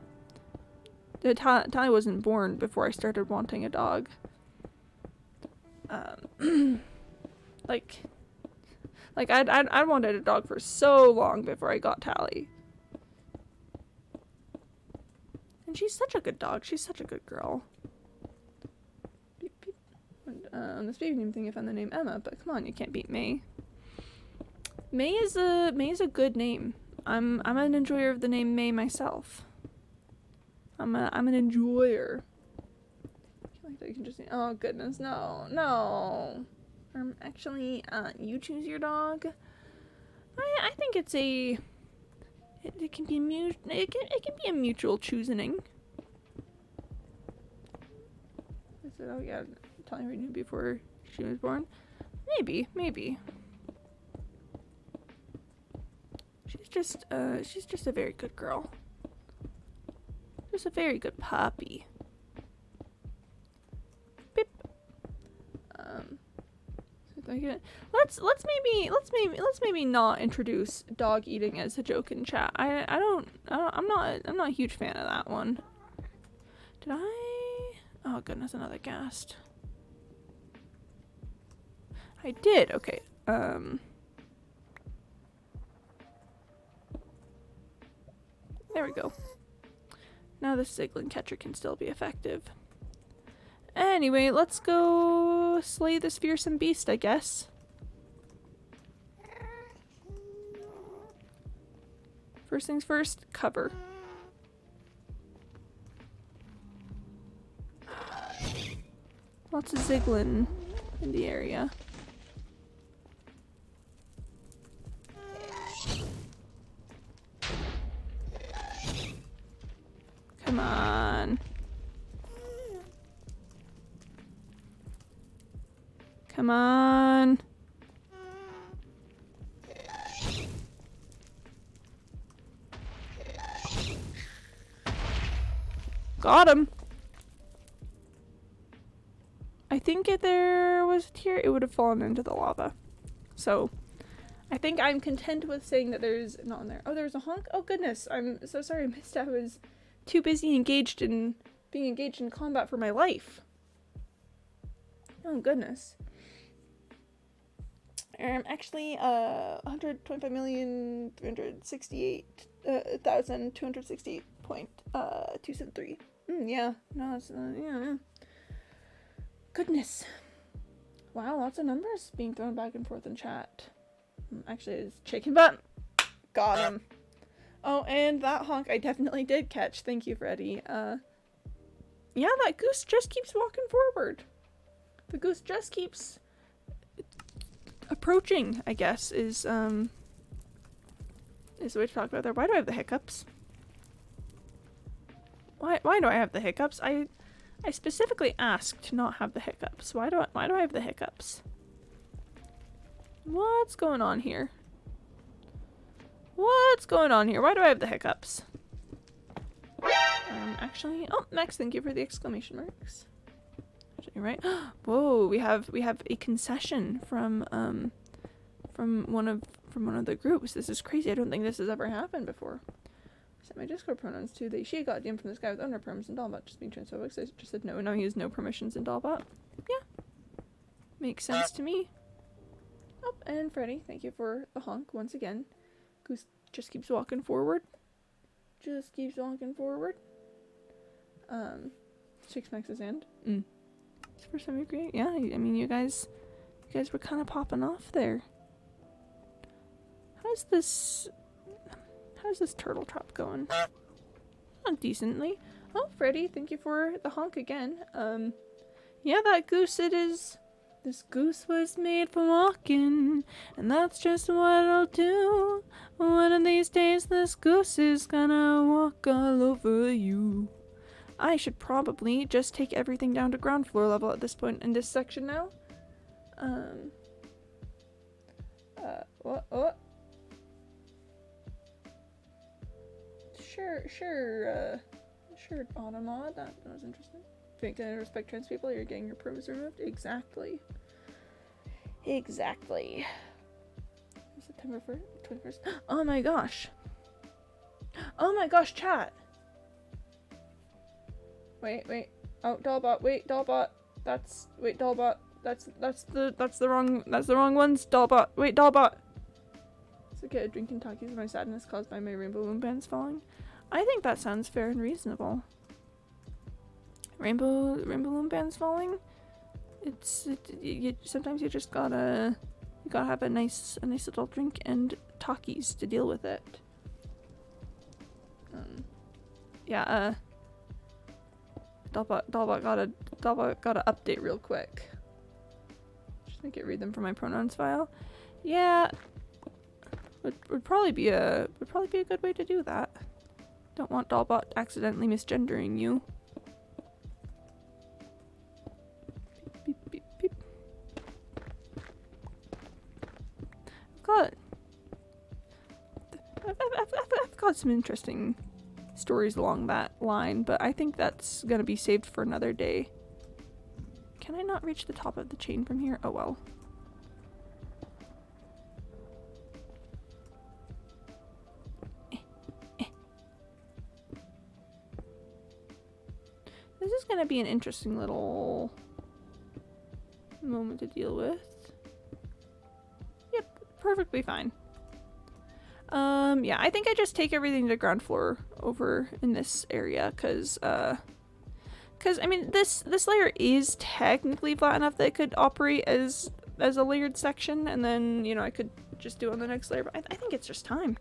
wasn't born before I started wanting a dog. Like I wanted a dog for so long before I got Tally. And she's such a good dog. She's such a good girl. Beep, beep. And, this baby name thing, I found the name Emma, but come on, you can't beat May. May is a good name. I'm an enjoyer of the name May myself. I'm an enjoyer. Like that you can just oh goodness, no. Actually, you choose your dog. I think it's a. It can be it can be a mutual choosing. I said, oh yeah, Tally already knew before she was born. Maybe. She's just a very good girl. Just a very good puppy. Beep. Let's maybe not introduce dog eating as a joke in chat. I'm not a huge fan of that one. Did I? Oh goodness, another ghast. I did. Okay. There we go. Now the Siglin catcher can still be effective. Anyway, let's go slay this fearsome beast, I guess. First things first, cover. Lots of Ziglin in the area. Come on. Come on. Got him. I think if there was a tear, it would have fallen into the lava. So, I think I'm content with saying that there's not in there. Oh, there's a honk? Oh goodness, I'm so sorry I missed. I was too busy being engaged in combat for my life. Oh goodness. Actually, 125,368,268.273. Yeah, no, it's, yeah. Goodness. Wow, lots of numbers being thrown back and forth in chat. Actually, it's chicken butt. Got him. Oh, and that honk I definitely did catch. Thank you, Freddy. Yeah, that goose just keeps walking forward. The goose just keeps approaching, I guess, is the way to talk about there. Why do I have the hiccups? Why do I have the hiccups? I specifically asked to not have the hiccups. Why do I have the hiccups? What's going on here? What's going on here? Why do I have the hiccups? Actually, oh, Max, thank you for the exclamation marks. You're right. Whoa, we have a concession from one of the groups. This is crazy. I don't think this has ever happened before. Set my Discord pronouns to they. She got DM from this guy with owner perms and Dollbot just being transphobic. So I just said no. Now he has no permissions in Dollbot. Yeah, makes sense to me. Oh, and Freddy, thank you for the honk once again. Goose just keeps walking forward. just keeps walking forward. Shakes Max's hand. It's the first time you're great. Yeah, I mean, you guys were kind of popping off there. How's this turtle trap going? Oh, decently. Oh, Freddy, thank you for the honk again. Yeah, that goose it is. This goose was made for walking, and that's just what I'll do. One of these days, this goose is gonna walk all over you. I should probably just take everything down to ground floor level at this point in this section now. What? Sure, Automod, that was interesting. Think I respect trans people, you're getting your perms removed? Exactly. September 21st. Oh my gosh, chat. Wait. Oh, Dollbot, wait, Dollbot. Dollbot. That's the wrong ones. Dollbot, wait, Dollbot. It's okay, drinking talkies of my sadness caused by my rainbow loom bands falling. I think that sounds fair and reasonable. Rainbow loom bands falling? Sometimes you just gotta have a nice little drink and talkies to deal with it. Dollbot gotta update real quick. Just make it read them from my pronouns file. Yeah, would probably be a good way to do that. Don't want Dollbot accidentally misgendering you. Beep, beep, beep. I've got some interesting stories along that line, but I think that's gonna be saved for another day. Can I not reach the top of the chain from here? Oh well. This is gonna be an interesting little moment to deal with. Yep, perfectly fine. Yeah, I think I just take everything to ground floor over in this area, cause I mean, this layer is technically flat enough that it could operate as a layered section, and then, you know, I could just do it on the next layer, but I think it's just time.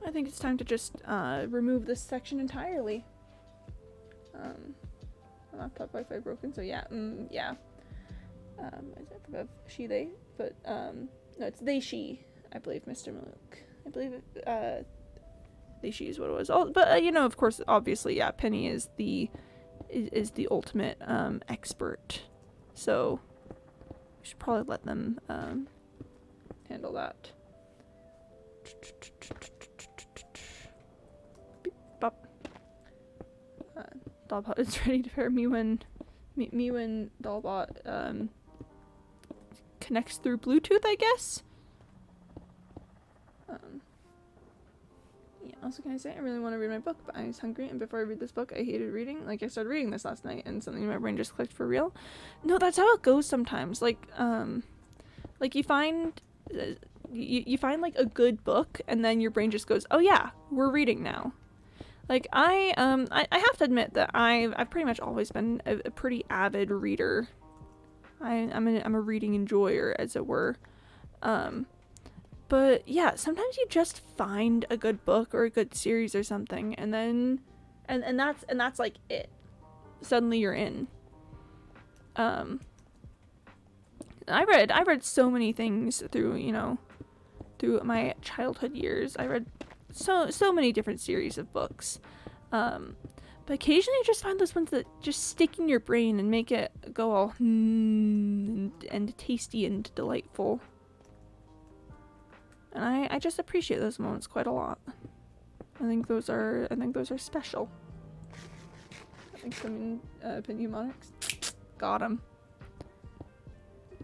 I think it's time to just, remove this section entirely. Laptop Wi-Fi broken, so yeah, yeah. Is it above she, they? But, no, it's they, she, I believe, Mr. Malouk. I believe it, they, she is what it was. Oh, but, you know, of course, obviously, yeah, Penny is the ultimate, expert. So, we should probably let them, handle that. Beep, bop. Dollbot is ready to pair me when Dollbot connects through Bluetooth, I guess. Yeah, also can I say I really want to read my book, but I was hungry, and before I read this book I hated reading. Like, I started reading this last night and something in my brain just clicked for real. No, that's how it goes sometimes. Like you find you find like a good book and then your brain just goes, oh yeah, we're reading now. Like, I have to admit that I've pretty much always been a pretty avid reader. I'm a reading enjoyer, as it were. But yeah, sometimes you just find a good book or a good series or something, and then and that's like it. Suddenly you're in. I read so many things through my childhood years. I read so many different series of books. But occasionally you just find those ones that just stick in your brain and make it go all and tasty and delightful. And I just appreciate those moments quite a lot. I think those are special. I think some opinion monarchs. Got 'em.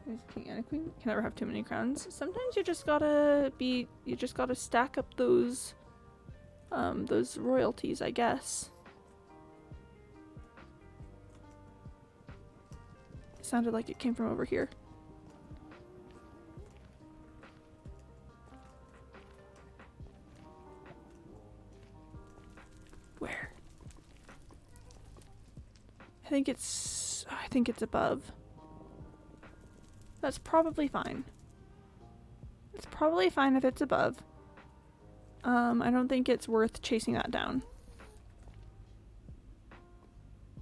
There's a king and a queen. Can never have too many crowns. Sometimes you just gotta stack up those royalties, I guess. It sounded like it came from over here. I think it's above. That's probably fine. It's probably fine if it's above. I don't think it's worth chasing that down.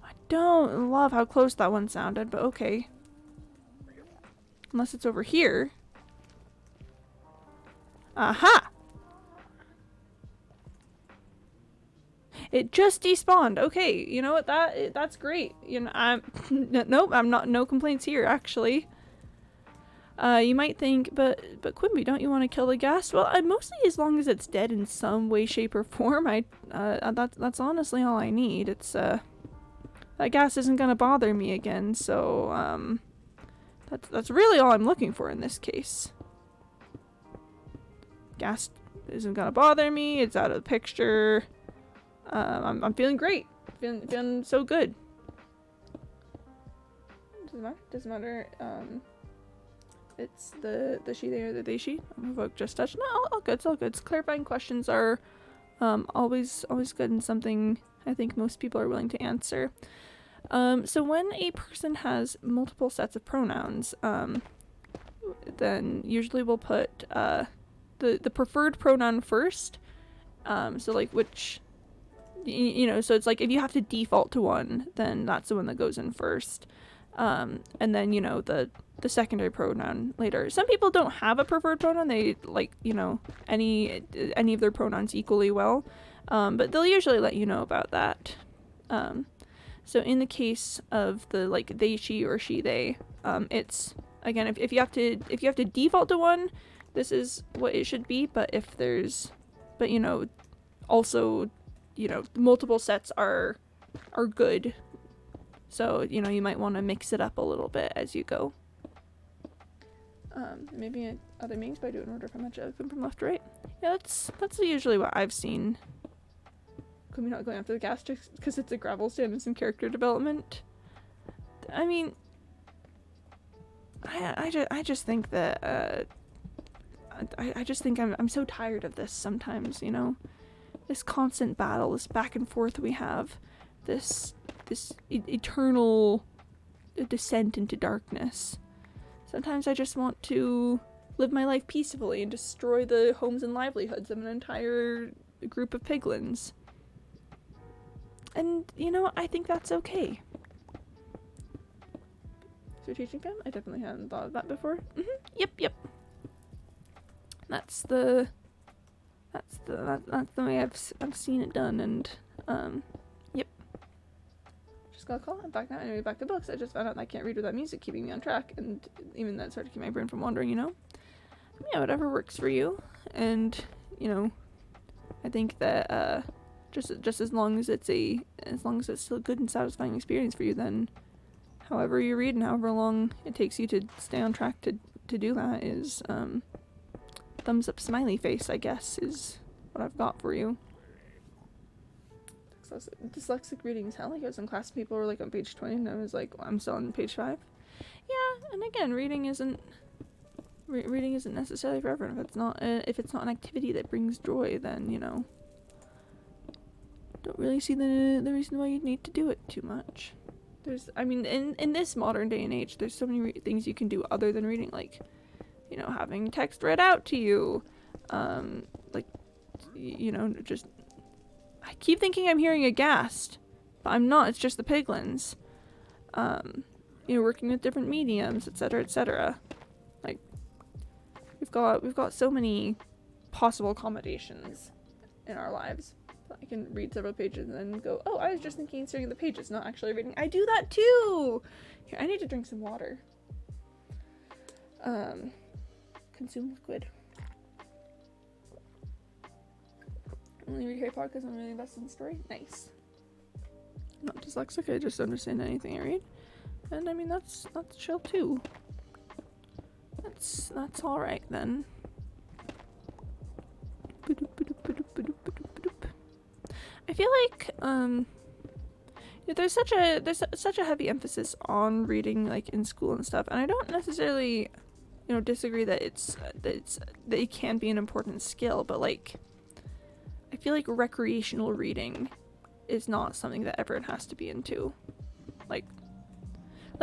I don't love how close that one sounded, but okay. Unless it's over here. Aha! It just despawned. Okay, you know what? That's great. You know, nope. I'm not. No complaints here, actually. You might think, but Quimby, don't you want to kill the ghast? Well, mostly as long as it's dead in some way, shape, or form. That's honestly all I need. It's that ghast isn't gonna bother me again, so that's really all I'm looking for in this case. Ghast isn't gonna bother me. It's out of the picture. I'm feeling great. Feeling so good. Doesn't matter. It's the she, they, or the they, she. Evoke just touch. No, all good. It's all good. Clarifying questions are always good and something I think most people are willing to answer. So when a person has multiple sets of pronouns, then usually we'll put the preferred pronoun first. So like which, you know, so it's like if you have to default to one, then that's the one that goes in first. And then, you know, the secondary pronoun later. Some people don't have a preferred pronoun. They like, you know, any of their pronouns equally well. But they'll usually let you know about that. So in the case of the like they, she, or she, they, it's again, if you have to default to one, this is what it should be. But if there's, but you know, also, you know, multiple sets are good. So, you know, you might want to mix it up a little bit as you go. Maybe in other means by doing order from left to right. Yeah, that's usually what I've seen. Could we not going after the ghast just because it's a gravel stand and some character development? I mean, I just think that I just think I'm so tired of this sometimes, you know, this constant battle, this back and forth we have, this eternal descent into darkness. Sometimes I just want to live my life peacefully and destroy the homes and livelihoods of an entire group of piglins. And, you know, I think that's okay. Strategic fam? I definitely hadn't thought of that before. Yep. That's the way I've seen it done, and yep. Just got a call. I'm back now. Anyway, back to books. I just found out I can't read without music keeping me on track, and even that started to keep my brain from wandering, you know? Yeah, whatever works for you. And, you know, I think that just as long as it's still a good and satisfying experience for you, then however you read and however long it takes you to stay on track to do that is thumbs up smiley face, I guess, is what I've got for you. Dyslexic reading is hell. Like I was in class, people were like on page 20 and I was like, well, I'm still on page 5. Yeah, and again, reading isn't necessarily for everyone. If it's not an activity that brings joy, then, you know, don't really see the reason why you'd need to do it too much. I mean, in this modern day and age, there's so many things you can do other than reading, like, you know, having text read out to you, like, you know, just, I keep thinking I'm hearing a ghast, but I'm not, it's just the piglins. You know, working with different mediums, etc., etc. Like, we've got so many possible accommodations in our lives. I can read several pages and then go, oh, I was just thinking staring at the pages, not actually reading. I do that too! Here, I need to drink some water. Consume liquid. Only read Harry Potter because I'm really invested in the story. Nice. I'm not dyslexic, I just understand anything I read. And I mean, that's chill too. That's alright then. I feel like there's such a heavy emphasis on reading, like, in school and stuff, and I don't necessarily, you know, disagree that it can be an important skill, but like, I feel like recreational reading is not something that everyone has to be into. Like,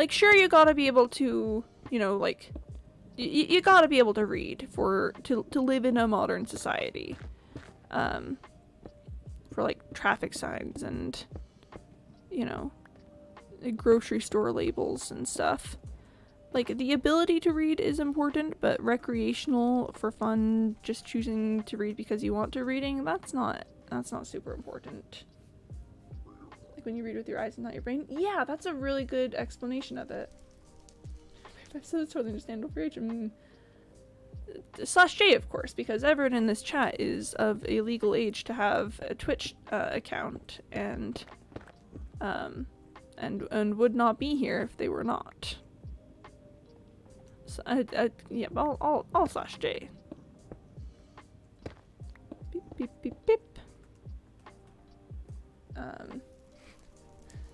like, sure, you gotta be able to, you know, like, you gotta be able to read to live in a modern society. For, like, traffic signs and, you know, grocery store labels and stuff. Like, the ability to read is important, but recreational, for fun, just choosing to read because you want to reading, that's not super important. Like, when you read with your eyes and not your brain? Yeah, that's a really good explanation of it. So it's totally understandable for age. /J, of course, because everyone in this chat is of a legal age to have a Twitch account, and would not be here if they were not. So, yeah, I'll /J. Beep, beep, beep, beep.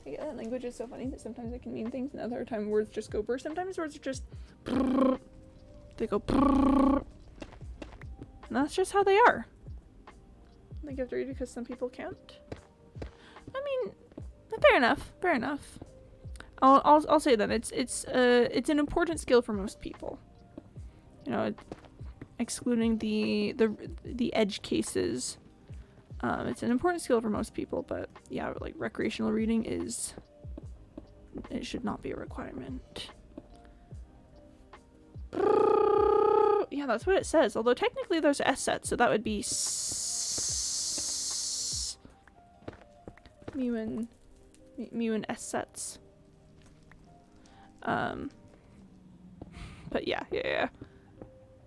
Yeah, that language is so funny that sometimes it can mean things and other times words just go brr. Sometimes words are just brrr. They go brrr. And that's just how they are. Like, you have to read because some people can't. I mean, fair enough. Fair enough. I'll say that it's an important skill for most people. You know, excluding the edge cases. It's an important skill for most people, but yeah, like, recreational reading it should not be a requirement. Yeah, that's what it says. Although technically there's S sets, so that would be mu and S sets. But yeah.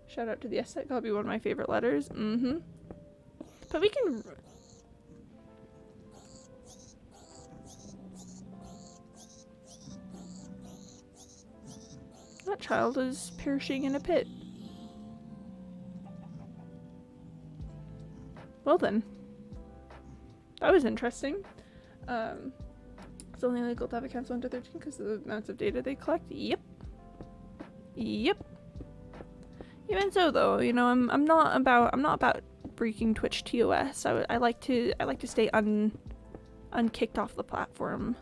Shout out to the S set. That'll be one of my favorite letters. But we can. That child is perishing in a pit. Well then. That was interesting. It's only illegal to have accounts 1 to 13 because of the amounts of data they collect. Yep. Even so, though, you know, I'm not about breaking Twitch TOS. I like to stay unkicked off the platform.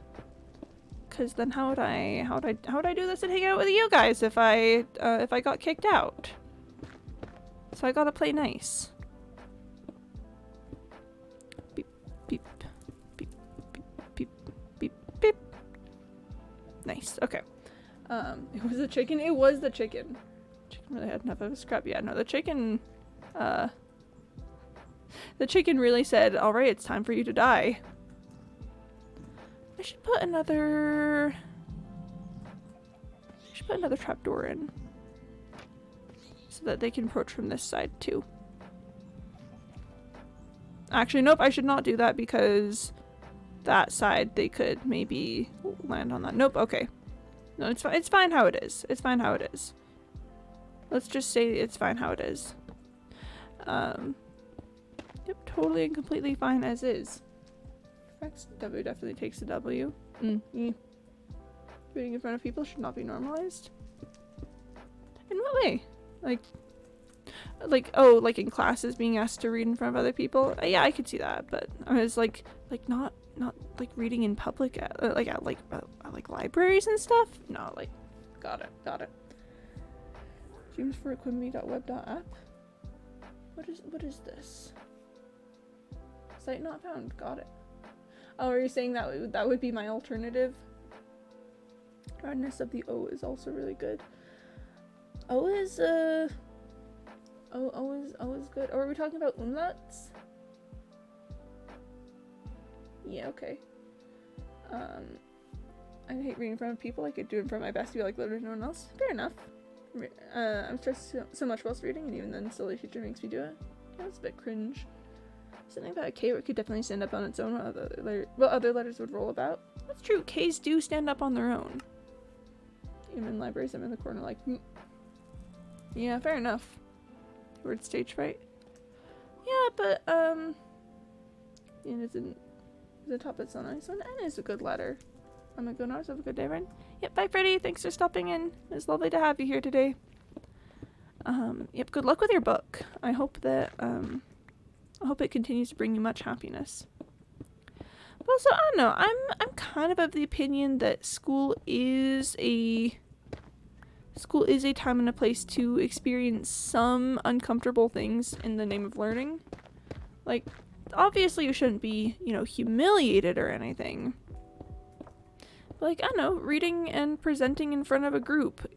Cause then how would I do this and hang out with you guys if I got kicked out? So I gotta play nice. Beep beep beep beep beep beep beep. Nice. Okay. It was the chicken. It was the chicken. Chicken really had enough of a scrap. Yeah. No, the chicken. The chicken really said, "All right, it's time for you to die." I should put another trapdoor in so that they can approach from this side too. Actually, nope, I should not do that because that side they could maybe land on that. Nope, okay. No, it's fine. It's fine how it is. It's fine how it is. Let's just say it's fine how it is. Yep, totally and completely fine as is. W definitely takes a W. Reading in front of people should not be normalized. In what way? Like in classes being asked to read in front of other people? Yeah, I could see that, but I was like not like reading in public at libraries and stuff? No, like, got it. Dreams for Quimby.web.app? What is this? Site not found. Got it. Oh, are you saying that would be my alternative? Hardness of the O is also really good. O is good. Or are we talking about umlauts? Yeah, okay. I hate reading in front of people. I could do it in front of my bestie, like literally no one else. Fair enough. I'm stressed so much whilst reading, and even then, still, the teacher makes me do it. Yeah, it's a bit cringe. Something about a K where it could definitely stand up on its own while other letters would roll about. That's true. K's do stand up on their own. Even in libraries, I'm in the corner like, yeah, fair enough. Word stage fright. Yeah, but it isn't the top. It's so nice. And N is a good letter. I'm gonna go now. So have a good day, Ren. Yep. Bye, Freddie. Thanks for stopping in. It's lovely to have you here today. Yep. Good luck with your book. I hope that I hope it continues to bring you much happiness. Well, so I don't know. I'm kind of the opinion that school is a time and a place to experience some uncomfortable things in the name of learning. Like, obviously you shouldn't be, humiliated or anything. But, like, I don't know, reading and presenting in front of a group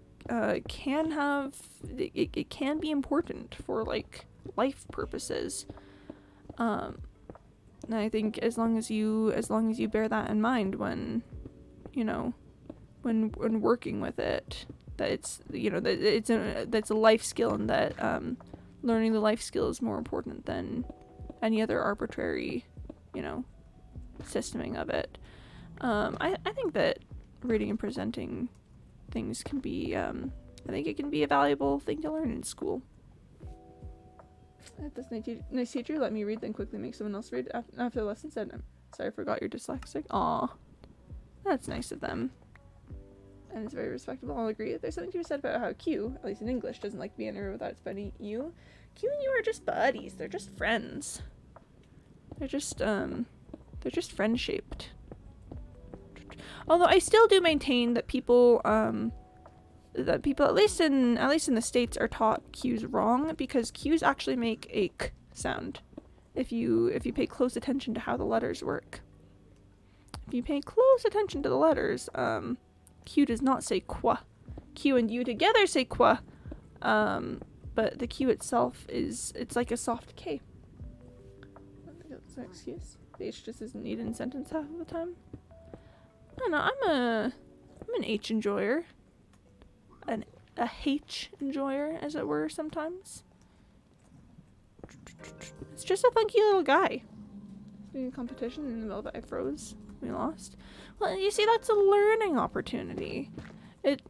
can have, it can be important for, like, life purposes. And I think as long as you bear that in mind when working with it, that it's that's a life skill, and that learning the life skill is more important than any other arbitrary systeming of it. I think that reading and presenting things can be I think it can be a valuable thing to learn in school. This nice teacher let me read, then quickly make someone else read after the lesson said, "I'm sorry, I forgot you're dyslexic." Aw, that's nice of them. And it's very respectable. I'll agree. There's something to be said about how Q, at least in English, doesn't like to be in a room without its buddy you. Q and you are just buddies. They're just friends. They're just friend shaped. Although I still do maintain that people at least in the States are taught Q's wrong, because Q's actually make a k sound if you pay close attention to how the letters work. If you pay close attention to the letters, Q does not say qua. Q and U together say qua, but the Q itself it's like a soft K. I don't think that's an excuse. The H just isn't needed in sentence half of the time. I don't know, I'm an H enjoyer. A H enjoyer, as it were, sometimes. It's just a funky little guy. Doing a competition in the middle of it, I froze. We lost. Well, you see, that's a learning opportunity. It,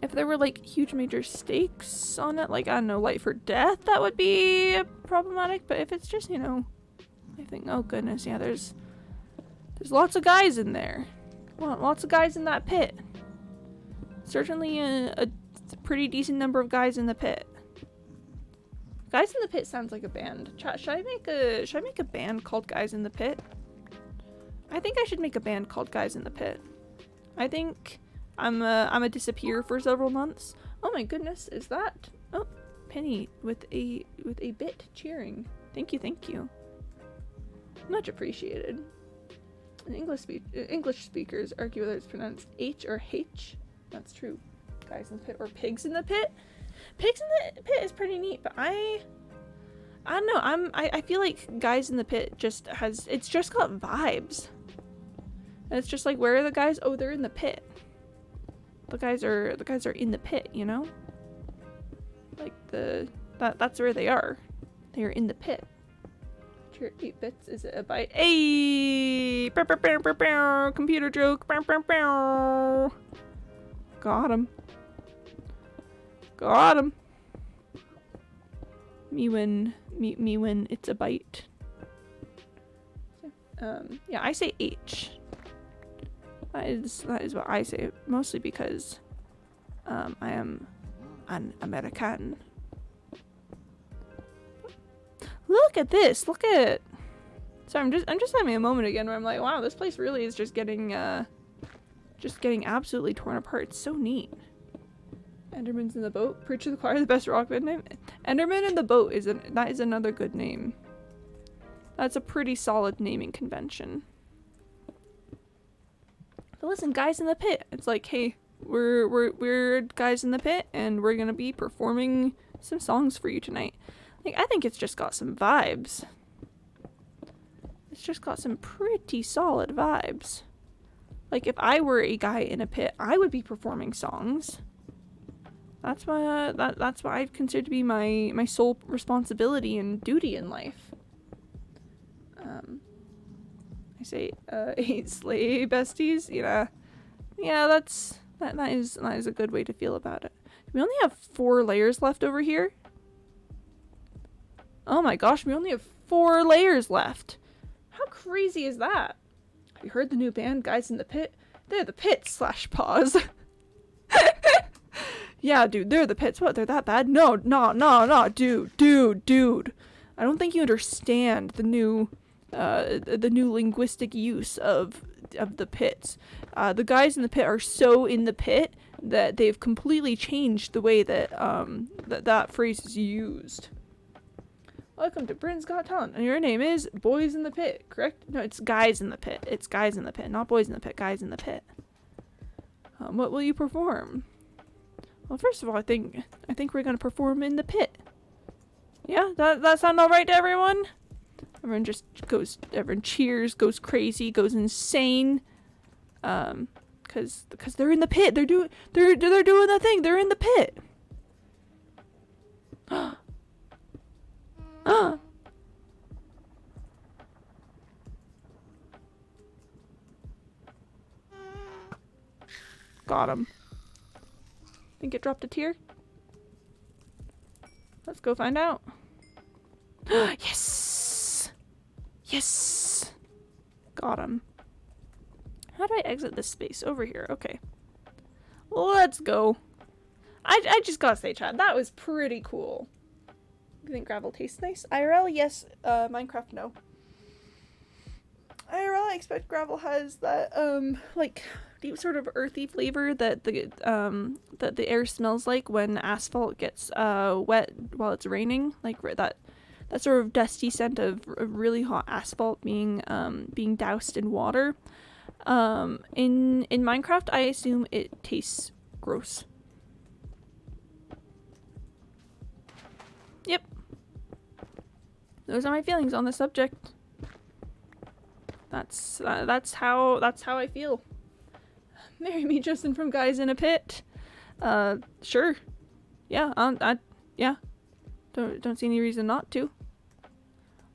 if there were, like, huge major stakes on it, like, I don't know, life or death, that would be problematic. But if it's just, I think, oh goodness, yeah, there's lots of guys in there. Well, lots of guys in that pit. Certainly a pretty decent number of guys in the pit. Guys in the Pit sounds like a band. Chat, should I make a band called Guys in the Pit? I think I should make a band called Guys in the Pit. I think I'm a disappear for several months. Oh my goodness, is that? Oh, Penny with a bit cheering. Thank you. Much appreciated. And English speakers argue whether it's pronounced H or H. That's true. Guys in the Pit or Pigs in the Pit. Pigs in the Pit is pretty neat, but I don't know. I feel like Guys in the Pit just got vibes. And it's just like, where are the guys? Oh, they're in the pit. The guys are in the pit, Like that's where they are. They are in the pit. 8 bits, is it a byte? Hey! Computer joke. Got him. Me when it's a byte. Yeah, I say H. That is what I say, mostly because I am an American. Look at this. Look at it. So I'm just having a moment again where I'm like, wow, this place really is just getting absolutely torn apart. It's so neat. Enderman's in the Boat. Preacher the Choir, the best rock band name. Enderman in the Boat is another good name. That's a pretty solid naming convention. But listen, Guys in the Pit. It's like, hey, we're Guys in the Pit, and we're gonna be performing some songs for you tonight. Like, I think it's just got some vibes. It's just got some pretty solid vibes. Like, if I were a guy in a pit, I would be performing songs. That's what I consider to be my sole responsibility and duty in life. I say, hey, slay besties. Yeah, that is a good way to feel about it. We only have 4 layers left over here. Oh my gosh, we only have 4 layers left. How crazy is that? Have you heard the new band, Guys in the Pit? They're the Pits / pause. Yeah, dude, they're the Pits. What, they're that bad? No, dude. I don't think you understand the new the new linguistic use of the pits. The guys in the pit are so in the pit that they've completely changed the way that that phrase is used. Welcome to Britain's Got Talent, and your name is Boys in the Pit, correct? No, it's Guys in the Pit. It's Guys in the Pit, not Boys in the Pit. Guys in the Pit. What will you perform? Well, first of all, I think we're gonna perform in the pit. Yeah, that sound all right to everyone? Everyone cheers, goes crazy, goes insane. Cause they're in the pit. They're doing the thing. They're in the pit. Got him. Think it dropped a tear? Let's go find out. Yes! Yes! Got him. How do I exit this space? Over here. Okay. Let's go. I just gotta say, Chad, that was pretty cool. You think gravel tastes nice? IRL, yes. Minecraft, no. IRL, I expect gravel has that, like, deep sort of earthy flavor that the air smells like when asphalt gets wet while it's raining, like that sort of dusty scent of really hot asphalt being doused in water. In Minecraft, I assume it tastes gross. Yep. Those are my feelings on the subject. That's how I feel. Marry me, Justin from Guys in a Pit. Sure. Yeah, yeah. Don't see any reason not to.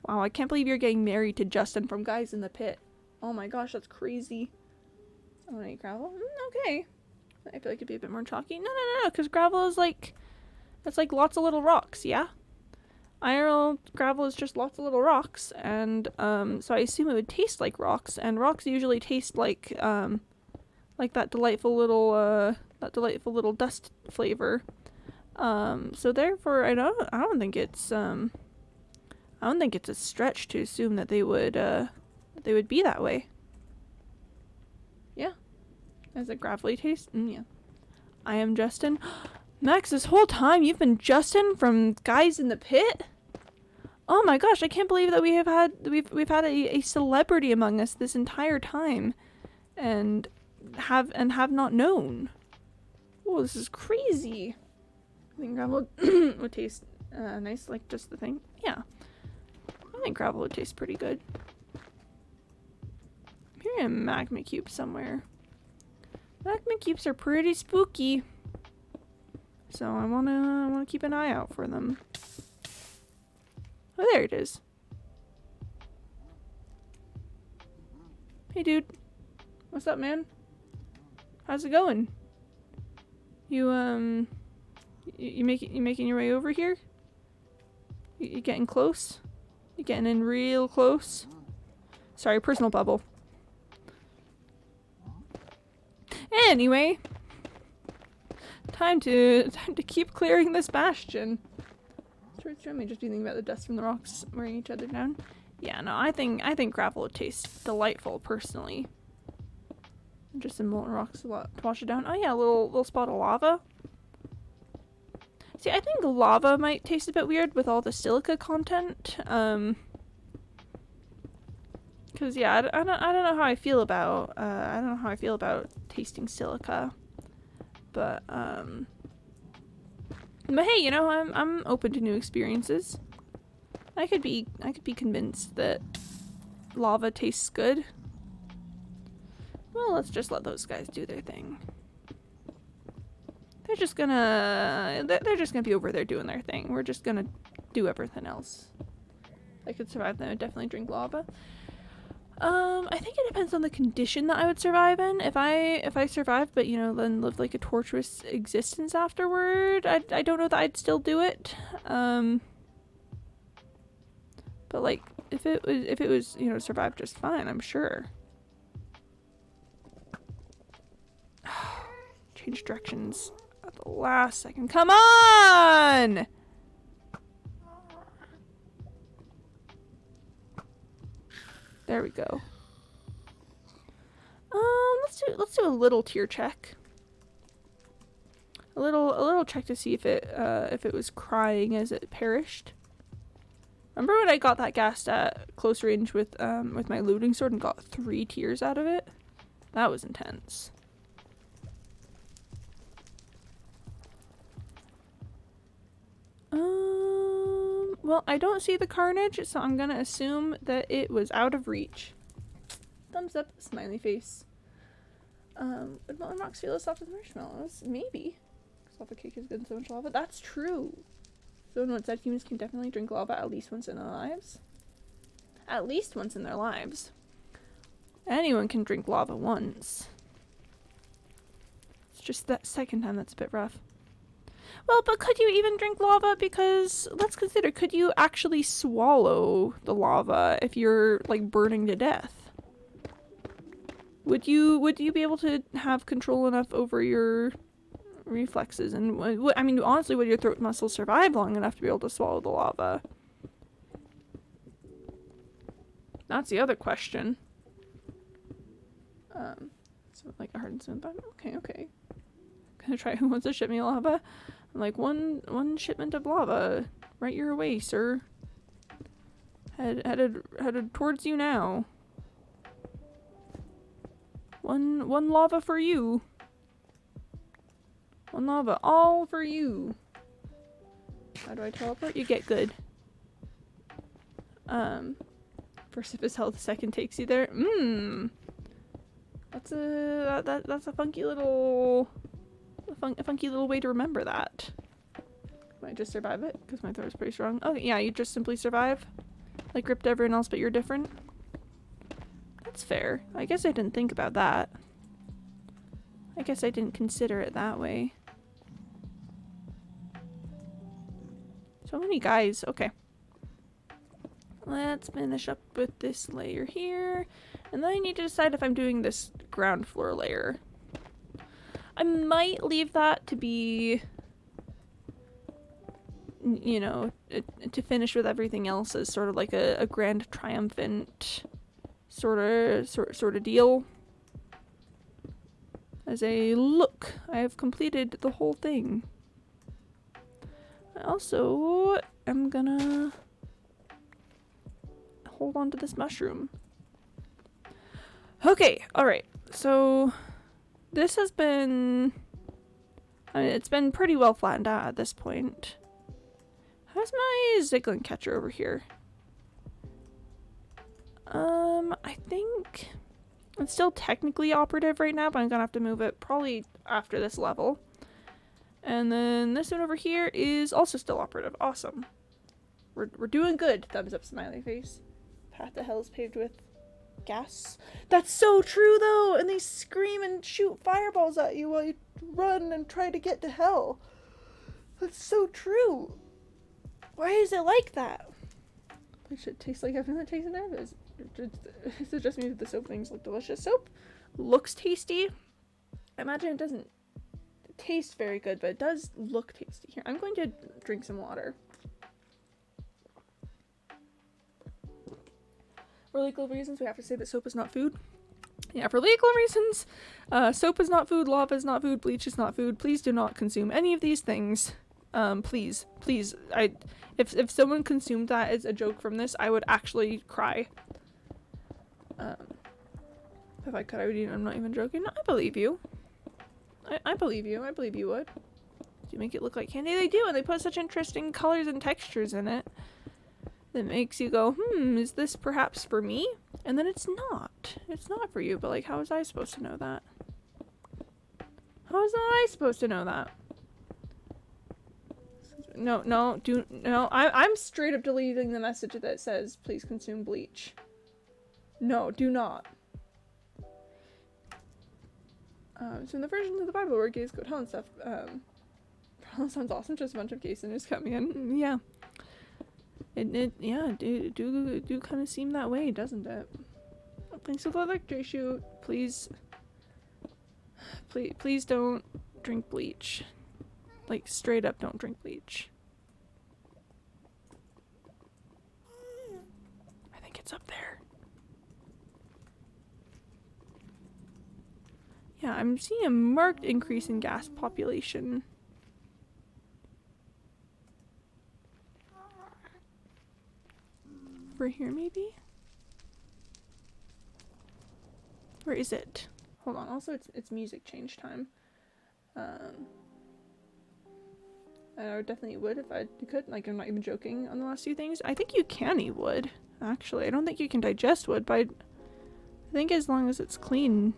Wow, I can't believe you're getting married to Justin from Guys in the Pit. Oh my gosh, that's crazy. I want to eat gravel. Okay. I feel like it'd be a bit more chalky. No, because gravel is like, it's like lots of little rocks, yeah? IRL gravel is just lots of little rocks, and so I assume it would taste like rocks, and rocks usually taste like that delightful little dust flavor. So therefore, I don't think it's a stretch to assume that they would be that way. Yeah, as a gravelly taste. Yeah, I am Justin. Max, this whole time you've been Justin from Guys in the Pit? Oh my gosh, I can't believe that we've had a celebrity among us this entire time, and have not known. Oh, this is crazy. I think gravel would taste nice, like just the thing. Yeah, I think gravel would taste pretty good. I'm hearing a magma cube somewhere. Magma cubes are pretty spooky. So I wanna keep an eye out for them. Oh, there it is. Hey, dude. What's up, man? How's it going? You making your way over here? You getting close? You getting in real close? Sorry, personal bubble. Anyway. Time to keep clearing this bastion. Should we just be thinking about the dust from the rocks wearing each other down? Yeah, no, I think gravel would taste delightful personally. Just some molten rocks to wash it down. Oh yeah, a little spot of lava. See, I think lava might taste a bit weird with all the silica content. Cause yeah, I don't know how I feel about tasting silica. But hey, you know, I'm open to new experiences. I could be convinced that lava tastes good. Well, let's just let those guys do their thing. They're just gonna be over there doing their thing. We're just gonna do everything else. I could survive them. I would definitely drink lava. I think it depends on the condition that I would survive in. If I survived, but you know, then lived like a torturous existence afterward, I don't know that I'd still do it. But like if it was you know survived just fine, I'm sure. Change directions at the last second. Come on! go? Let's do a little tier check. A little check to see if it was crying as it perished. Remember when I got that gassed at close range with my looting sword and got 3 tears out of it? That was intense. Well, I don't see the carnage, so I'm gonna assume that it was out of reach. Thumbs up, smiley face. Would molten rocks feel as soft as marshmallows? Maybe. Because lava cake has been so much lava. That's true. So in one side, humans can definitely drink lava at least once in their lives. At least once in their lives. Anyone can drink lava once. It's just that second time that's a bit rough. Well, but could you even drink lava? Because let's consider, could you actually swallow the lava if you're like burning to death? Would you be able to have control enough over your reflexes? And I mean, honestly, would your throat muscles survive long enough to be able to swallow the lava? That's the other question. So like a hard and smooth button. Okay. Gonna try Who Wants to Ship Me Lava? I'm like, one shipment of lava right your way, sir. Headed towards you now. One lava for you. One lava all for you. How do I teleport? You get good. First sip is hell, the second takes you there. That's a funky little way to remember that. Might just survive it because my throat is pretty strong. Oh yeah, you just simply survive. Like gripped everyone else, but you're different. That's fair. I guess I didn't think about that. I guess I didn't consider it that way. So many guys. Okay. Let's finish up with this layer here. And then I need to decide if I'm doing this ground floor layer. I might leave that to be, you know, to finish with everything else as sort of like a grand triumphant sort of deal. As a look, I have completed the whole thing. I also am gonna hold on to this mushroom. Okay, alright. So this has been, I mean, it's been pretty well flattened out at this point. How's my Ziglin catcher over here? I think it's still technically operative right now, but I'm gonna have to move it probably after this level. And then this one over here is also still operative. Awesome. We're doing good. Thumbs up, smiley face. Path to hell is paved with gas. That's so true though, and they scream and shoot fireballs at you while you run and try to get to hell. That's so true. Why is it like that? It should taste like everything that tastes in there. Is it just me that the soap things look delicious? Soap looks tasty. I imagine it doesn't taste very good, but it does look tasty. Here, I'm going to drink some water. For legal reasons, we have to say that soap is not food. Yeah, for legal reasons, soap is not food, lava is not food, bleach is not food. Please do not consume any of these things. Please. If someone consumed that as a joke from this, I would actually cry. If I could, I would eat. I'm not even joking. No, I believe you. I believe you. I believe you would. Do you make it look like candy? They do, and they put such interesting colors and textures in it that makes you go, is this perhaps for me? And then it's not. It's not for you, but like, how was I supposed to know that? How was I supposed to know that? No, I'm straight up deleting the message that says, please consume bleach. No, do not. So in the versions of the Bible where gays go to hell and stuff, sounds awesome, just a bunch of gays sinners cut me in. Yeah. Yeah, do kind of seem that way, doesn't it? Thanks for the electric shoot. Please don't drink bleach. Like, straight up don't drink bleach. I think it's up there. Yeah, I'm seeing a marked increase in ghast population. Over here, maybe? Where is it? Hold on. Also, it's music change time. I definitely would if I could. Like, I'm not even joking on the last few things. I think you can eat wood, actually. I don't think you can digest wood, but I think as long as it's clean,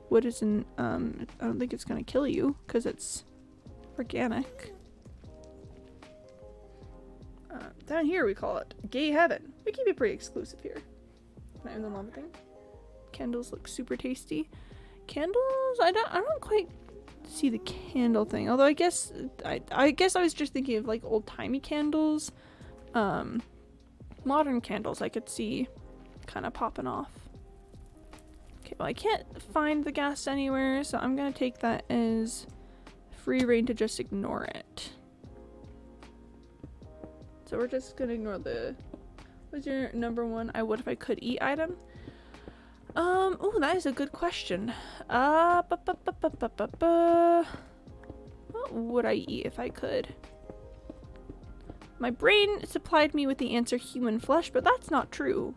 wood isn't, I don't think it's gonna kill you, because it's organic. Down here we call it gay heaven. We keep it pretty exclusive here. Can I end the lava thing? Candles look super tasty. Candles? I don't quite see the candle thing. Although I guess I was just thinking of like old-timey candles. Modern candles I could see kind of popping off. Okay, well I can't find the gas anywhere, so I'm gonna take that as free reign to just ignore it. So we're just gonna ignore the... What's your number one I would if I could eat item? Oh, that is a good question. What would I eat if I could? My brain supplied me with the answer human flesh, but that's not true.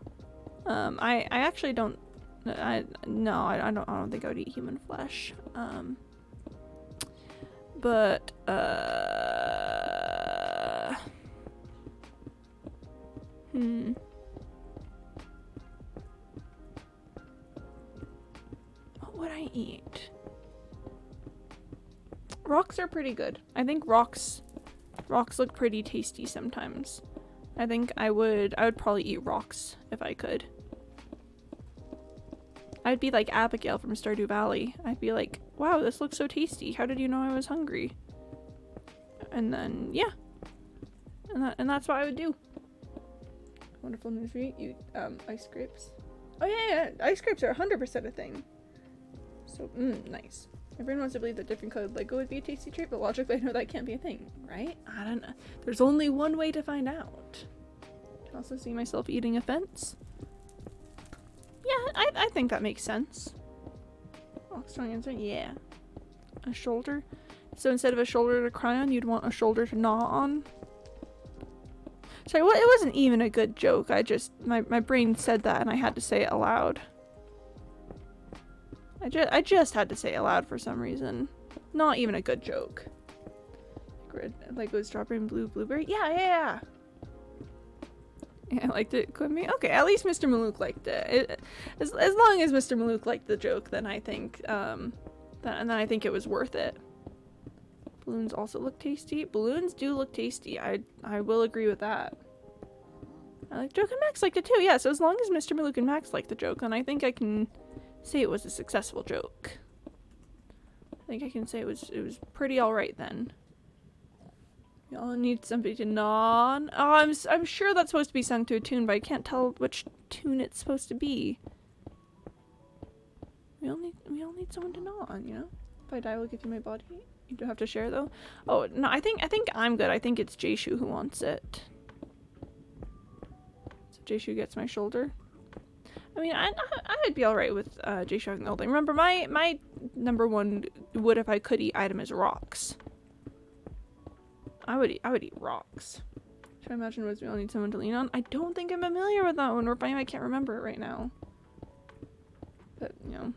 I actually don't... I don't think I would eat human flesh. But, what would I eat? Rocks are pretty good. I think rocks look pretty tasty sometimes. I think I would probably eat rocks if I could. I'd be like Abigail from Stardew Valley. I'd be like, wow, this looks so tasty. How did you know I was hungry? And then, yeah. And that's what I would do. Wonderful news for you. You, ice scrapes. Oh yeah, ice scrapes are 100% a thing. So, nice. Everyone wants to believe that different colored Lego would be a tasty treat, but logically I know that can't be a thing, right? I don't know. There's only one way to find out. I can also see myself eating a fence. Yeah, I think that makes sense. Oh, strong answer? Yeah. A shoulder? So instead of a shoulder to cry on, you'd want a shoulder to gnaw on? Sorry, well, it wasn't even a good joke. I just, my brain said that and I had to say it aloud. I just had to say it aloud for some reason. Not even a good joke. Red, like with strawberry and blue blueberry? Yeah, I liked it, Quimby. Okay, at least Mr. Malouk liked it. As long as Mr. Malouk liked the joke, then I think, and then I think it was worth it. Balloons also look tasty. Balloons do look tasty. I will agree with that. I like joke and Max liked it too. Yeah, so as long as Mr. Malouk and Max liked the joke, then I think I can say it was a successful joke. I think I can say it was pretty alright then. We all need somebody to gnaw on. Oh, I'm sure that's supposed to be sung to a tune, but I can't tell which tune it's supposed to be. We all need someone to gnaw on, you know? If I die, I will give you my body. You don't have to share though. Oh no, I think I'm good. I think it's Jayshu who wants it. So Jayshu gets my shoulder. I mean, I would be alright with Jayshu having the whole thing. Remember, my number one would if I could eat item is rocks. I would eat rocks. Should I imagine words we all need someone to lean on? I don't think I'm familiar with that one, or if I am, I can't remember it right now. But, you know.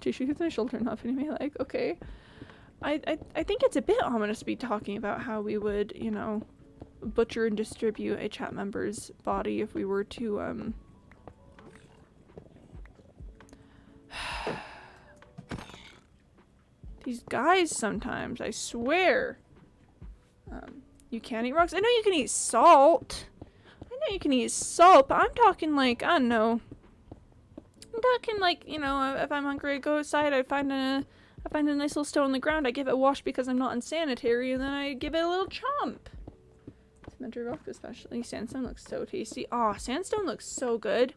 Jayshu gets my shoulder, not putting my leg. Okay. I think it's a bit ominous to be talking about how we would, you know, butcher and distribute a chat member's body if we were to, These guys sometimes, I swear. You can't eat rocks? I know you can eat salt. I know you can eat salt, but I'm talking like, I don't know. I'm talking like, you know, if I'm hungry, I go outside, I find a nice little stone on the ground, I give it a wash because I'm not unsanitary, and then I give it a little chomp. Cemetery rock especially. Sandstone looks so tasty. Oh, sandstone looks so good.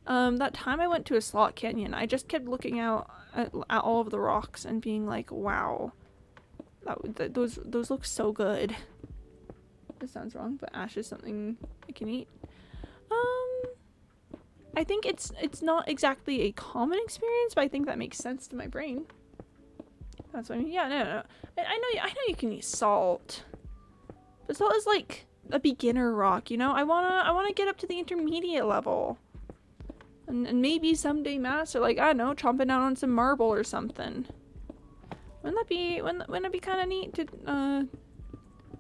That time I went to a slot canyon, I just kept looking out at all of the rocks and being like, wow. Those look so good. This sounds wrong, but ash is something I can eat. I think it's not exactly a common experience, but I think that makes sense to my brain. That's what I mean. Yeah, no. I know you can use salt. But salt is like a beginner rock, you know? I wanna get up to the intermediate level. And maybe someday master, like, I don't know, chomping down on some marble or something. Wouldn't that be kinda neat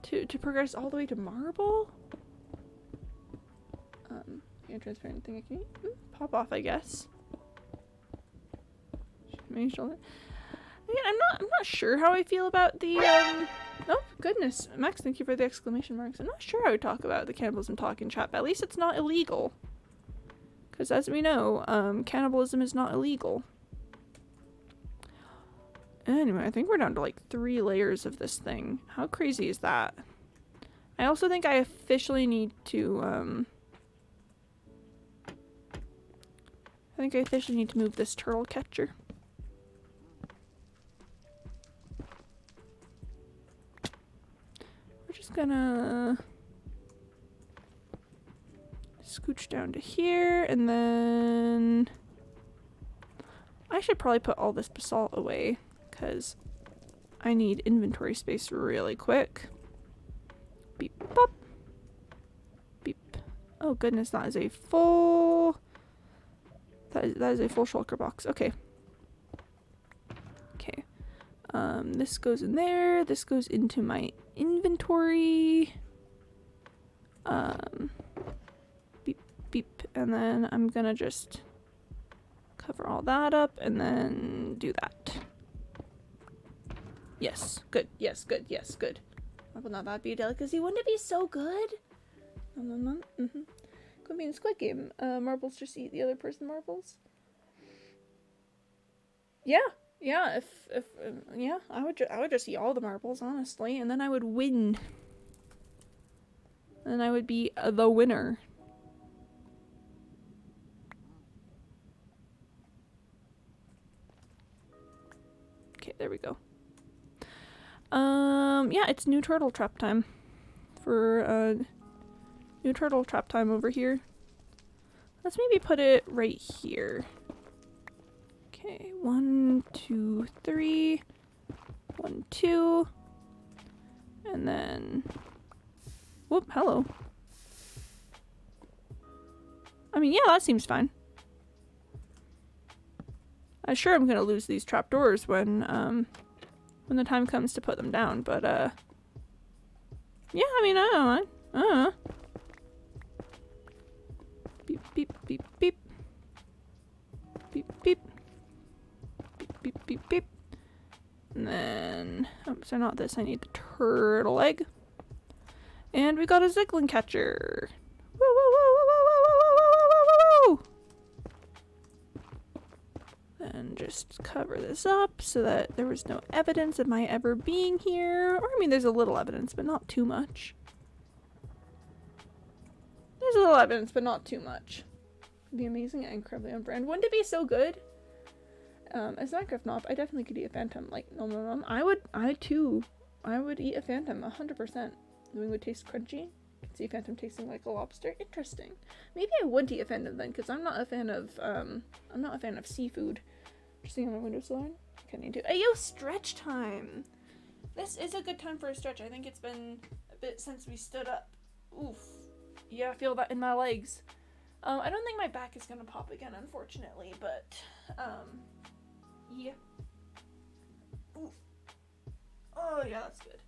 to progress all the way to marble? A transparent thing I can pop off, I guess. Maybe shoulder. Again, I'm not sure how I feel about the oh goodness, Max, thank you for the exclamation marks. I'm not sure how I talk about the cannibalism talk in chat, but at least it's not illegal. Because as we know, cannibalism is not illegal. Anyway, I think we're down to like 3 layers of this thing. How crazy is that? I also think I officially need to move this turtle catcher. We're just gonna scooch down to here, and then I should probably put all this basalt away because I need inventory space really quick. Beep pop. Beep. Oh goodness, that is a full shulker box. Okay. Okay. This goes in there. This goes into my inventory. Beep beep, and then I'm gonna just cover all that up and then do that. Yes, good. Yes, good. Yes, good. Will not that be a delicacy? Wouldn't it be so good? Could be in Squid Game. Marbles just eat the other person marbles. Yeah, yeah. If yeah, I would just eat all the marbles, honestly, and then I would win. And I would be the winner. Okay, there we go. Yeah, it's new turtle trap time. For new turtle trap time over here. Let's maybe put it right here. Okay, 1, 2, 3. 1, 2. And then whoop, hello. I mean, yeah, that seems fine. I'm sure I'm gonna lose these trapdoors when the time comes to put them down, but yeah, I mean, I don't mind. Beep beep beep beep. Beep beep. Beep beep beep beep. And then so not this, I need the turtle egg. And we got a Ziglin catcher. Woo woo woo woo woo woo woo woo woo woo woo. And just cover this up so that there was no evidence of my ever being here. Or, I mean, there's a little evidence, but not too much. There's a little evidence, but not too much. It'd be amazing and incredibly on brand. Wouldn't it be so good? As Minecraft Knob, I definitely could eat a phantom. Like, no. I would eat a phantom, 100%. It would taste crunchy. I could see a phantom tasting like a lobster. Interesting. Maybe I would eat a phantom then, because I'm not a fan of seafood. Just seeing on my windowsill. I kind of need to. Ayo, stretch time. This is a good time for a stretch. I think it's been a bit since we stood up. Oof. Yeah, I feel that in my legs. I don't think my back is gonna pop again, unfortunately, but yeah. Oof. Oh yeah, that's good.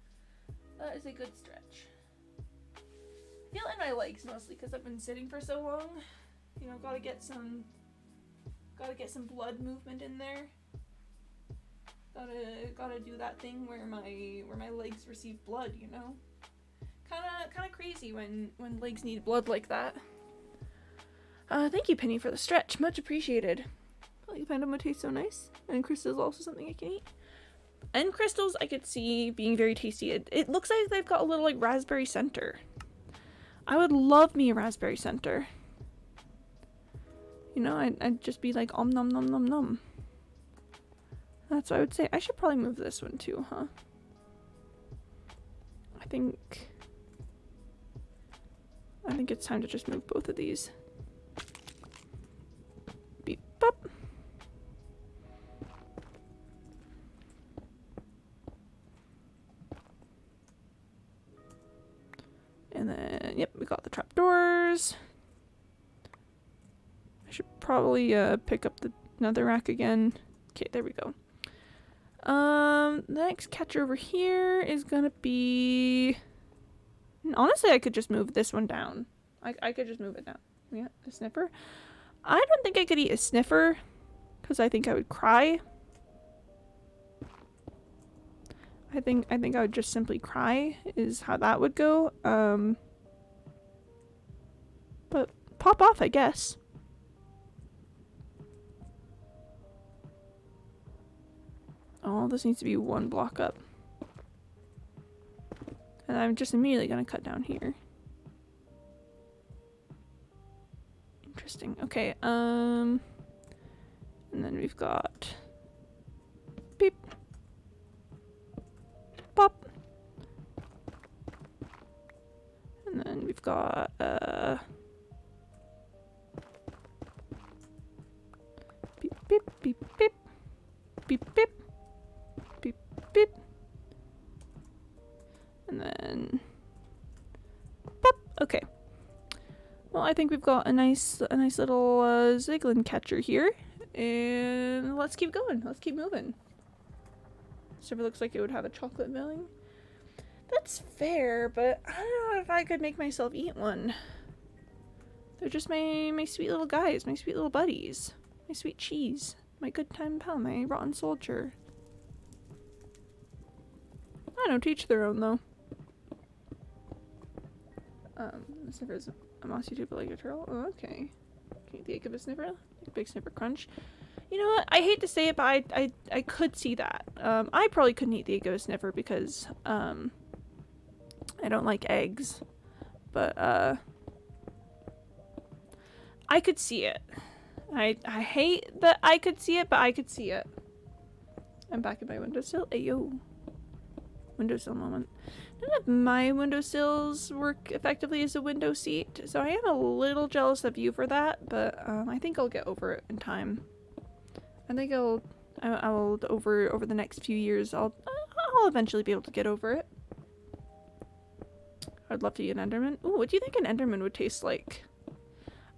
That is a good stretch. I feel it in my legs mostly because I've been sitting for so long. You know, gotta get some blood movement in there. Gotta do that thing where my legs receive blood, you know? Kinda crazy when legs need blood like that. Thank you, Penny, for the stretch. Much appreciated. Like phantom would taste so nice. And crystals also something I can eat. And crystals I could see being very tasty. It looks like they've got a little like raspberry center. I would love me a raspberry center. You know, I'd just be like om nom nom nom nom. That's what I would say. I should probably move this one too, huh? I think it's time to just move both of these. yep, we got the trapdoors. I should probably pick up the nether rack again. Okay, there we go. The next catcher over here is gonna be... Honestly, I could just move this one down. I could just move it down. Yeah, a sniffer. I don't think I could eat a sniffer, because I think I would cry. I think I would just simply cry, is how that would go. But pop off, I guess. Oh, this needs to be one block up. And I'm just immediately gonna cut down here. Interesting. Okay, and then we've got beep, pop, and then we've got beep beep beep beep beep beep beep beep, and then pop. Okay. Well, I think we've got a nice little Ziglin catcher here, and let's keep going. Let's keep moving. Server looks like it would have a chocolate filling. That's fair, but I don't know if I could make myself eat one. They're just my sweet little guys, my sweet little buddies, my sweet cheese, my good time pal, my rotten soldier. I don't teach their own though. The sniffer's a mossy tube like a turtle. Oh, okay. Can you think of a sniffer? Big sniffer crunch. You know what? I hate to say it, but I could see that. I probably couldn't eat the egg of a sniffer because I don't like eggs. But I could see it. I hate that I could see it, but I could see it. I'm back at my windowsill. Ayo. Windowsill moment. None of my windowsills work effectively as a window seat, so I am a little jealous of you for that, but I think I'll get over it in time. I think I'll over the next few years, I'll eventually be able to get over it. I'd love to eat an enderman. Ooh, what do you think an enderman would taste like?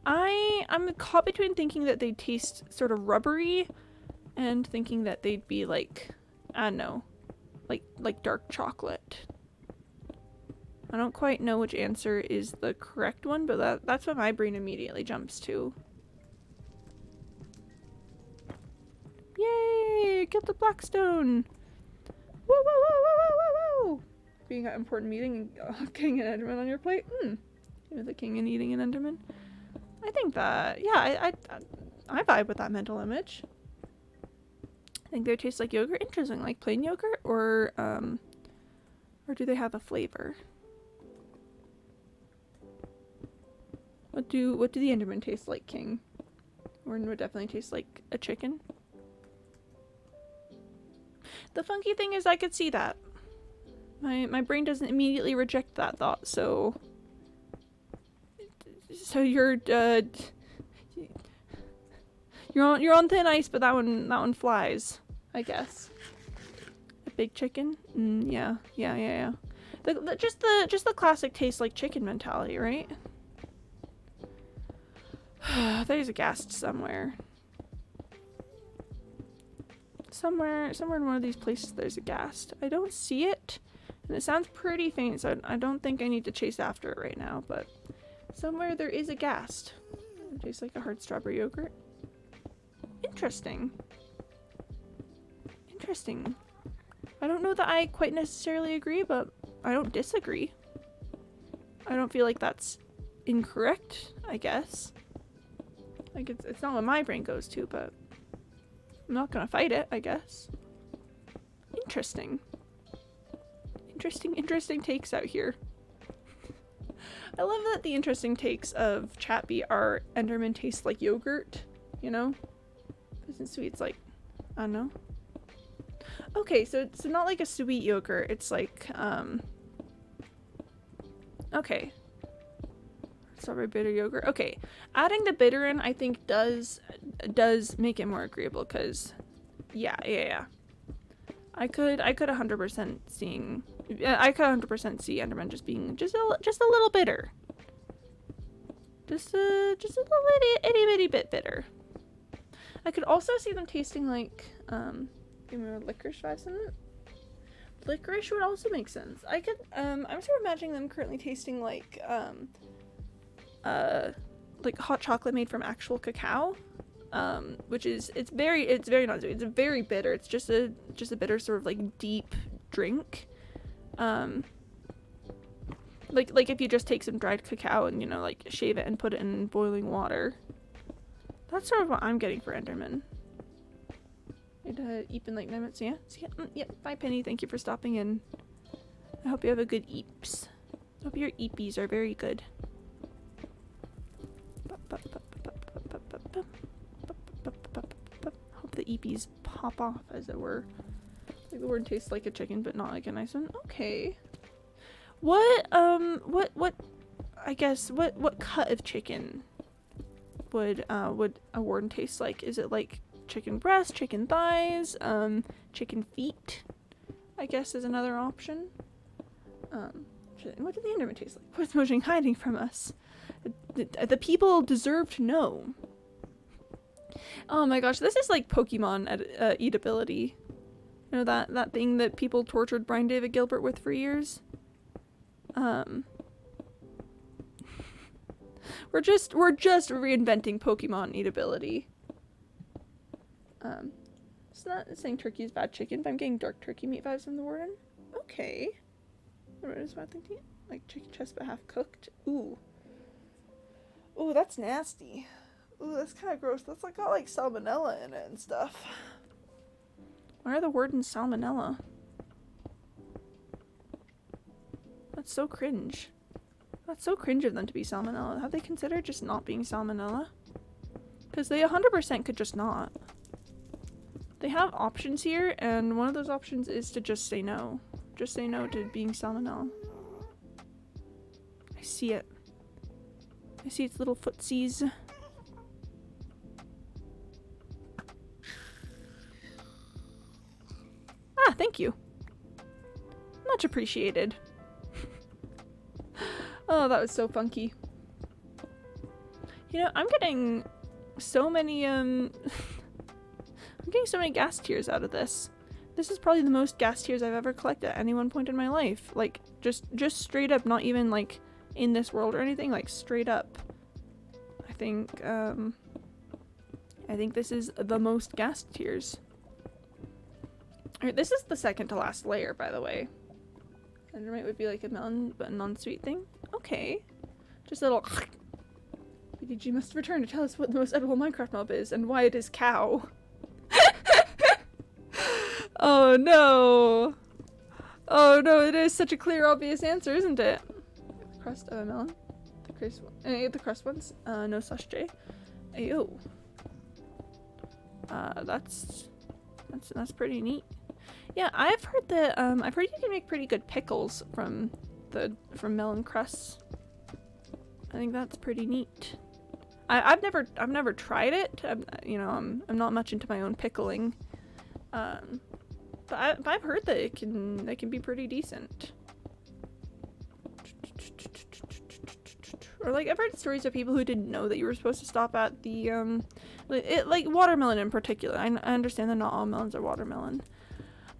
I'm caught between thinking that they'd taste sort of rubbery and thinking that they'd be like, I don't know, like dark chocolate. I don't quite know which answer is the correct one, but that's what my brain immediately jumps to. Yay! Get the blackstone! Woo woo woo woo woo woo woo! Being at an important meeting and getting an enderman on your plate? You're the king and eating an enderman. I think that, yeah, I vibe with that mental image. I think they taste like yogurt. Interesting, like plain yogurt, or do they have a flavor? What do the endermen taste like, King? Or would definitely taste like a chicken. The funky thing is I could see that. My brain doesn't immediately reject that thought, so you're on thin ice, but that one flies, I guess. A big chicken? Yeah. Just the classic taste like chicken mentality, right? There's a ghast somewhere. Somewhere in one of these places there's a ghast. I don't see it, and it sounds pretty faint, so I don't think I need to chase after it right now, but somewhere there is a ghast. It tastes like a hard strawberry yogurt. Interesting. Interesting. I don't know that I quite necessarily agree, but I don't disagree. I don't feel like that's incorrect, I guess. Like, it's not what my brain goes to, but I'm not gonna fight it, I guess. Interesting. Interesting takes out here. I love that the interesting takes of Chatby are Enderman tastes like yogurt, you know? Isn't sweet, it's like, I don't know. Okay, so it's not like a sweet yogurt, it's like, okay. Strawberry bitter yogurt. Okay, adding the bitter in, I think does make it more agreeable, because yeah. I could 100% see Enderman just being just a little bitter. Just a little itty bitty bit bitter. I could also see them tasting like, give me licorice vibes in it. Licorice would also make sense. I could, I'm sort of imagining them currently tasting like hot chocolate made from actual cacao. Which is, it's very not sweet. It's very bitter. It's just a bitter sort of like deep drink. Like if you just take some dried cacao and, you know, like shave it and put it in boiling water. That's sort of what I'm getting for Enderman. Eep in like 9 minutes. Yeah. See ya. Yep. Bye, Penny. Thank you for stopping in. I hope you have a good eeps. Hope your eepies are very good. Hope the eepies pop off, as it were. Like the word tastes like a chicken, but not like a nice one. Okay. What I guess what cut of chicken would a warden taste like? Is it like chicken breast, chicken thighs, chicken feet? I guess is another option. What did the Enderman taste like? What's Mojang hiding from us? The people deserve to know. Oh my gosh, this is like Pokemon eatability. You know that thing that people tortured Brian David Gilbert with for years? We're just reinventing Pokemon eatability. It's not saying turkey is bad chicken, but I'm getting dark turkey meat vibes from the warden. Okay. What is bad thing to eat? Like chicken chest but half cooked? Ooh. Ooh, that's nasty. Ooh, that's kind of gross. That's like got like salmonella in it and stuff. Why are the warden's salmonella? That's so cringe. That's so cringe of them to be salmonella. Have they considered just not being salmonella? Because they 100% could just not. They have options here, and one of those options is to just say no. Just say no to being salmonella. I see it. I see its little footsies. Ah, thank you. Much appreciated. Oh, that was so funky. You know, I'm getting so many, I'm getting so many gas tears out of this. This is probably the most gas tears I've ever collected at any one point in my life. Like, just straight up, not even, like, in this world or anything, like, straight up. I think this is the most gas tears. Alright, this is the second to last layer, by the way. Endermite would be like a melon, but a non-sweet thing. Okay. Just a little... BDG must return to tell us what the most edible Minecraft mob is, and why it is cow. Oh no! Oh no, it is such a clear, obvious answer, isn't it? The crust of a melon. The crust ones. No slash J. Ayo. That's pretty neat. Yeah, I've heard that I've heard you can make pretty good pickles from melon crusts. I think that's pretty neat. I've never tried it. I'm not much into my own pickling. But I've heard that it can be pretty decent. Or like I've heard stories of people who didn't know that you were supposed to stop at the like watermelon in particular. I understand that not all melons are watermelon.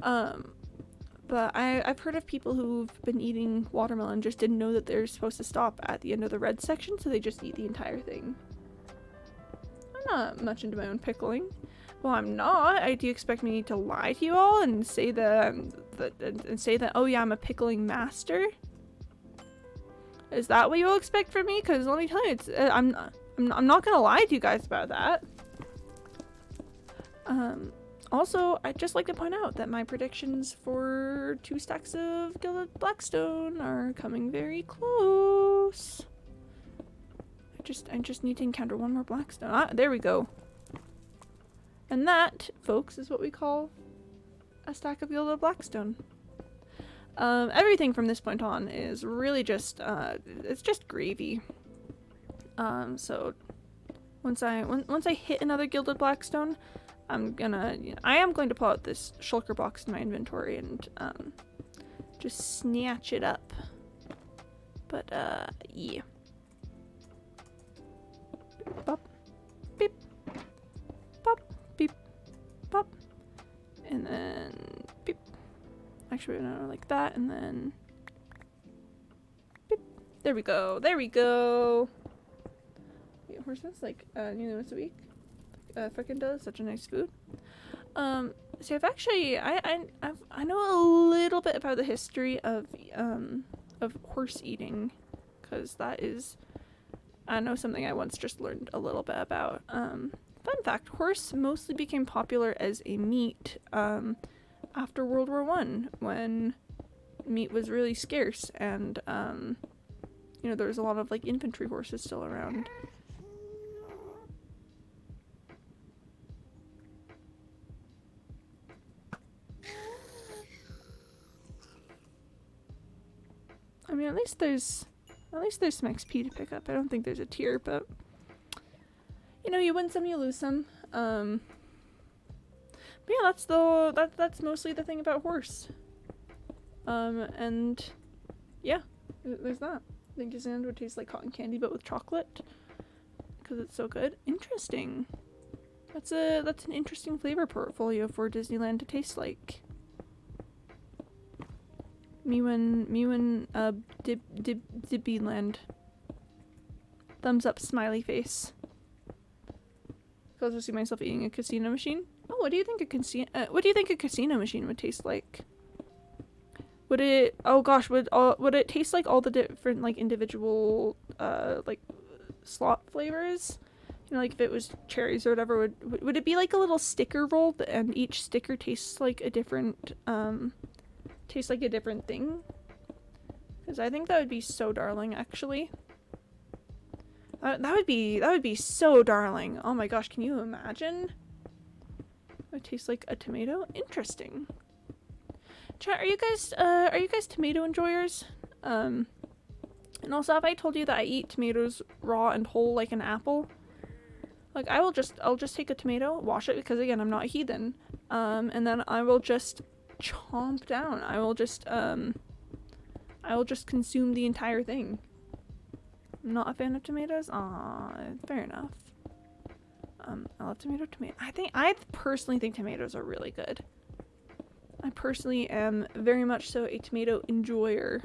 But I've heard of people who've been eating watermelon just didn't know that they're supposed to stop at the end of the red section, so they just eat the entire thing. I'm not much into my own pickling. Well, I'm not. Do you expect me to lie to you all and say that oh yeah, I'm a pickling master? Is that what you'll expect from me? Because let me tell you, I'm not gonna lie to you guys about that. Also, I'd just like to point out that my predictions for 2 stacks of gilded blackstone are coming very close. I just need to encounter 1 more blackstone. Ah, there we go. And that, folks, is what we call a stack of gilded blackstone. Everything from this point on is really just, it's just gravy. So once I hit another gilded blackstone, I am going to pull out this shulker box in my inventory and just snatch it up. But yeah. pop, beep, pop, beep, pop, and then beep. Actually, no, like that, and then beep. There we go. There we go. Yeah, horses like nearly once a week. Frickin' does such a nice food. So I've actually I know a little bit about the history of horse eating, because that is, I know, something I once just learned a little bit about. Fun fact: horse mostly became popular as a meat after World War I, when meat was really scarce, and you know, there was a lot of like infantry horses still around. I mean, at least there's some XP to pick up. I don't think there's a tier, but you know, you win some, you lose some. But yeah, that's mostly the thing about horse. And yeah, there's that. I think Disneyland would taste like cotton candy, but with chocolate, because it's so good. Interesting. That's an interesting flavor portfolio for Disneyland to taste like. Mewan Dibbyland. Thumbs up, smiley face. I could also see myself eating a casino machine. Oh, what do you think a casino machine would taste like? Would it? Oh gosh, would it taste like all the different like individual like slot flavors? You know, like if it was cherries or whatever, would it be like a little sticker roll and each sticker tastes like a different thing? Because I think that would be so darling, actually. That would be so darling. Oh my gosh, can you imagine? It would taste like a tomato. Interesting. Chat, are you guys tomato enjoyers? And also, have I told you that I eat tomatoes raw and whole like an apple? Like I'll just take a tomato, wash it, because again, I'm not a heathen. And then I will just chomp down. I will just consume the entire thing. I'm not a fan of tomatoes. Fair enough. I love tomato. I personally think tomatoes are really good. I personally am very much so a tomato enjoyer.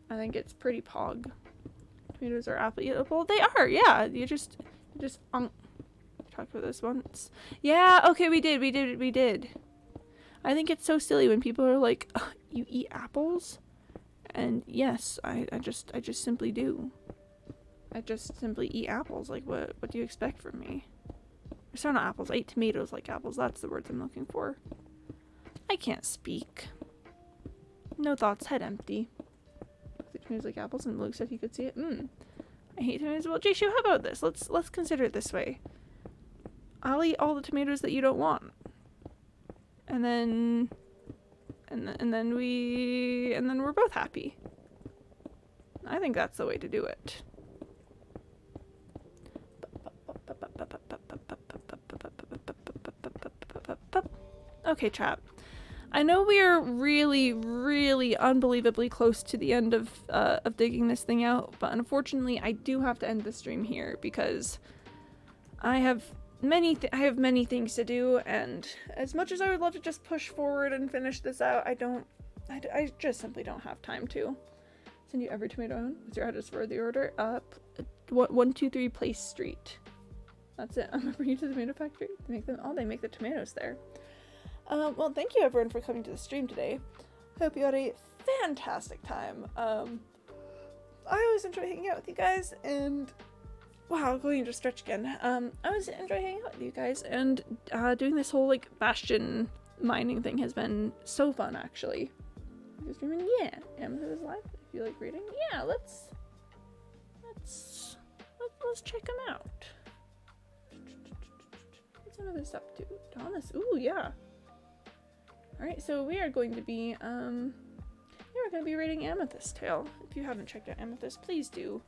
I think it's pretty pog. Tomatoes are apple eatable. They are, yeah. You just talked about this once. Yeah, okay, we did. I think it's so silly when people are like, you eat apples? And yes, I just simply do. I just simply eat apples. Like, what do you expect from me? Sorry, not apples. I eat tomatoes like apples. That's the words I'm looking for. I can't speak. No thoughts, head empty. Tomatoes like apples, and Luke said he could see it. I hate tomatoes. Well, Jishu, how about this? Let's consider it this way. I'll eat all the tomatoes that you don't want. And then we're both happy. I think that's the way to do it. Okay, chat. I know we are really, really unbelievably close to the end of digging this thing out, but unfortunately, I do have to end the stream here because I have many things to do, and as much as I would love to just push forward and finish this out, I just simply don't have time to. Send you every tomato on. What's your address for the order? 123 Place Street. That's it. I'm gonna bring you to the tomato factory. They make the tomatoes there. Well, thank you everyone for coming to the stream today. I hope you had a fantastic time. I always enjoy hanging out with you guys, and wow, going to stretch again. I always enjoy hanging out with you guys, and doing this whole like bastion mining thing has been so fun, actually. You're streaming? Yeah. Amethyst is live. If you like reading, yeah. Let's check them out. What's Amethyst up to? Thomas. Ooh, yeah. Alright, so we are going to be reading Amethyst Tale. If you haven't checked out Amethyst, please do.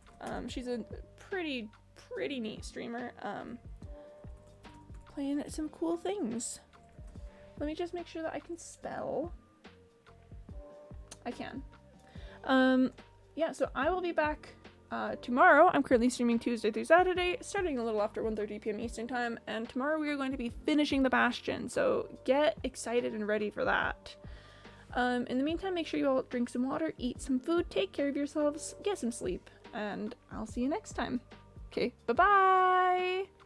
She's a pretty neat streamer, playing some cool things. Let me just make sure that I can spell. I can. Yeah, so I will be back tomorrow, I'm currently streaming Tuesday through Saturday, starting a little after 1:30 p.m. Eastern Time, and tomorrow we are going to be finishing the Bastion, so get excited and ready for that. In the meantime, make sure you all drink some water, eat some food, take care of yourselves, get some sleep, and I'll see you next time. Okay, bye-bye!